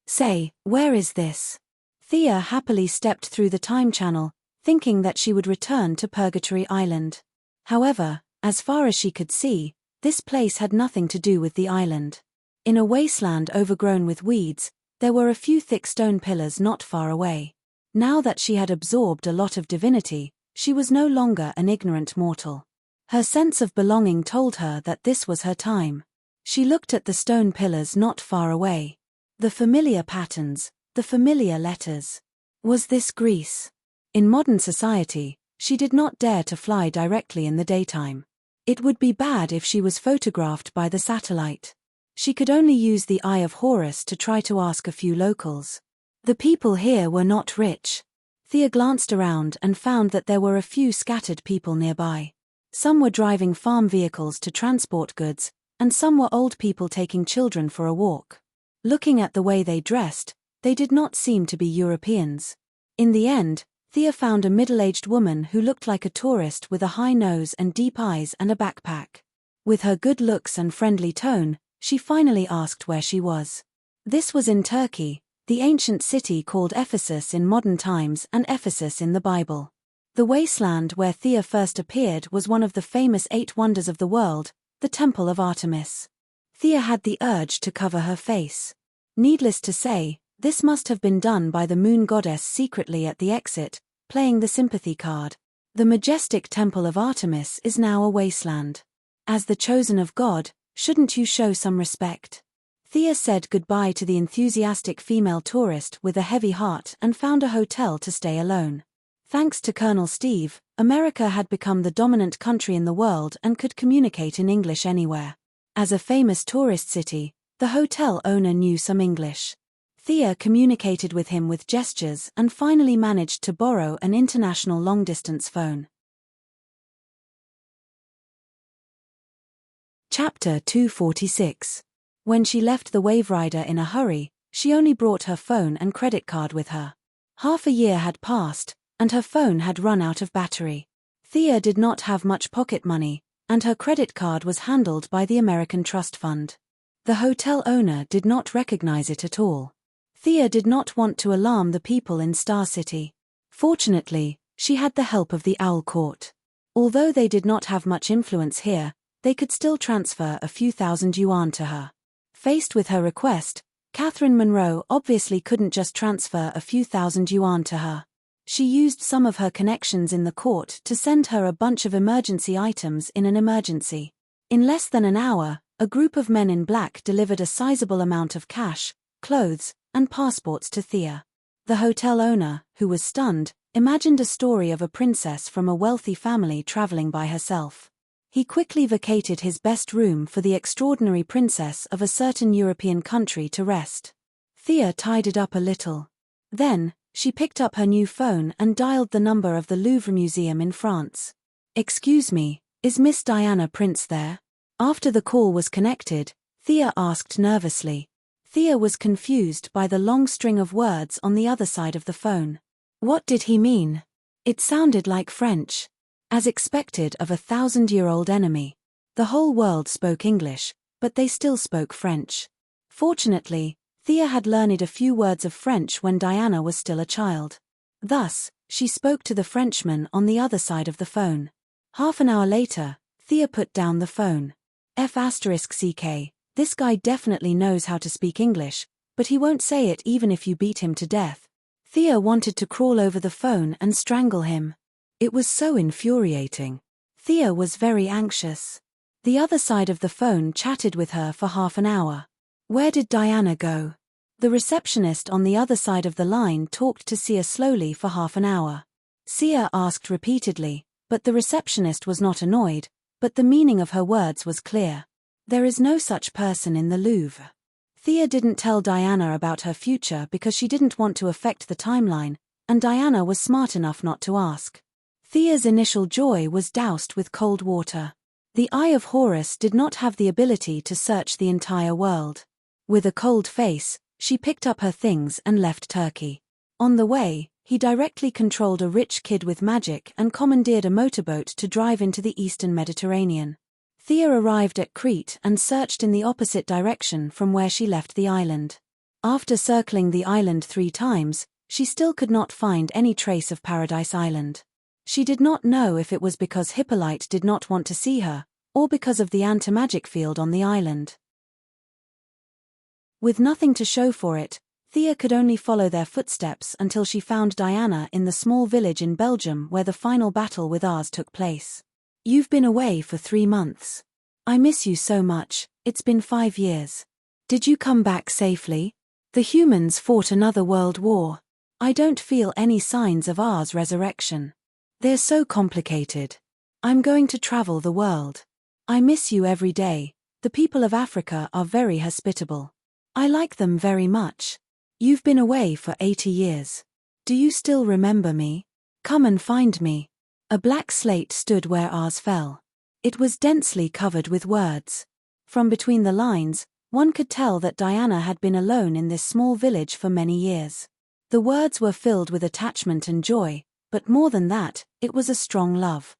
Say, where is this? Thea happily stepped through the time channel, thinking that she would return to Purgatory Island. However, as far as she could see, this place had nothing to do with the island. In a wasteland overgrown with weeds, there were a few thick stone pillars not far away. Now that she had absorbed a lot of divinity, she was no longer an ignorant mortal. Her sense of belonging told her that this was her time. She looked at the stone pillars not far away. The familiar patterns, the familiar letters. Was this Greece? In modern society, she did not dare to fly directly in the daytime. It would be bad if she was photographed by the satellite. She could only use the Eye of Horus to try to ask a few locals. The people here were not rich. Thea glanced around and found that there were a few scattered people nearby. Some were driving farm vehicles to transport goods, and some were old people taking children for a walk. Looking at the way they dressed, they did not seem to be Europeans. In the end, Thea found a middle-aged woman who looked like a tourist with a high nose and deep eyes and a backpack. With her good looks and friendly tone, she finally asked where she was. This was in Turkey, the ancient city called Ephesus in modern times and Ephesus in the Bible. The wasteland where Thea first appeared was one of the famous 8 wonders of the world, the Temple of Artemis. Thea had the urge to cover her face. Needless to say, this must have been done by the moon goddess secretly at the exit, playing the sympathy card. The majestic Temple of Artemis is now a wasteland. As the chosen of God, shouldn't you show some respect? Thea said goodbye to the enthusiastic female tourist with a heavy heart and found a hotel to stay alone. Thanks to Colonel Steve, America had become the dominant country in the world and could communicate in English anywhere. As a famous tourist city, the hotel owner knew some English. Thea communicated with him with gestures and finally managed to borrow an international long-distance phone. Chapter 246. When she left the Wave Rider in a hurry, she only brought her phone and credit card with her. Half a year had passed, and her phone had run out of battery. Thea did not have much pocket money, and her credit card was handled by the American Trust Fund. The hotel owner did not recognize it at all. Thea did not want to alarm the people in Star City. Fortunately, she had the help of the Owl Court. Although they did not have much influence here, they could still transfer a few thousand yuan to her. Faced with her request, Catherine Monroe obviously couldn't just transfer a few thousand yuan to her. She used some of her connections in the court to send her a bunch of emergency items in an emergency. In less than an hour, a group of men in black delivered a sizable amount of cash, clothes, and passports to Thea. The hotel owner, who was stunned, imagined a story of a princess from a wealthy family traveling by herself. He quickly vacated his best room for the extraordinary princess of a certain European country to rest. Thea tidied up a little. Then, she picked up her new phone and dialed the number of the Louvre Museum in France. "Excuse me, is Miss Diana Prince there?" After the call was connected, Thea asked nervously. Thea was confused by the long string of words on the other side of the phone. What did he mean? It sounded like French. As expected of a 1,000-year-old enemy. The whole world spoke English, but they still spoke French. Fortunately, Thea had learned a few words of French when Diana was still a child. Thus, she spoke to the Frenchman on the other side of the phone. Half an hour later, Thea put down the phone. F***ck, this guy definitely knows how to speak English, but he won't say it even if you beat him to death. Thea wanted to crawl over the phone and strangle him. It was so infuriating. Thea was very anxious. The other side of the phone chatted with her for half an hour. Where did Diana go? The receptionist on the other side of the line talked to Sia slowly for half an hour. Sia asked repeatedly, but the receptionist was not annoyed, but the meaning of her words was clear. There is no such person in the Louvre. Thea didn't tell Diana about her future because she didn't want to affect the timeline, and Diana was smart enough not to ask. Thea's initial joy was doused with cold water. The Eye of Horus did not have the ability to search the entire world. With a cold face, she picked up her things and left Turkey. On the way, he directly controlled a rich kid with magic and commandeered a motorboat to drive into the eastern Mediterranean. Thea arrived at Crete and searched in the opposite direction from where she left the island. After circling the island 3 times, She still could not find any trace of Paradise Island. She did not know if it was because Hippolyte did not want to see her, or because of the anti-magic field on the island. With nothing to show for it, Thea could only follow their footsteps until she found Diana in the small village in Belgium where the final battle with Ars took place. "You've been away for 3 months. I miss you so much, it's been 5 years. Did you come back safely? The humans fought another world war. I don't feel any signs of Ars' resurrection. They're so complicated. I'm going to travel the world. I miss you every day. The people of Africa are very hospitable. I like them very much. You've been away for 80 years. Do you still remember me? Come and find me." A black slate stood where Ars fell. It was densely covered with words. From between the lines, one could tell that Diana had been alone in this small village for many years. The words were filled with attachment and joy, but more than that, it was a strong love.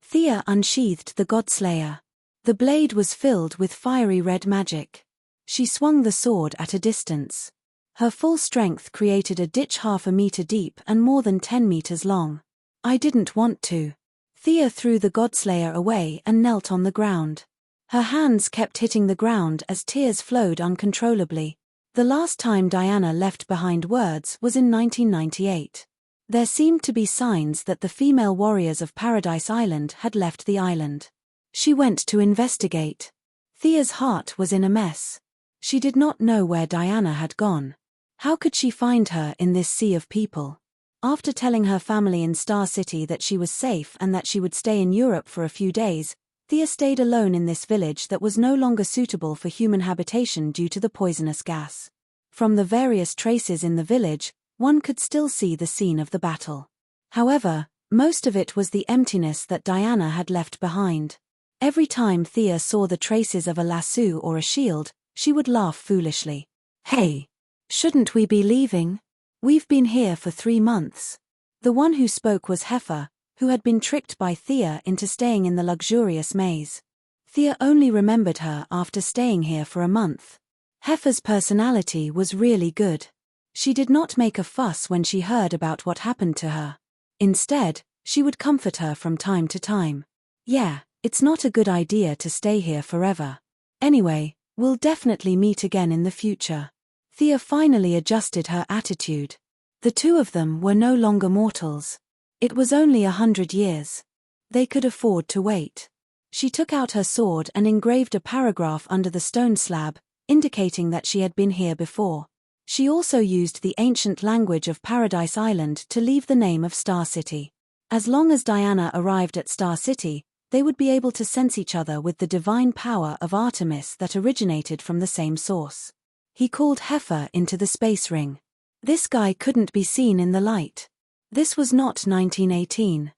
Thea unsheathed the Godslayer. The blade was filled with fiery red magic. She swung the sword at a distance. Her full strength created a ditch half a meter deep and more than 10 meters long. "I didn't want to." Thea threw the Godslayer away and knelt on the ground. Her hands kept hitting the ground as tears flowed uncontrollably. The last time Diana left behind words was in 1998. There seemed to be signs that the female warriors of Paradise Island had left the island. She went to investigate. Thea's heart was in a mess. She did not know where Diana had gone. How could she find her in this sea of people? After telling her family in Star City that she was safe and that she would stay in Europe for a few days, Thea stayed alone in this village that was no longer suitable for human habitation due to the poisonous gas. From the various traces in the village, one could still see the scene of the battle. However, most of it was the emptiness that Diana had left behind. Every time Thea saw the traces of a lasso or a shield, she would laugh foolishly. "Hey! Shouldn't we be leaving? We've been here for 3 months. The one who spoke was Heifer, who had been tricked by Thea into staying in the luxurious maze. Thea only remembered her after staying here for a month. Heifer's personality was really good. She did not make a fuss when she heard about what happened to her. Instead, she would comfort her from time to time. "Yeah, it's not a good idea to stay here forever. Anyway, we'll definitely meet again in the future." Thea finally adjusted her attitude. The two of them were no longer mortals. It was only 100 years. They could afford to wait. She took out her sword and engraved a paragraph under the stone slab, indicating that she had been here before. She also used the ancient language of Paradise Island to leave the name of Star City. As long as Diana arrived at Star City, they would be able to sense each other with the divine power of Artemis that originated from the same source. He called Heifer into the space ring. This guy couldn't be seen in the light. This was not 1918.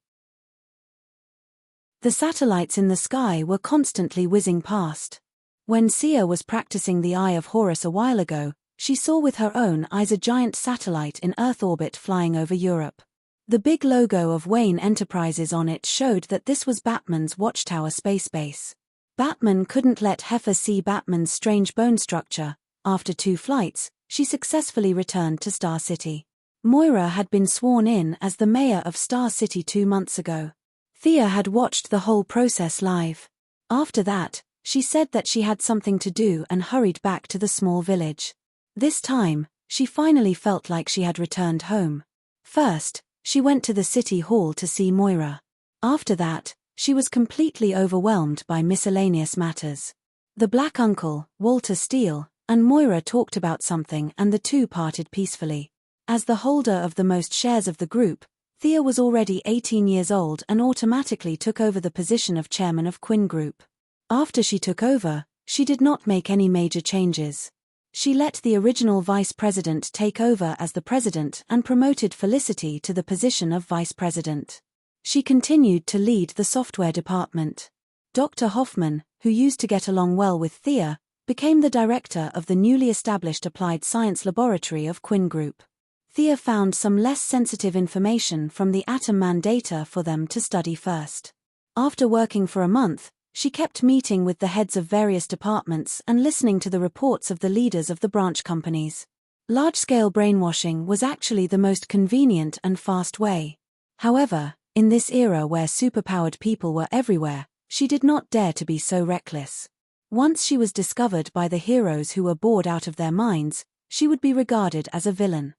The satellites in the sky were constantly whizzing past. When Sia was practicing the Eye of Horus a while ago, she saw with her own eyes a giant satellite in Earth orbit flying over Europe. The big logo of Wayne Enterprises on it showed that this was Batman's Watchtower space base. Batman couldn't let Heifer see Batman's strange bone structure. After 2 flights, she successfully returned to Star City. Moira had been sworn in as the mayor of Star City 2 months ago. Thea had watched the whole process live. After that, she said that she had something to do and hurried back to the small village. This time, she finally felt like she had returned home. First, she went to the city hall to see Moira. After that, she was completely overwhelmed by miscellaneous matters. The Black Uncle, Walter Steele, and Moira talked about something and the two parted peacefully. As the holder of the most shares of the group, Thea was already 18 years old and automatically took over the position of chairman of Quinn Group. After she took over, she did not make any major changes. She let the original vice president take over as the president and promoted Felicity to the position of vice president. She continued to lead the software department. Dr. Hoffman, who used to get along well with Thea, became the director of the newly established Applied Science Laboratory of Quinn Group. Thea found some less sensitive information from the Atom Man data for them to study first. After working for a month, she kept meeting with the heads of various departments and listening to the reports of the leaders of the branch companies. Large-scale brainwashing was actually the most convenient and fast way. However, in this era where superpowered people were everywhere, she did not dare to be so reckless. Once she was discovered by the heroes who were bored out of their minds, she would be regarded as a villain.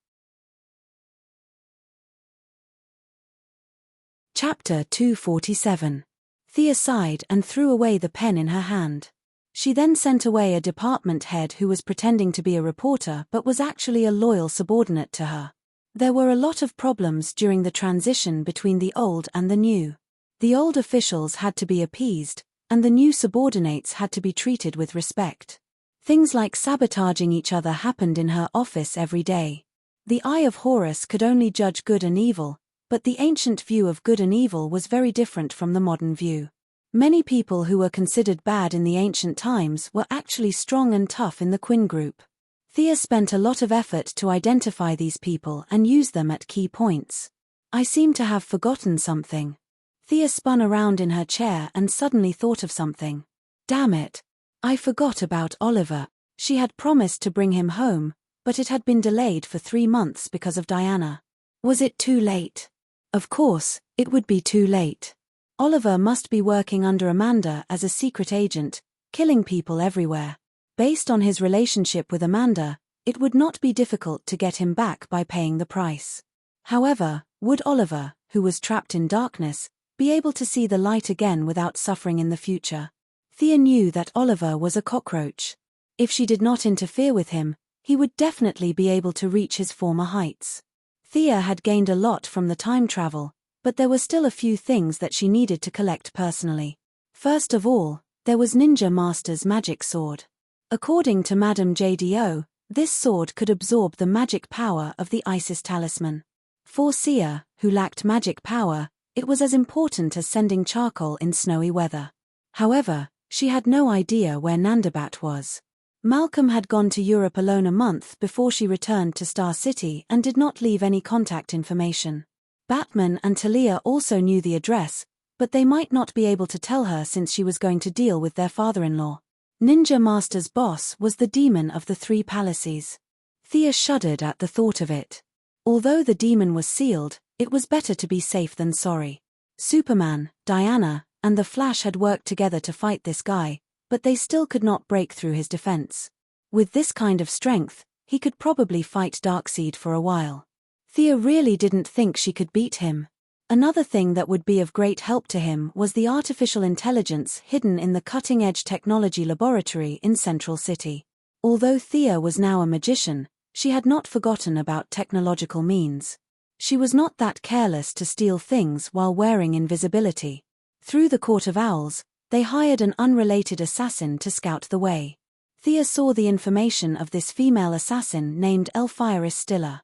Chapter 247. Thea sighed and threw away the pen in her hand. She then sent away a department head who was pretending to be a reporter but was actually a loyal subordinate to her. There were a lot of problems during the transition between the old and the new. The old officials had to be appeased, and the new subordinates had to be treated with respect. Things like sabotaging each other happened in her office every day. The Eye of Horus could only judge good and evil, but the ancient view of good and evil was very different from the modern view. Many people who were considered bad in the ancient times were actually strong and tough in the Quinn group. Thea spent a lot of effort to identify these people and use them at key points. I seem to have forgotten something. Thea spun around in her chair and suddenly thought of something. Damn it! I forgot about Oliver. She had promised to bring him home, but it had been delayed for 3 months because of Diana. Was it too late? Of course, it would be too late. Oliver must be working under Amanda as a secret agent, killing people everywhere. Based on his relationship with Amanda, it would not be difficult to get him back by paying the price. However, would Oliver, who was trapped in darkness, be able to see the light again without suffering in the future? Thea knew that Oliver was a cockroach. If she did not interfere with him, he would definitely be able to reach his former heights. Thea had gained a lot from the time travel, but there were still a few things that she needed to collect personally. First of all, there was Ninja Master's magic sword. According to Madame JDO, this sword could absorb the magic power of the Isis talisman. For Sia, who lacked magic power, it was as important as sending charcoal in snowy weather. However, she had no idea where Nandabat was. Malcolm had gone to Europe alone a month before she returned to Star City and did not leave any contact information. Batman and Talia also knew the address, but they might not be able to tell her since she was going to deal with their father-in-law. Ninja Master's boss was the demon of the 3 palaces. Thea shuddered at the thought of it. Although the demon was sealed, it was better to be safe than sorry. Superman, Diana, and the Flash had worked together to fight this guy, but they still could not break through his defense. With this kind of strength, he could probably fight Darkseid for a while. Thea really didn't think she could beat him. Another thing that would be of great help to him was the artificial intelligence hidden in the cutting-edge technology laboratory in Central City. Although Thea was now a magician, she had not forgotten about technological means. She was not that careless to steal things while wearing invisibility. Through the Court of Owls, they hired an unrelated assassin to scout the way. Thea saw the information of this female assassin named Elphiris Stiller.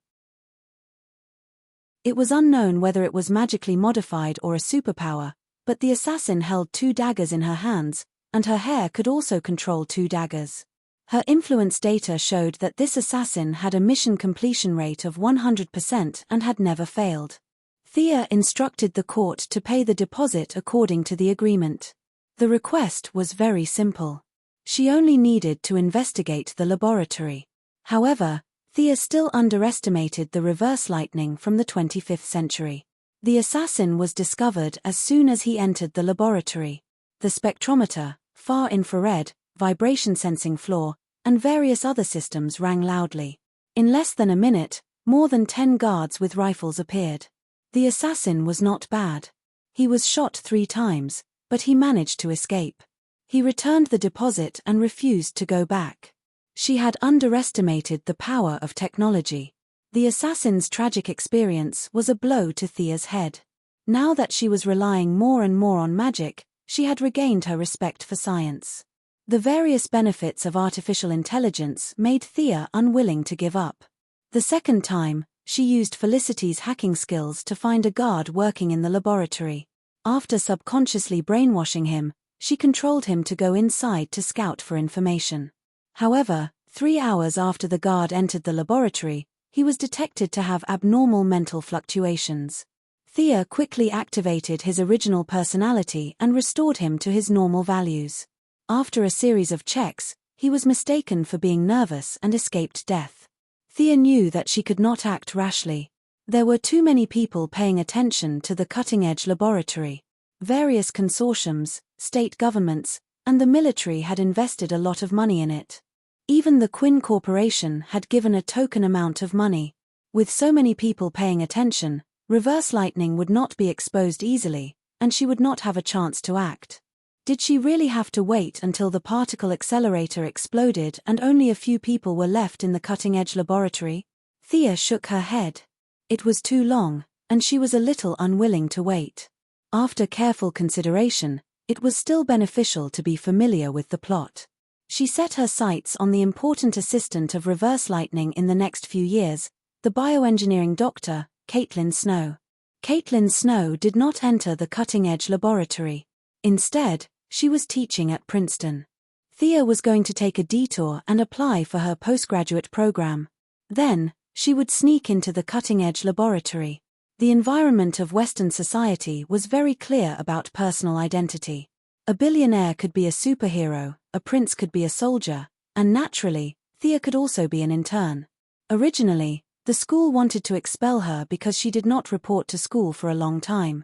It was unknown whether it was magically modified or a superpower, but the assassin held 2 daggers in her hands, and her hair could also control 2 daggers. Her influence data showed that this assassin had a mission completion rate of 100% and had never failed. Thea instructed the court to pay the deposit according to the agreement. The request was very simple. She only needed to investigate the laboratory. However, Thea still underestimated the reverse lightning from the 25th century. The assassin was discovered as soon as he entered the laboratory. The spectrometer, far infrared, vibration sensing floor, and various other systems rang loudly. In less than a minute, more than 10 guards with rifles appeared. The assassin was not bad. He was shot 3 times, but he managed to escape. He returned the deposit and refused to go back. She had underestimated the power of technology. The assassin's tragic experience was a blow to Thea's head. Now that she was relying more and more on magic, she had regained her respect for science. The various benefits of artificial intelligence made Thea unwilling to give up. The second time, she used Felicity's hacking skills to find a guard working in the laboratory. After subconsciously brainwashing him, she controlled him to go inside to scout for information. However, 3 hours after the guard entered the laboratory, he was detected to have abnormal mental fluctuations. Thea quickly activated his original personality and restored him to his normal values. After a series of checks, he was mistaken for being nervous and escaped death. Thea knew that she could not act rashly. There were too many people paying attention to the cutting-edge laboratory. Various consortiums, state governments, and the military had invested a lot of money in it. Even the Quinn Corporation had given a token amount of money. With so many people paying attention, reverse lightning would not be exposed easily, and she would not have a chance to act. Did she really have to wait until the particle accelerator exploded and only a few people were left in the cutting-edge laboratory? Thea shook her head. It was too long, and she was a little unwilling to wait. After careful consideration, it was still beneficial to be familiar with the plot. She set her sights on the important assistant of reverse lightning in the next few years, the bioengineering doctor, Caitlin Snow. Caitlin Snow did not enter the cutting-edge laboratory. Instead, she was teaching at Princeton. Thea was going to take a detour and apply for her postgraduate program. Then, she would sneak into the cutting-edge laboratory. The environment of Western society was very clear about personal identity. A billionaire could be a superhero, a prince could be a soldier, and naturally, Thea could also be an intern. Originally, the school wanted to expel her because she did not report to school for a long time.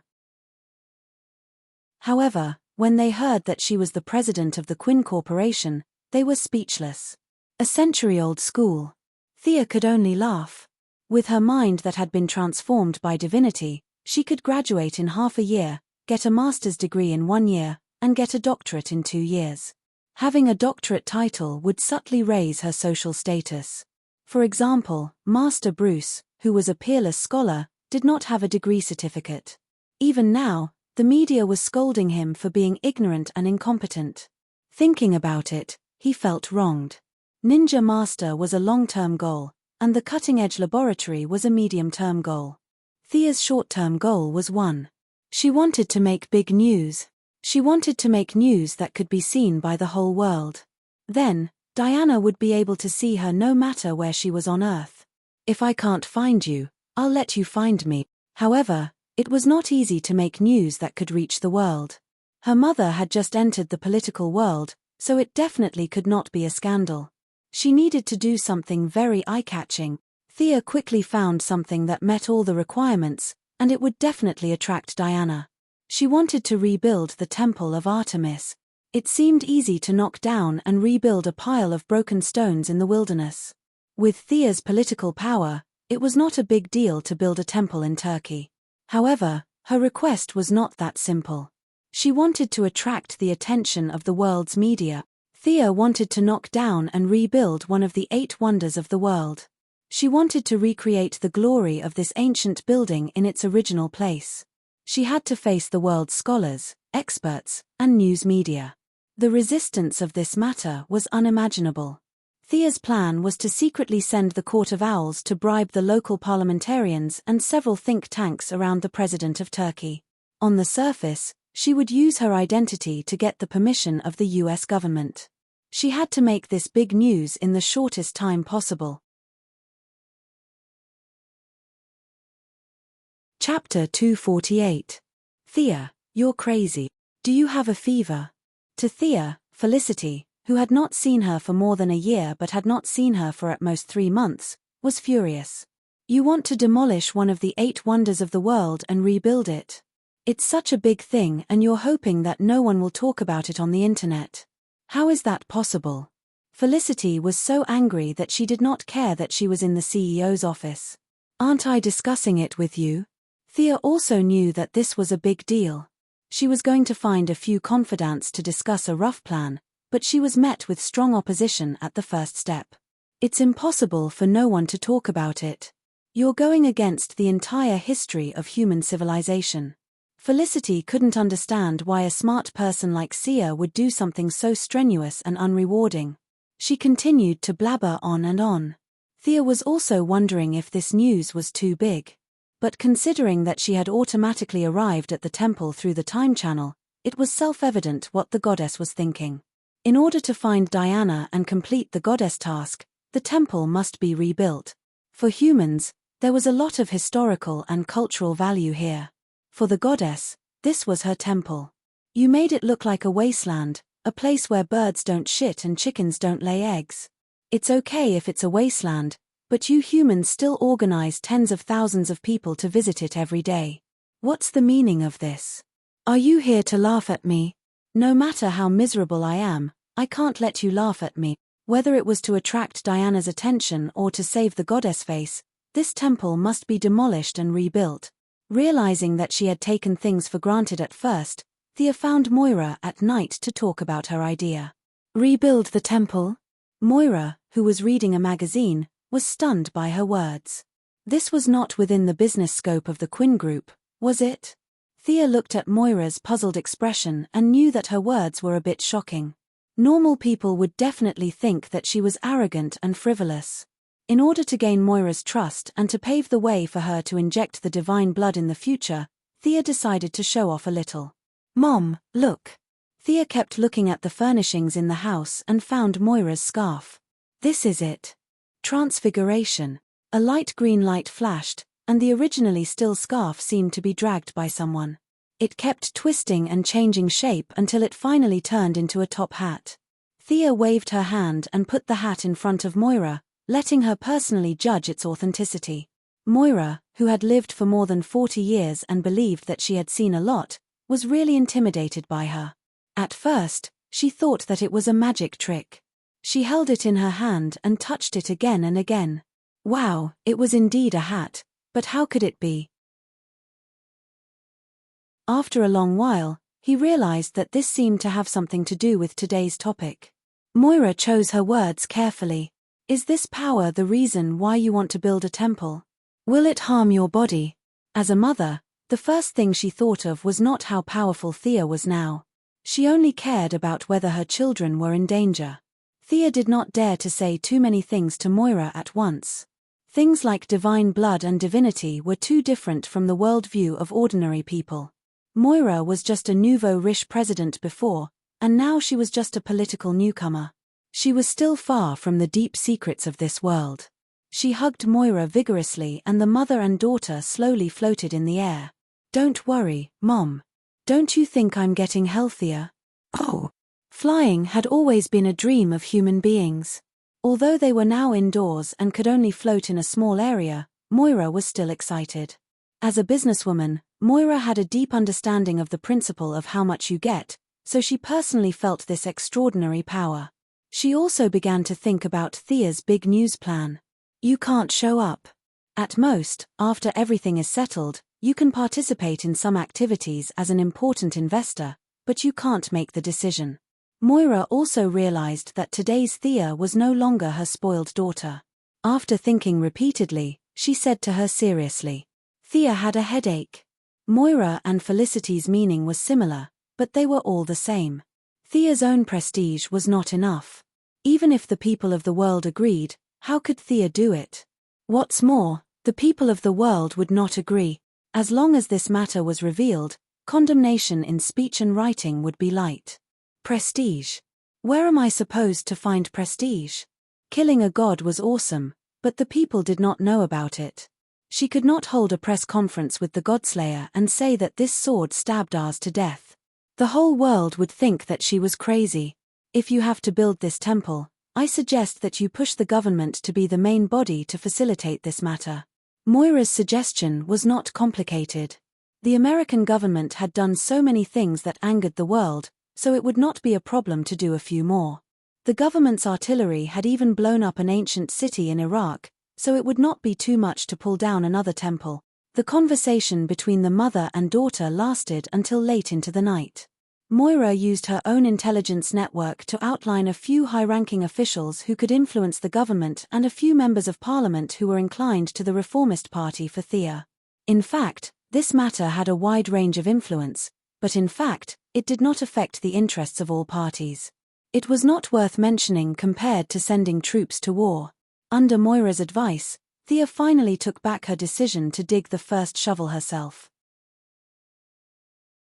However, when they heard that she was the president of the Quinn Corporation, they were speechless. A century-old school. Thea could only laugh. With her mind that had been transformed by divinity, she could graduate in half a year, get a master's degree in 1 year, and get a doctorate in 2 years. Having a doctorate title would subtly raise her social status. For example, Master Bruce, who was a peerless scholar, did not have a degree certificate. Even now, the media was scolding him for being ignorant and incompetent. Thinking about it, he felt wronged. Ninja Master was a long-term goal, and the cutting-edge laboratory was a medium-term goal. Thea's short-term goal was one. She wanted to make big news. She wanted to make news that could be seen by the whole world. Then, Diana would be able to see her no matter where she was on Earth. If I can't find you, I'll let you find me. However, it was not easy to make news that could reach the world. Her mother had just entered the political world, so it definitely could not be a scandal. She needed to do something very eye-catching. Thea quickly found something that met all the requirements, and it would definitely attract Diana. She wanted to rebuild the Temple of Artemis. It seemed easy to knock down and rebuild a pile of broken stones in the wilderness. With Thea's political power, it was not a big deal to build a temple in Turkey. However, her request was not that simple. She wanted to attract the attention of the world's media. Thea wanted to knock down and rebuild one of the 8 wonders of the world. She wanted to recreate the glory of this ancient building in its original place. She had to face the world's scholars, experts, and news media. The resistance of this matter was unimaginable. Thea's plan was to secretly send the Court of Owls to bribe the local parliamentarians and several think tanks around the President of Turkey. On the surface, she would use her identity to get the permission of the US government. She had to make this big news in the shortest time possible. Chapter 248. Thea, you're crazy. Do you have a fever? To Thea, Felicity, who had not seen her for more than a year but had not seen her for at most 3 months, was furious. You want to demolish one of the 8 wonders of the world and rebuild it. It's such a big thing and you're hoping that no one will talk about it on the internet. How is that possible? Felicity was so angry that she did not care that she was in the CEO's office. Aren't I discussing it with you? Thea also knew that this was a big deal. She was going to find a few confidants to discuss a rough plan, but she was met with strong opposition at the first step. It's impossible for no one to talk about it. You're going against the entire history of human civilization. Felicity couldn't understand why a smart person like Sia would do something so strenuous and unrewarding. She continued to blabber on and on. Thea was also wondering if this news was too big. But considering that she had automatically arrived at the temple through the time channel, it was self-evident what the goddess was thinking. In order to find Diana and complete the goddess task, the temple must be rebuilt. For humans, there was a lot of historical and cultural value here. For the goddess, this was her temple. You made it look like a wasteland, a place where birds don't shit and chickens don't lay eggs. It's okay if it's a wasteland, But you humans still organize tens of thousands of people to visit it every day. What's the meaning of this? Are you here to laugh at me? No matter how miserable I am, I can't let you laugh at me. Whether it was to attract Diana's attention or to save the goddess face, this temple must be demolished and rebuilt. Realizing that she had taken things for granted at first, Thea found Moira at night to talk about her idea. Rebuild the temple? Moira, who was reading a magazine, was stunned by her words. This was not within the business scope of the Quinn Group, was it? Thea looked at Moira's puzzled expression and knew that her words were a bit shocking. Normal people would definitely think that she was arrogant and frivolous. In order to gain Moira's trust and to pave the way for her to inject the divine blood in the future, Thea decided to show off a little. Mom, look. Thea kept looking at the furnishings in the house and found Moira's scarf. This is it. Transfiguration. A light green light flashed, and the originally still scarf seemed to be dragged by someone. It kept twisting and changing shape until it finally turned into a top hat. Thea waved her hand and put the hat in front of Moira, letting her personally judge its authenticity. Moira, who had lived for more than 40 years and believed that she had seen a lot, was really intimidated by her. At first, she thought that it was a magic trick. She held it in her hand and touched it again and again. Wow, it was indeed a hat, but how could it be? After a long while, he realized that this seemed to have something to do with today's topic. Moira chose her words carefully. Is this power the reason why you want to build a temple? Will it harm your body? As a mother, the first thing she thought of was not how powerful Thea was now. She only cared about whether her children were in danger. Thea did not dare to say too many things to Moira at once. Things like divine blood and divinity were too different from the worldview of ordinary people. Moira was just a nouveau riche president before, and now she was just a political newcomer. She was still far from the deep secrets of this world. She hugged Moira vigorously and the mother and daughter slowly floated in the air. Don't worry, Mom. Don't you think I'm getting healthier? Oh. Flying had always been a dream of human beings. Although they were now indoors and could only float in a small area, Moira was still excited. As a businesswoman, Moira had a deep understanding of the principle of how much you get, so she personally felt this extraordinary power. She also began to think about Thea's big news plan. You can't show up. At most, after everything is settled, you can participate in some activities as an important investor, but you can't make the decision. Moira also realized that today's Thea was no longer her spoiled daughter. After thinking repeatedly, she said to her seriously. Thea had a headache. Moira and Felicity's meaning was similar, but they were all the same. Thea's own prestige was not enough. Even if the people of the world agreed, how could Thea do it? What's more, the people of the world would not agree. As long as this matter was revealed, condemnation in speech and writing would be light. Prestige. Where am I supposed to find prestige? Killing a god was awesome, but the people did not know about it. She could not hold a press conference with the Godslayer and say that this sword stabbed ours to death. The whole world would think that she was crazy. If you have to build this temple, I suggest that you push the government to be the main body to facilitate this matter. Moira's suggestion was not complicated. The American government had done so many things that angered the world, so it would not be a problem to do a few more. The government's artillery had even blown up an ancient city in Iraq, so it would not be too much to pull down another temple. The conversation between the mother and daughter lasted until late into the night. Moira used her own intelligence network to outline a few high-ranking officials who could influence the government and a few members of parliament who were inclined to the reformist party for Thea. In fact, this matter had a wide range of influence, but in fact, it did not affect the interests of all parties. It was not worth mentioning compared to sending troops to war. Under Moira's advice, Thea finally took back her decision to dig the first shovel herself.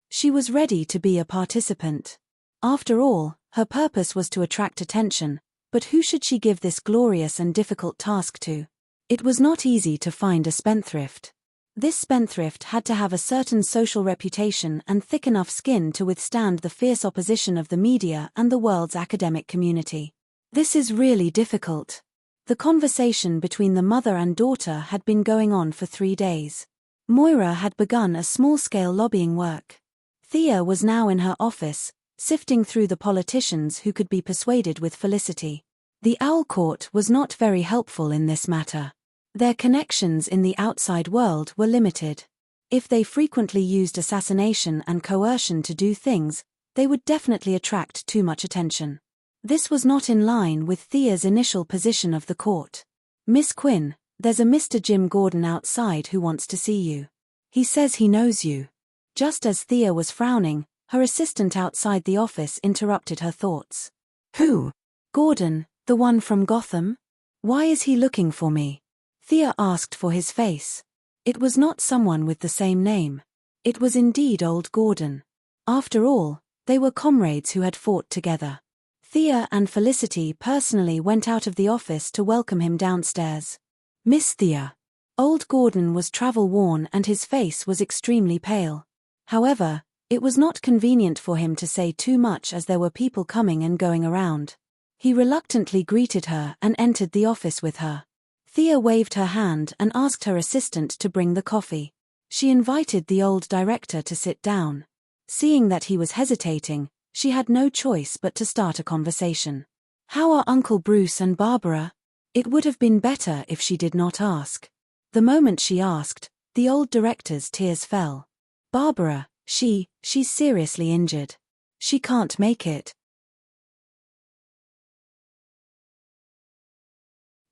She was ready to be a participant. After all, her purpose was to attract attention, but who should she give this glorious and difficult task to? It was not easy to find a spendthrift. This spendthrift had to have a certain social reputation and thick enough skin to withstand the fierce opposition of the media and the world's academic community. This is really difficult. The conversation between the mother and daughter had been going on for 3 days. Moira had begun a small-scale lobbying work. Thea was now in her office, sifting through the politicians who could be persuaded with Felicity. The Owl Court was not very helpful in this matter. Their connections in the outside world were limited. If they frequently used assassination and coercion to do things, they would definitely attract too much attention. This was not in line with Thea's initial position of the court. "Miss Quinn, there's a Mr. Jim Gordon outside who wants to see you. He says he knows you." Just as Thea was frowning, her assistant outside the office interrupted her thoughts. "Who?" "Gordon, the one from Gotham. Why is he looking for me?" Thea asked for his face. It was not someone with the same name. It was indeed old Gordon. After all, they were comrades who had fought together. Thea and Felicity personally went out of the office to welcome him downstairs. "Miss Thea." Old Gordon was travel-worn and his face was extremely pale. However, it was not convenient for him to say too much as there were people coming and going around. He reluctantly greeted her and entered the office with her. Thea waved her hand and asked her assistant to bring the coffee. She invited the old director to sit down. Seeing that he was hesitating, she had no choice but to start a conversation. "How are Uncle Bruce and Barbara?" It would have been better if she did not ask. The moment she asked, the old director's tears fell. "Barbara, she's seriously injured. She can't make it."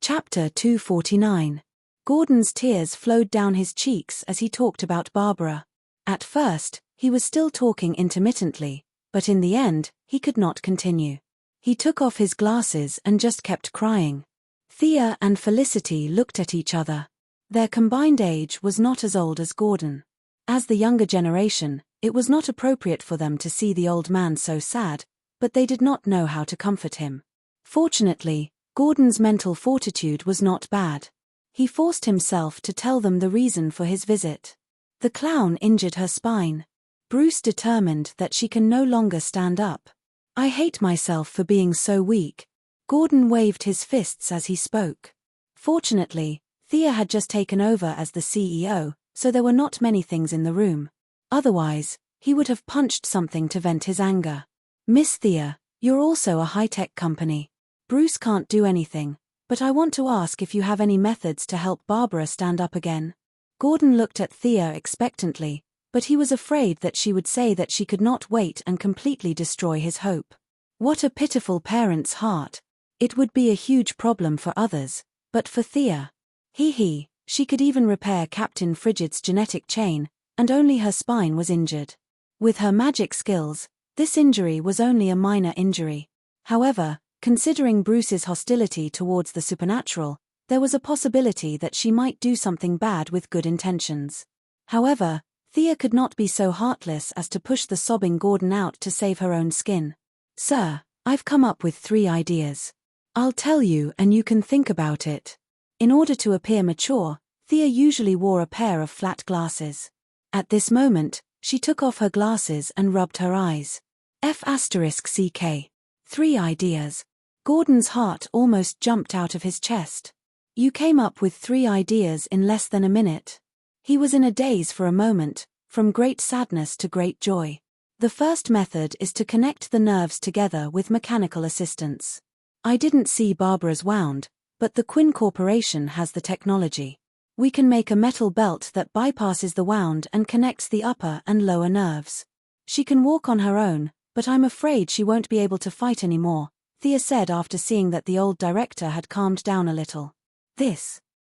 Chapter 249. Gordon's tears flowed down his cheeks as he talked about Barbara. At first, he was still talking intermittently, but in the end, he could not continue. He took off his glasses and just kept crying. Thea and Felicity looked at each other. Their combined age was not as old as Gordon. As the younger generation, it was not appropriate for them to see the old man so sad, but they did not know how to comfort him. Fortunately, Gordon's mental fortitude was not bad. He forced himself to tell them the reason for his visit. The clown injured her spine. Bruce determined that she can no longer stand up. "I hate myself for being so weak." Gordon waved his fists as he spoke. Fortunately, Thea had just taken over as the CEO, so there were not many things in the room. Otherwise, he would have punched something to vent his anger. "Miss Thea, you're also a high-tech company. Bruce can't do anything, but I want to ask if you have any methods to help Barbara stand up again." Gordon looked at Thea expectantly, but he was afraid that she would say that she could not wait and completely destroy his hope. What a pitiful parent's heart. It would be a huge problem for others, but for Thea. She could even repair Captain Frigid's genetic chain, and only her spine was injured. With her magic skills, this injury was only a minor injury. However, considering Bruce's hostility towards the supernatural, there was a possibility that she might do something bad with good intentions. However, Thea could not be so heartless as to push the sobbing Gordon out to save her own skin. "Sir, I've come up with 3 ideas. I'll tell you and you can think about it." In order to appear mature, Thea usually wore a pair of flat glasses. At this moment, she took off her glasses and rubbed her eyes. F***CK. 3 ideas. Gordon's heart almost jumped out of his chest. "You came up with 3 ideas in less than a minute." He was in a daze for a moment, from great sadness to great joy. The first method is to connect the nerves together with mechanical assistance. I didn't see Barbara's wound, but the Quinn Corporation has the technology. We can make a metal belt that bypasses the wound and connects the upper and lower nerves. She can walk on her own, but I'm afraid she won't be able to fight anymore, Thea said after seeing that the old director had calmed down a little.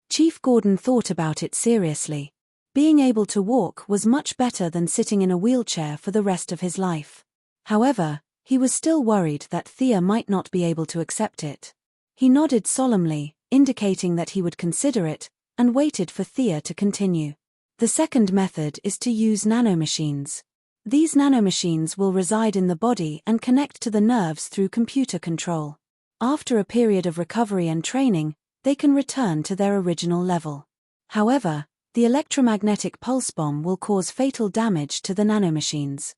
Chief Gordon thought about it seriously. Being able to walk was much better than sitting in a wheelchair for the rest of his life. However, he was still worried that Thea might not be able to accept it. He nodded solemnly, indicating that he would consider it, and waited for Thea to continue. The second method is to use nanomachines. These nanomachines will reside in the body and connect to the nerves through computer control. After a period of recovery and training, they can return to their original level. However, the electromagnetic pulse bomb will cause fatal damage to the nanomachines.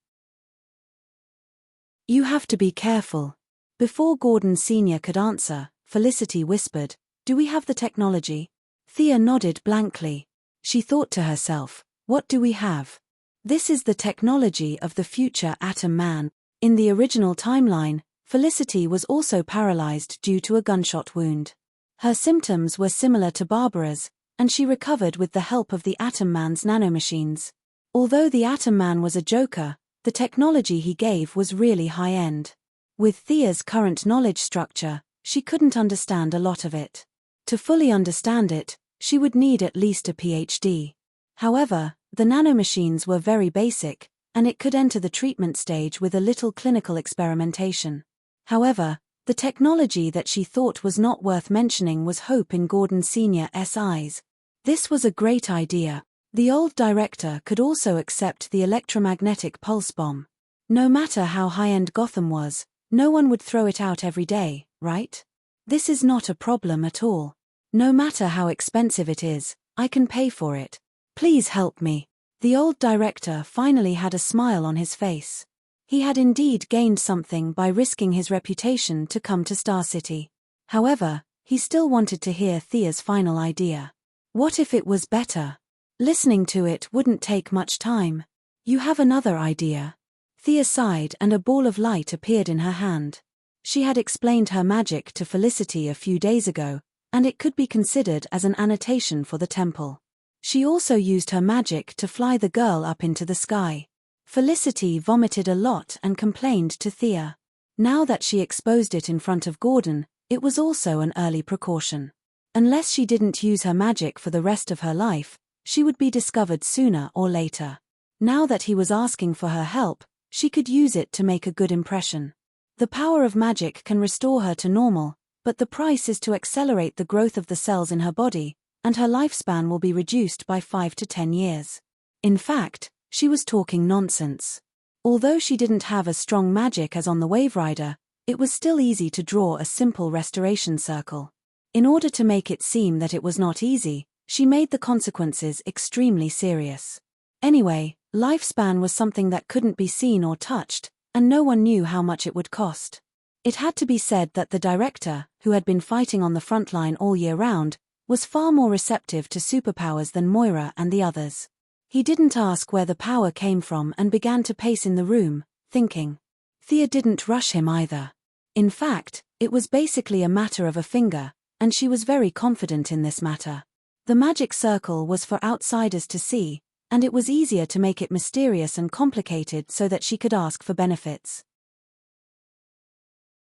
"You have to be careful." Before Gordon Sr. could answer, Felicity whispered, Do we have the technology? Thea nodded blankly. She thought to herself, what do we have? This is the technology of the future Atom Man. In the original timeline, Felicity was also paralyzed due to a gunshot wound. Her symptoms were similar to Barbara's, and she recovered with the help of the Atom Man's nanomachines. Although the Atom Man was a joker, the technology he gave was really high-end. With Thea's current knowledge structure, she couldn't understand a lot of it. To fully understand it, she would need at least a PhD. However, the nanomachines were very basic, and it could enter the treatment stage with a little clinical experimentation. However, the technology that she thought was not worth mentioning was hope in Gordon Sr.'s eyes. This was a great idea. The old director could also accept the electromagnetic pulse bomb. No matter how high-end Gotham was, no one would throw it out every day, right? This is not a problem at all. No matter how expensive it is, I can pay for it. Please help me. The old director finally had a smile on his face. He had indeed gained something by risking his reputation to come to Star City. However, he still wanted to hear Thea's final idea. What if it was better? Listening to it wouldn't take much time. You have another idea? Thea sighed and a ball of light appeared in her hand. She had explained her magic to Felicity a few days ago, and it could be considered as an annotation for the temple. She also used her magic to fly the girl up into the sky. Felicity vomited a lot and complained to Thea. Now that she exposed it in front of Gordon, it was also an early precaution. Unless she didn't use her magic for the rest of her life, she would be discovered sooner or later. Now that he was asking for her help, she could use it to make a good impression. The power of magic can restore her to normal, but the price is to accelerate the growth of the cells in her body, and her lifespan will be reduced by 5 to 10 years. In fact, she was talking nonsense. Although she didn't have as strong magic as on the Wave Rider, it was still easy to draw a simple restoration circle. In order to make it seem that it was not easy, she made the consequences extremely serious. Anyway, lifespan was something that couldn't be seen or touched, and no one knew how much it would cost. It had to be said that the director, who had been fighting on the front line all year round, was far more receptive to superpowers than Moira and the others. He didn't ask where the power came from and began to pace in the room, thinking. Thea didn't rush him either. In fact, it was basically a matter of a finger, and she was very confident in this matter. The magic circle was for outsiders to see, and it was easier to make it mysterious and complicated so that she could ask for benefits.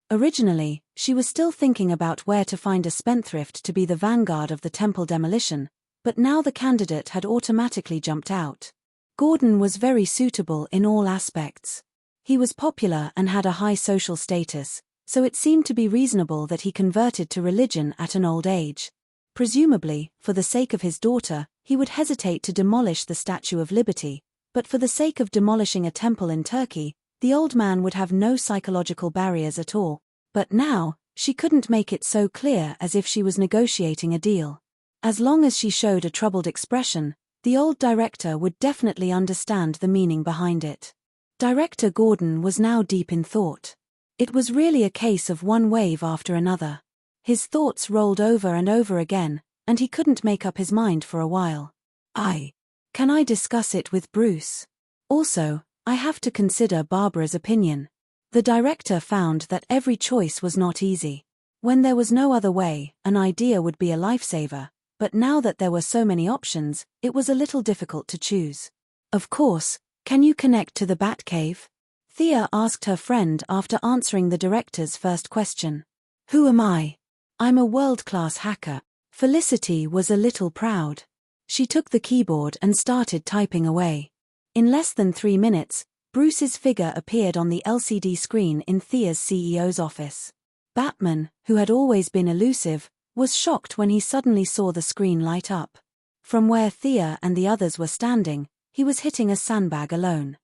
Originally, she was still thinking about where to find a spendthrift to be the vanguard of the temple demolition, but now the candidate had automatically jumped out. Gordon was very suitable in all aspects. He was popular and had a high social status, so it seemed to be reasonable that he converted to religion at an old age. Presumably, for the sake of his daughter, he would hesitate to demolish the Statue of Liberty, but for the sake of demolishing a temple in Turkey, the old man would have no psychological barriers at all. But now, she couldn't make it so clear as if she was negotiating a deal. As long as she showed a troubled expression, the old director would definitely understand the meaning behind it. Director Gordon was now deep in thought. It was really a case of one wave after another. His thoughts rolled over and over again, and he couldn't make up his mind for a while. Can I discuss it with Bruce? Also, I have to consider Barbara's opinion. The director found that every choice was not easy. When there was no other way, an idea would be a lifesaver, but now that there were so many options, it was a little difficult to choose. Of course, can you connect to the Batcave? Thea asked her friend after answering the director's first question. Who am I? I'm a world-class hacker. Felicity was a little proud. She took the keyboard and started typing away. In less than 3 minutes, Bruce's figure appeared on the LCD screen in Thea's CEO's office. Batman, who had always been elusive, was shocked when he suddenly saw the screen light up. From where Thea and the others were standing, he was hitting a sandbag alone.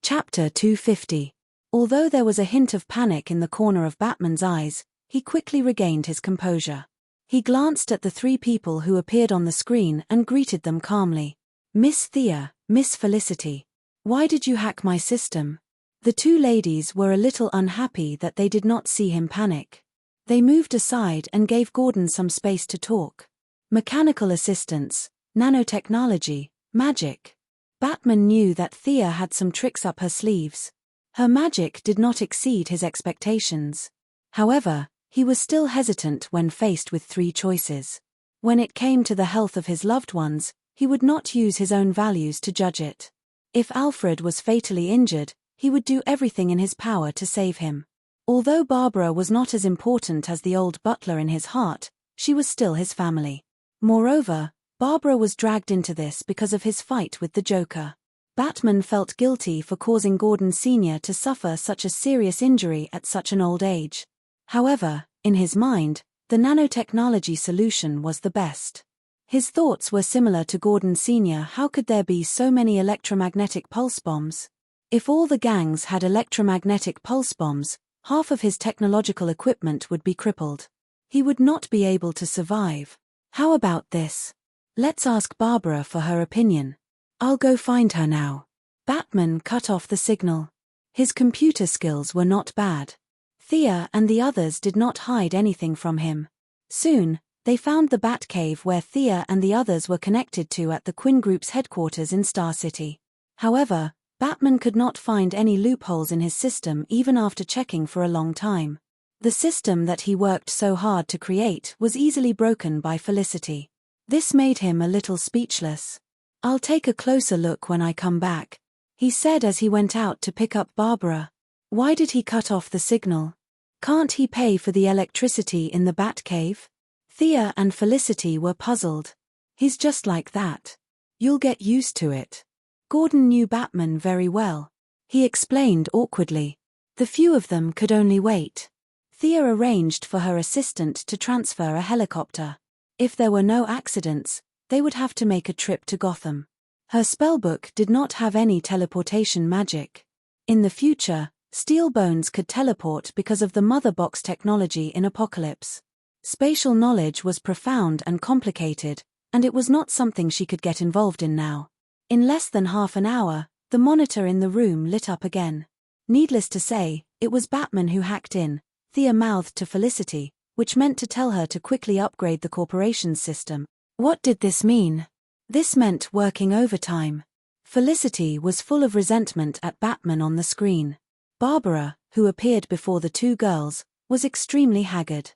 Chapter 250. Although there was a hint of panic in the corner of Batman's eyes, he quickly regained his composure. He glanced at the 3 people who appeared on the screen and greeted them calmly. Miss Thea, Miss Felicity. Why did you hack my system? The two ladies were a little unhappy that they did not see him panic. They moved aside and gave Gordon some space to talk. Mechanical assistance, nanotechnology, magic. Batman knew that Thea had some tricks up her sleeves. Her magic did not exceed his expectations. However, he was still hesitant when faced with three choices. When it came to the health of his loved ones, he would not use his own values to judge it. If Alfred was fatally injured, he would do everything in his power to save him. Although Barbara was not as important as the old butler in his heart, she was still his family. Moreover, Barbara was dragged into this because of his fight with the Joker. Batman felt guilty for causing Gordon Sr. to suffer such a serious injury at such an old age. However, in his mind, the nanotechnology solution was the best. His thoughts were similar to Gordon Sr. How could there be so many electromagnetic pulse bombs? If all the gangs had electromagnetic pulse bombs, half of his technological equipment would be crippled. He would not be able to survive. How about this? Let's ask Barbara for her opinion. I'll go find her now. Batman cut off the signal. His computer skills were not bad. Thea and the others did not hide anything from him. Soon, they found the Batcave where Thea and the others were connected to at the Quinn Group's headquarters in Star City. However, Batman could not find any loopholes in his system even after checking for a long time. The system that he worked so hard to create was easily broken by Felicity. This made him a little speechless. I'll take a closer look when I come back, he said as he went out to pick up Barbara. Why did he cut off the signal? Can't he pay for the electricity in the Batcave? Thea and Felicity were puzzled. He's just like that. You'll get used to it. Gordon knew Batman very well. He explained awkwardly. The few of them could only wait. Thea arranged for her assistant to transfer a helicopter. If there were no accidents, they would have to make a trip to Gotham. Her spellbook did not have any teleportation magic. In the future, Steel Bones could teleport because of the Mother Box technology in Apocalypse. Spatial knowledge was profound and complicated, and it was not something she could get involved in now. In less than half an hour, the monitor in the room lit up again. Needless to say, it was Batman who hacked in, Thea mouthed to Felicity, which meant to tell her to quickly upgrade the corporation's system. What did this mean? This meant working overtime. Felicity was full of resentment at Batman on the screen. Barbara, who appeared before the two girls, was extremely haggard.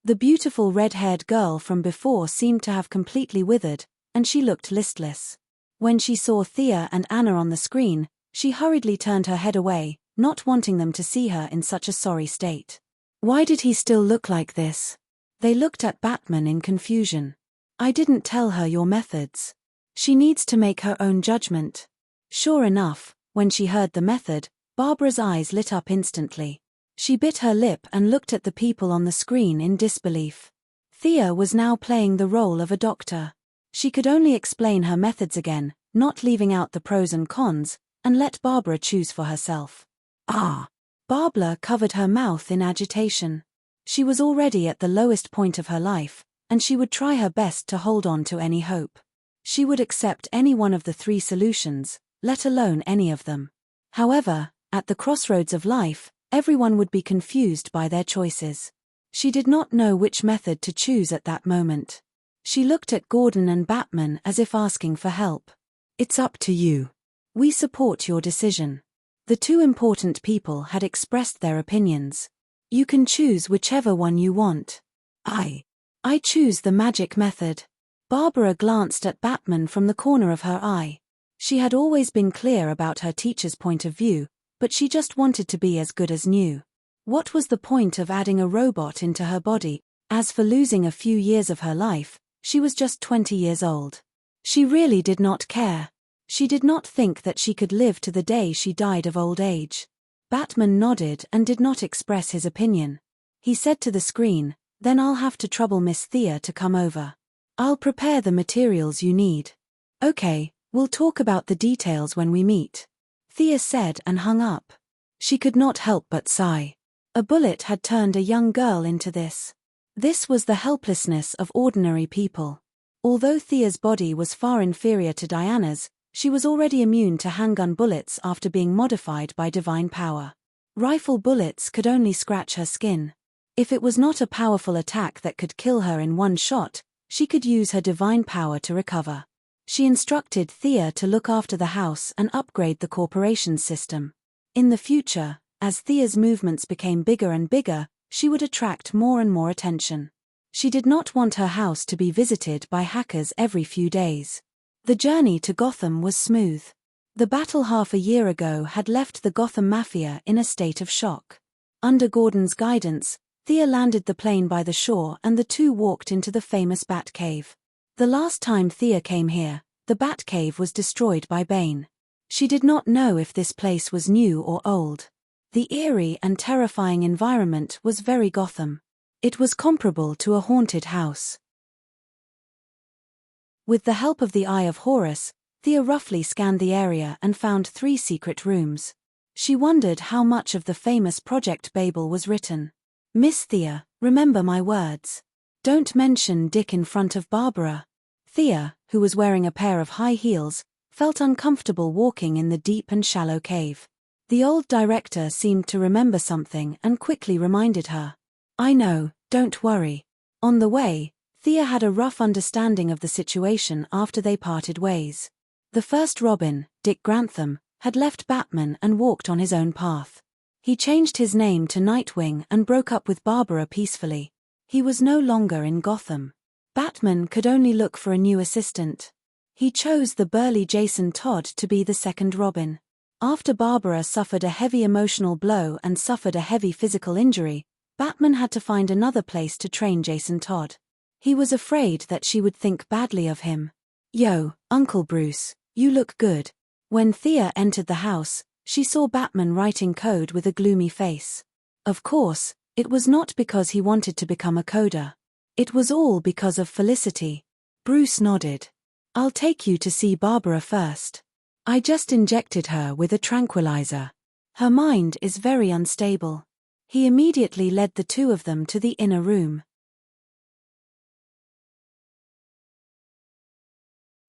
The beautiful red-haired girl from before seemed to have completely withered, and she looked listless. When she saw Thea and Anna on the screen, she hurriedly turned her head away, not wanting them to see her in such a sorry state. Why did he still look like this? They looked at Batman in confusion. I didn't tell her your methods. She needs to make her own judgment. Sure enough, when she heard the method, Barbara's eyes lit up instantly. She bit her lip and looked at the people on the screen in disbelief. Thea was now playing the role of a doctor. She could only explain her methods again, not leaving out the pros and cons, and let Barbara choose for herself. Ah! Barbara covered her mouth in agitation. She was already at the lowest point of her life, and she would try her best to hold on to any hope. She would accept any one of the three solutions, let alone any of them. However, at the crossroads of life, everyone would be confused by their choices. She did not know which method to choose at that moment. She looked at Gordon and Batman as if asking for help. It's up to you. We support your decision. The two important people had expressed their opinions. You can choose whichever one you want. I choose the magic method. Barbara glanced at Batman from the corner of her eye. She had always been clear about her teacher's point of view, but she just wanted to be as good as new. What was the point of adding a robot into her body? As for losing a few years of her life, she was just 20 years old. She really did not care. She did not think that she could live to the day she died of old age. Batman nodded and did not express his opinion. He said to the screen, "Then I'll have to trouble Miss Thea to come over. I'll prepare the materials you need." "Okay, we'll talk about the details when we meet," Thea said and hung up. She could not help but sigh. A bullet had turned a young girl into this. This was the helplessness of ordinary people. Although Thea's body was far inferior to Diana's, She was already immune to handgun bullets after being modified by divine power. Rifle bullets could only scratch her skin. If it was not a powerful attack that could kill her in one shot, she could use her divine power to recover. She instructed Thea to look after the house and upgrade the corporation's system. In the future, as Thea's movements became bigger and bigger, she would attract more and more attention. She did not want her house to be visited by hackers every few days. The journey to Gotham was smooth. The battle half a year ago had left the Gotham Mafia in a state of shock. Under Gordon's guidance, Thea landed the plane by the shore and the two walked into the famous Batcave. The last time Thea came here, the Batcave was destroyed by Bane. She did not know if this place was new or old. The eerie and terrifying environment was very Gotham. It was comparable to a haunted house. With the help of the Eye of Horus, Thea roughly scanned the area and found 3 secret rooms. She wondered how much of the famous Project Babel was written. Miss Thea, remember my words. Don't mention Dick in front of Barbara. Thea, who was wearing a pair of high heels, felt uncomfortable walking in the deep and shallow cave. The old director seemed to remember something and quickly reminded her. I know, don't worry. On the way, Thea had a rough understanding of the situation after they parted ways. The first Robin, Dick Grantham, had left Batman and walked on his own path. He changed his name to Nightwing and broke up with Barbara peacefully. He was no longer in Gotham. Batman could only look for a new assistant. He chose the burly Jason Todd to be the second Robin. After Barbara suffered a heavy emotional blow and suffered a heavy physical injury, Batman had to find another place to train Jason Todd. He was afraid that she would think badly of him. Yo, Uncle Bruce, you look good. When Thea entered the house, she saw Batman writing code with a gloomy face. Of course, it was not because he wanted to become a coder. It was all because of Felicity. Bruce nodded. I'll take you to see Barbara first. I just injected her with a tranquilizer. Her mind is very unstable. He immediately led the two of them to the inner room.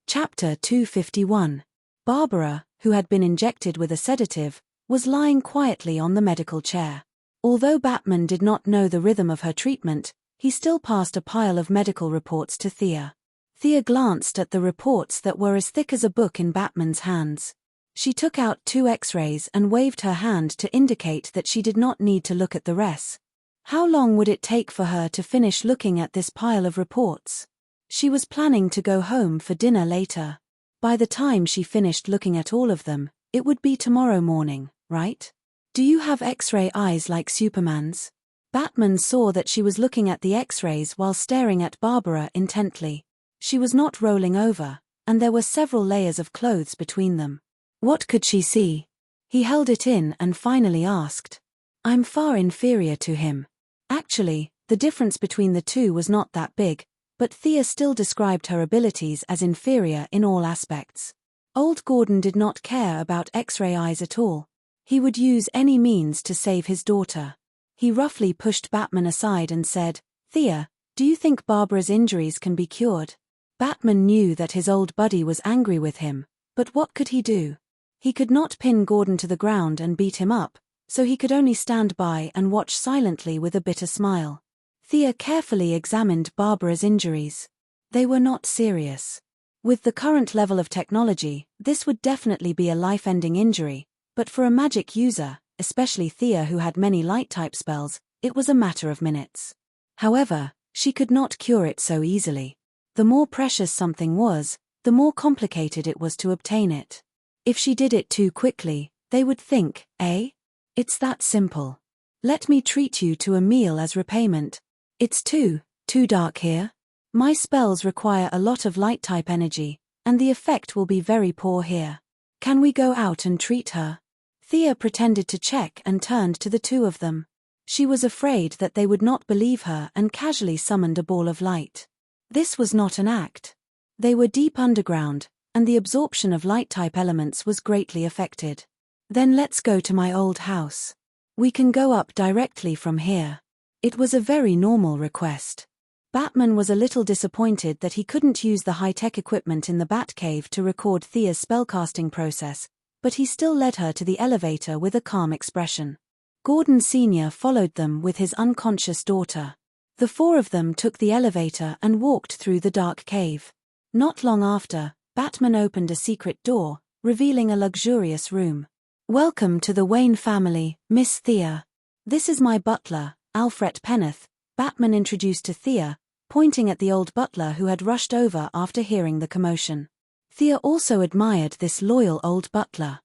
Chapter 251. Barbara, who had been injected with a sedative, was lying quietly on the medical chair. Although Batman did not know the rhythm of her treatment, he still passed a pile of medical reports to Thea. Thea glanced at the reports that were as thick as a book in Batman's hands. She took out 2 X-rays and waved her hand to indicate that she did not need to look at the rest. How long would it take for her to finish looking at this pile of reports? She was planning to go home for dinner later. By the time she finished looking at all of them, it would be tomorrow morning, right? Do you have X-ray eyes like Superman's? Batman saw that she was looking at the X-rays while staring at Barbara intently. She was not rolling over, and there were several layers of clothes between them. What could she see? He held it in and finally asked. I'm far inferior to him. Actually, the difference between the two was not that big, but Thea still described her abilities as inferior in all aspects. Old Gordon did not care about X-ray eyes at all. He would use any means to save his daughter. He roughly pushed Batman aside and said, Thea, do you think Barbara's injuries can be cured? Batman knew that his old buddy was angry with him, but what could he do? He could not pin Gordon to the ground and beat him up, so he could only stand by and watch silently with a bitter smile. Thea carefully examined Barbara's injuries. They were not serious. With the current level of technology, this would definitely be a life-ending injury, but for a magic user, especially Thea who had many light-type spells, it was a matter of minutes. However, she could not cure it so easily. The more precious something was, the more complicated it was to obtain it. If she did it too quickly, they would think, eh? It's that simple. Let me treat you to a meal as repayment. It's too dark here. My spells require a lot of light-type energy, and the effect will be very poor here. Can we go out and treat her? Thea pretended to check and turned to the two of them. She was afraid that they would not believe her and casually summoned a ball of light. This was not an act. They were deep underground, and the absorption of light-type elements was greatly affected. Then let's go to my old house. We can go up directly from here. It was a very normal request. Batman was a little disappointed that he couldn't use the high-tech equipment in the Batcave to record Thea's spellcasting process, but he still led her to the elevator with a calm expression. Gordon Sr. followed them with his unconscious daughter. The four of them took the elevator and walked through the dark cave. Not long after, Batman opened a secret door, revealing a luxurious room. "Welcome to the Wayne family, Miss Thea. This is my butler, Alfred Penneth," Batman introduced to Thea, pointing at the old butler who had rushed over after hearing the commotion. Thea also admired this loyal old butler.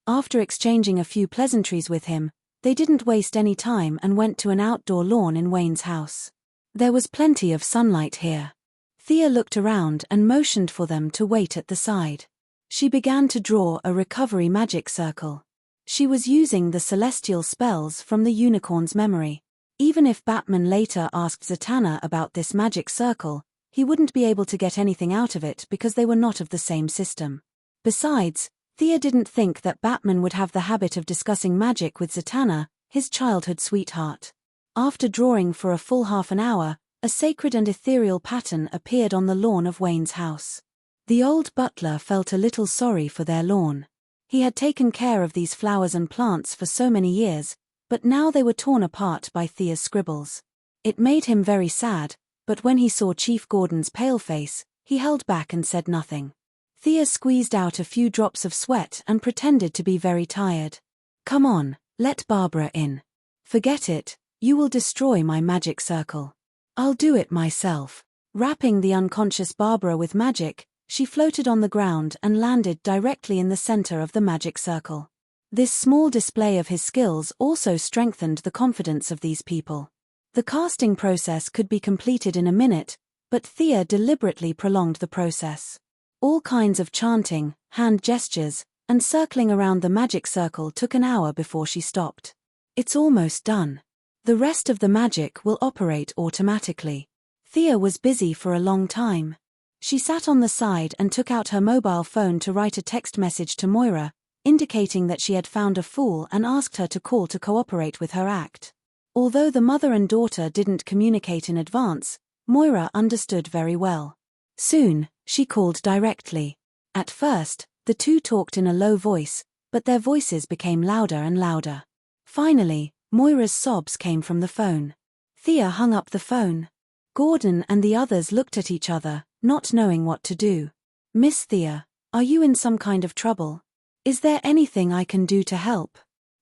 After exchanging a few pleasantries with him, they didn't waste any time and went to an outdoor lawn in Wayne's house. There was plenty of sunlight here. Thea looked around and motioned for them to wait at the side. She began to draw a recovery magic circle. She was using the celestial spells from the unicorn's memory. Even if Batman later asked Zatanna about this magic circle, he wouldn't be able to get anything out of it because they were not of the same system. Besides, Thea didn't think that Batman would have the habit of discussing magic with Zatanna, his childhood sweetheart. After drawing for a full half an hour, a sacred and ethereal pattern appeared on the lawn of Wayne's house. The old butler felt a little sorry for their lawn. He had taken care of these flowers and plants for so many years, but now they were torn apart by Thea's scribbles. It made him very sad, but when he saw Chief Gordon's pale face, he held back and said nothing. Thea squeezed out a few drops of sweat and pretended to be very tired. "Come on, let Barbara in." "Forget it, you will destroy my magic circle." "I'll do it myself." Wrapping the unconscious Barbara with magic, she floated on the ground and landed directly in the center of the magic circle. This small display of his skills also strengthened the confidence of these people. The casting process could be completed in a minute, but Thea deliberately prolonged the process. All kinds of chanting, hand gestures, and circling around the magic circle took an hour before she stopped. "It's almost done. The rest of the magic will operate automatically." Thea was busy for a long time. She sat on the side and took out her mobile phone to write a text message to Moira, indicating that she had found a fool and asked her to call to cooperate with her act. Although the mother and daughter didn't communicate in advance, Moira understood very well. Soon, she called directly. At first, the two talked in a low voice, but their voices became louder and louder. Finally, Moira's sobs came from the phone. Thea hung up the phone. Gordon and the others looked at each other, not knowing what to do. "Miss Thea, are you in some kind of trouble? Is there anything I can do to help?"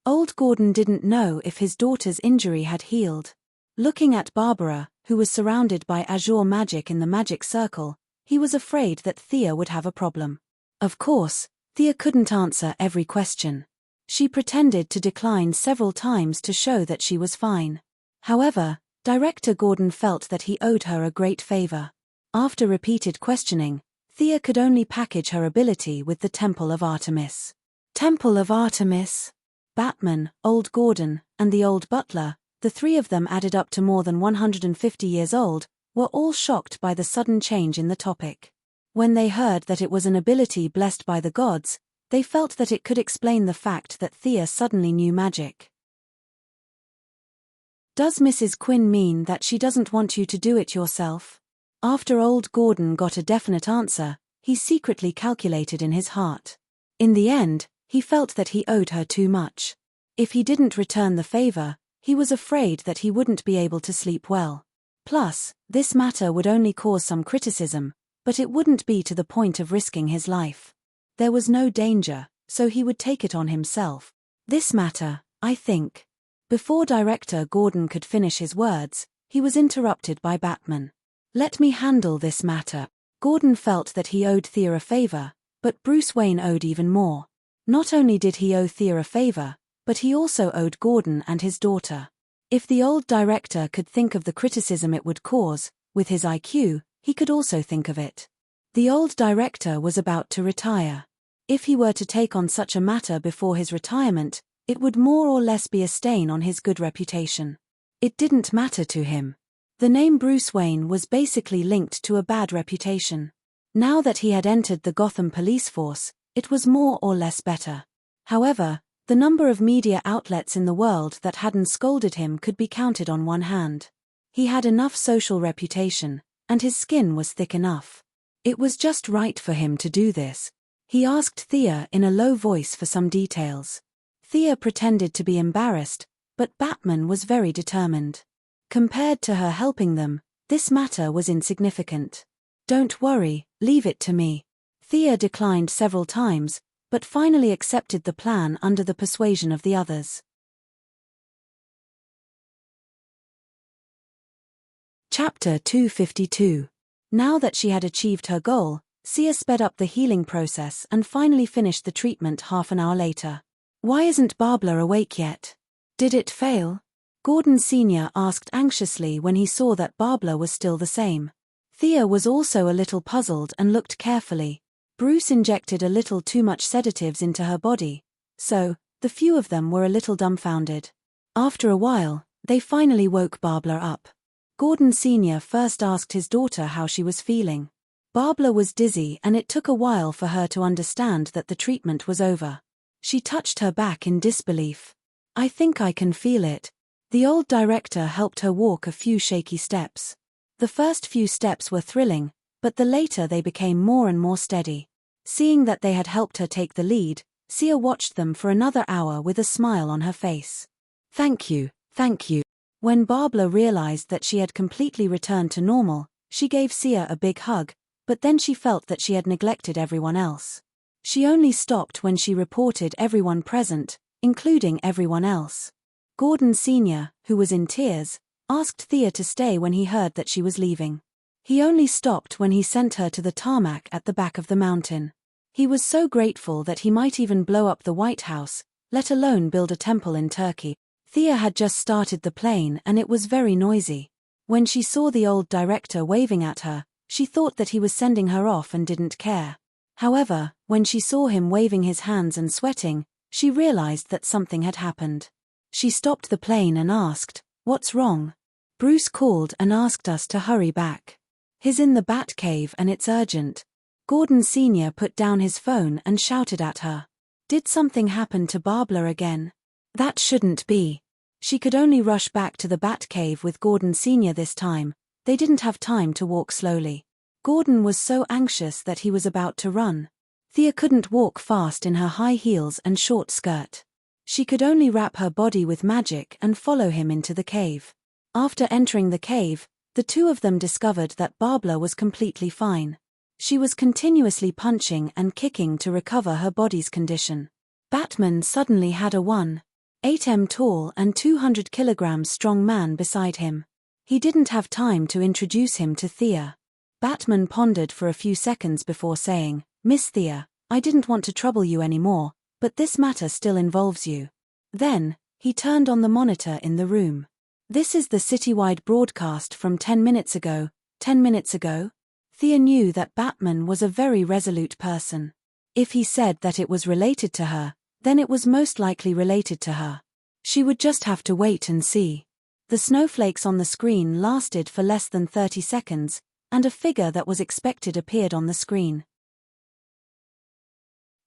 Old Gordon didn't know if his daughter's injury had healed. Looking at Barbara, who was surrounded by azure magic in the magic circle, he was afraid that Thea would have a problem. Of course, Thea couldn't answer every question. She pretended to decline several times to show that she was fine. However, Director Gordon felt that he owed her a great favor. After repeated questioning, Thea could only package her ability with the Temple of Artemis. Temple of Artemis? Batman, Old Gordon, and the old butler, the three of them added up to more than 150 years old, were all shocked by the sudden change in the topic. When they heard that it was an ability blessed by the gods, they felt that it could explain the fact that Thea suddenly knew magic. "Does Mrs. Quinn mean that she doesn't want you to do it yourself?" After Old Gordon got a definite answer, he secretly calculated in his heart. In the end, he felt that he owed her too much. If he didn't return the favor, he was afraid that he wouldn't be able to sleep well. Plus, this matter would only cause some criticism, but it wouldn't be to the point of risking his life. There was no danger, so he would take it on himself. "This matter, I think." Before Director Gordon could finish his words, he was interrupted by Batman. "Let me handle this matter." Gordon felt that he owed Thea a favor, but Bruce Wayne owed even more. Not only did he owe Thea a favor, but he also owed Gordon and his daughter. If the old director could think of the criticism it would cause, with his IQ, he could also think of it. The old director was about to retire. If he were to take on such a matter before his retirement, it would more or less be a stain on his good reputation. It didn't matter to him. The name Bruce Wayne was basically linked to a bad reputation. Now that he had entered the Gotham police force, it was more or less better. However, the number of media outlets in the world that hadn't scolded him could be counted on one hand. He had enough social reputation, and his skin was thick enough. It was just right for him to do this. He asked Thea in a low voice for some details. Thea pretended to be embarrassed, but Batman was very determined. Compared to her helping them, this matter was insignificant. "Don't worry, leave it to me." Thea declined several times, but finally accepted the plan under the persuasion of the others. Chapter 252. Now that she had achieved her goal, Sia sped up the healing process and finally finished the treatment half an hour later. "Why isn't Barbara awake yet? Did it fail?" Gordon Sr. asked anxiously when he saw that Barbara was still the same. Thea was also a little puzzled and looked carefully. Bruce injected a little too much sedatives into her body, so the few of them were a little dumbfounded. After a while, they finally woke Barbara up. Gordon Sr. first asked his daughter how she was feeling. Barbara was dizzy and it took a while for her to understand that the treatment was over. She touched her back in disbelief. "I think I can feel it." The old director helped her walk a few shaky steps. The first few steps were thrilling, but the later they became more and more steady. Seeing that they had helped her take the lead, Sia watched them for another hour with a smile on her face. Thank you. When Barbara realized that she had completely returned to normal, she gave Sia a big hug, but then she felt that she had neglected everyone else. She only stopped when she reported everyone present, including everyone else. Gordon Sr., who was in tears, asked Thea to stay when he heard that she was leaving. He only stopped when he sent her to the tarmac at the back of the mountain. He was so grateful that he might even blow up the White House, let alone build a temple in Turkey. Thea had just started the plane and it was very noisy. When she saw the old director waving at her, she thought that he was sending her off and didn't care. However, when she saw him waving his hands and sweating, she realized that something had happened. She stopped the plane and asked, "What's wrong?" "Bruce called and asked us to hurry back. He's in the Batcave and it's urgent." Gordon Sr. put down his phone and shouted at her. Did something happen to Barbara again? That shouldn't be. She could only rush back to the Batcave with Gordon Sr. this time. They didn't have time to walk slowly. Gordon was so anxious that he was about to run. Thea couldn't walk fast in her high heels and short skirt. She could only wrap her body with magic and follow him into the cave. After entering the cave, the two of them discovered that Barbara was completely fine. She was continuously punching and kicking to recover her body's condition. Batman suddenly had a 1.8 tall and 200 kilograms strong man beside him. He didn't have time to introduce him to Thea. Batman pondered for a few seconds before saying, "Miss Thea, I didn't want to trouble you anymore, but this matter still involves you." Then, he turned on the monitor in the room. "This is the citywide broadcast from 10 minutes ago. 10 minutes ago?" Thea knew that Batman was a very resolute person. If he said that it was related to her, then it was most likely related to her. She would just have to wait and see. The snowflakes on the screen lasted for less than 30 seconds, and a figure that was expected appeared on the screen.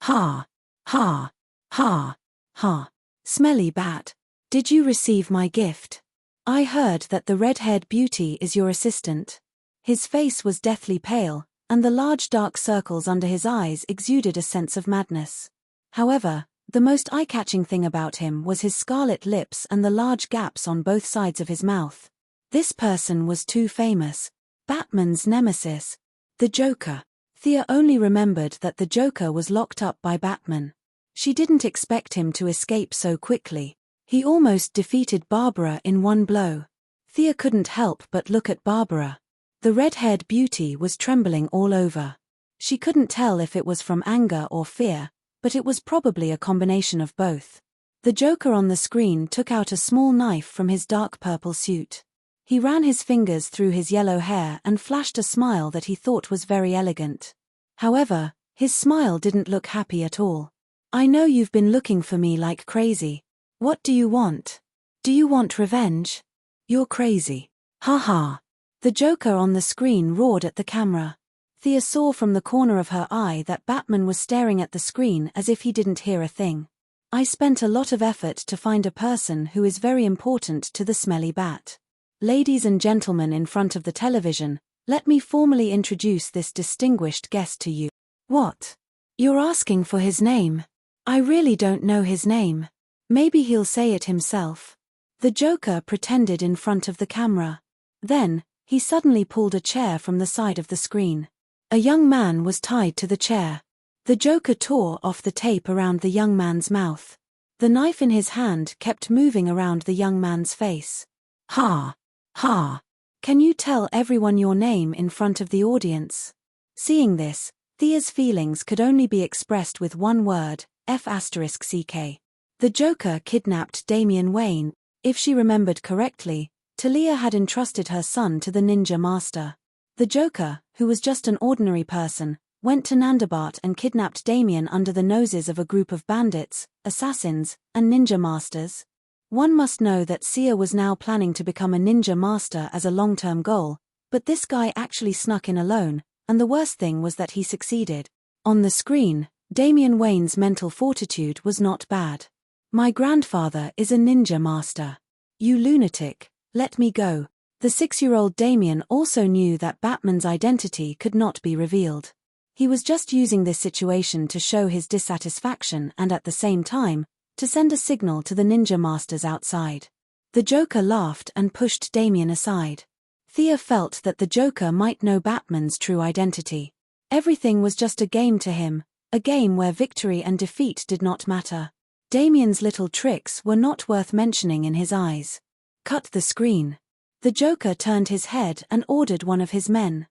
"Ha! Ha! Ha! Ha! Smelly bat. Did you receive my gift? I heard that the red-haired beauty is your assistant." His face was deathly pale, and the large dark circles under his eyes exuded a sense of madness. However, the most eye-catching thing about him was his scarlet lips and the large gaps on both sides of his mouth. This person was too famous. Batman's nemesis. The Joker. Thea only remembered that the Joker was locked up by Batman. She didn't expect him to escape so quickly. He almost defeated Barbara in one blow. Thea couldn't help but look at Barbara. The red-haired beauty was trembling all over. She couldn't tell if it was from anger or fear, but it was probably a combination of both. The Joker on the screen took out a small knife from his dark purple suit. He ran his fingers through his yellow hair and flashed a smile that he thought was very elegant. However, his smile didn't look happy at all. "I know you've been looking for me like crazy. What do you want? Do you want revenge? You're crazy. Ha ha." The Joker on the screen roared at the camera. Thea saw from the corner of her eye that Batman was staring at the screen as if he didn't hear a thing. "I spent a lot of effort to find a person who is very important to the smelly bat. Ladies and gentlemen in front of the television, let me formally introduce this distinguished guest to you. What? You're asking for his name? I really don't know his name. Maybe he'll say it himself. The Joker pretended in front of the camera. Then, he suddenly pulled a chair from the side of the screen. A young man was tied to the chair. The Joker tore off the tape around the young man's mouth. The knife in his hand kept moving around the young man's face. Ha! Ha! Can you tell everyone your name in front of the audience? Seeing this, Thea's feelings could only be expressed with one word, F***ck. The Joker kidnapped Damian Wayne. If she remembered correctly, Talia had entrusted her son to the Ninja Master. The Joker, who was just an ordinary person, went to Nandabart and kidnapped Damian under the noses of a group of bandits, assassins, and ninja masters. One must know that Sia was now planning to become a ninja master as a long-term goal, but this guy actually snuck in alone, and the worst thing was that he succeeded. On the screen, Damian Wayne's mental fortitude was not bad. My grandfather is a ninja master. You lunatic, let me go. The 6-year-old Damian also knew that Batman's identity could not be revealed. He was just using this situation to show his dissatisfaction and at the same time, to send a signal to the ninja masters outside. The Joker laughed and pushed Damian aside. Thea felt that the Joker might know Batman's true identity. Everything was just a game to him, a game where victory and defeat did not matter. Damian's little tricks were not worth mentioning in his eyes. Cut the screen. The Joker turned his head and ordered one of his men.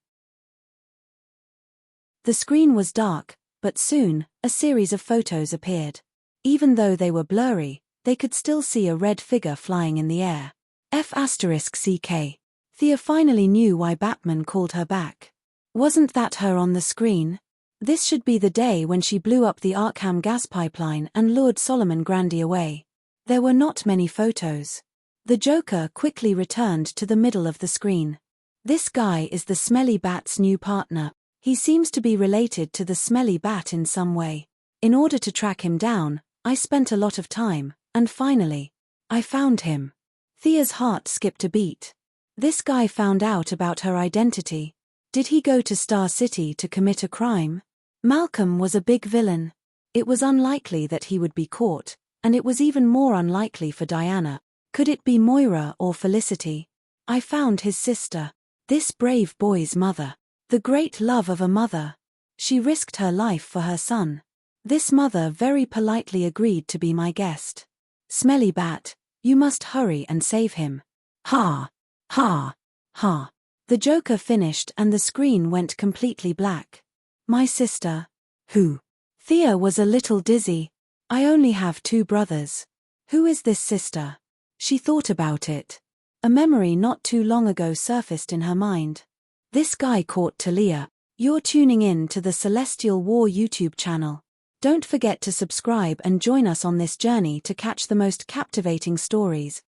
The screen was dark, but soon, a series of photos appeared. Even though they were blurry, they could still see a red figure flying in the air. F***ck. Thea finally knew why Batman called her back. Wasn't that her on the screen? This should be the day when she blew up the Arkham gas pipeline and lured Solomon Grundy away. There were not many photos. The Joker quickly returned to the middle of the screen. This guy is the Smelly Bat's new partner. He seems to be related to the Smelly Bat in some way. In order to track him down, I spent a lot of time, and finally, I found him. Thea's heart skipped a beat. This guy found out about her identity. Did he go to Star City to commit a crime? Malcolm was a big villain. It was unlikely that he would be caught, and it was even more unlikely for Diana. Could it be Moira or Felicity? I found his sister. This brave boy's mother. The great love of a mother. She risked her life for her son. This mother very politely agreed to be my guest. Smelly Bat, you must hurry and save him. Ha! Ha! Ha! The Joker finished and the screen went completely black. My sister? Who? Thea was a little dizzy. I only have 2 brothers. Who is this sister? She thought about it. A memory not too long ago surfaced in her mind. This guy caught Talia. You're tuning in to the Celestial War YouTube channel. Don't forget to subscribe and join us on this journey to catch the most captivating stories.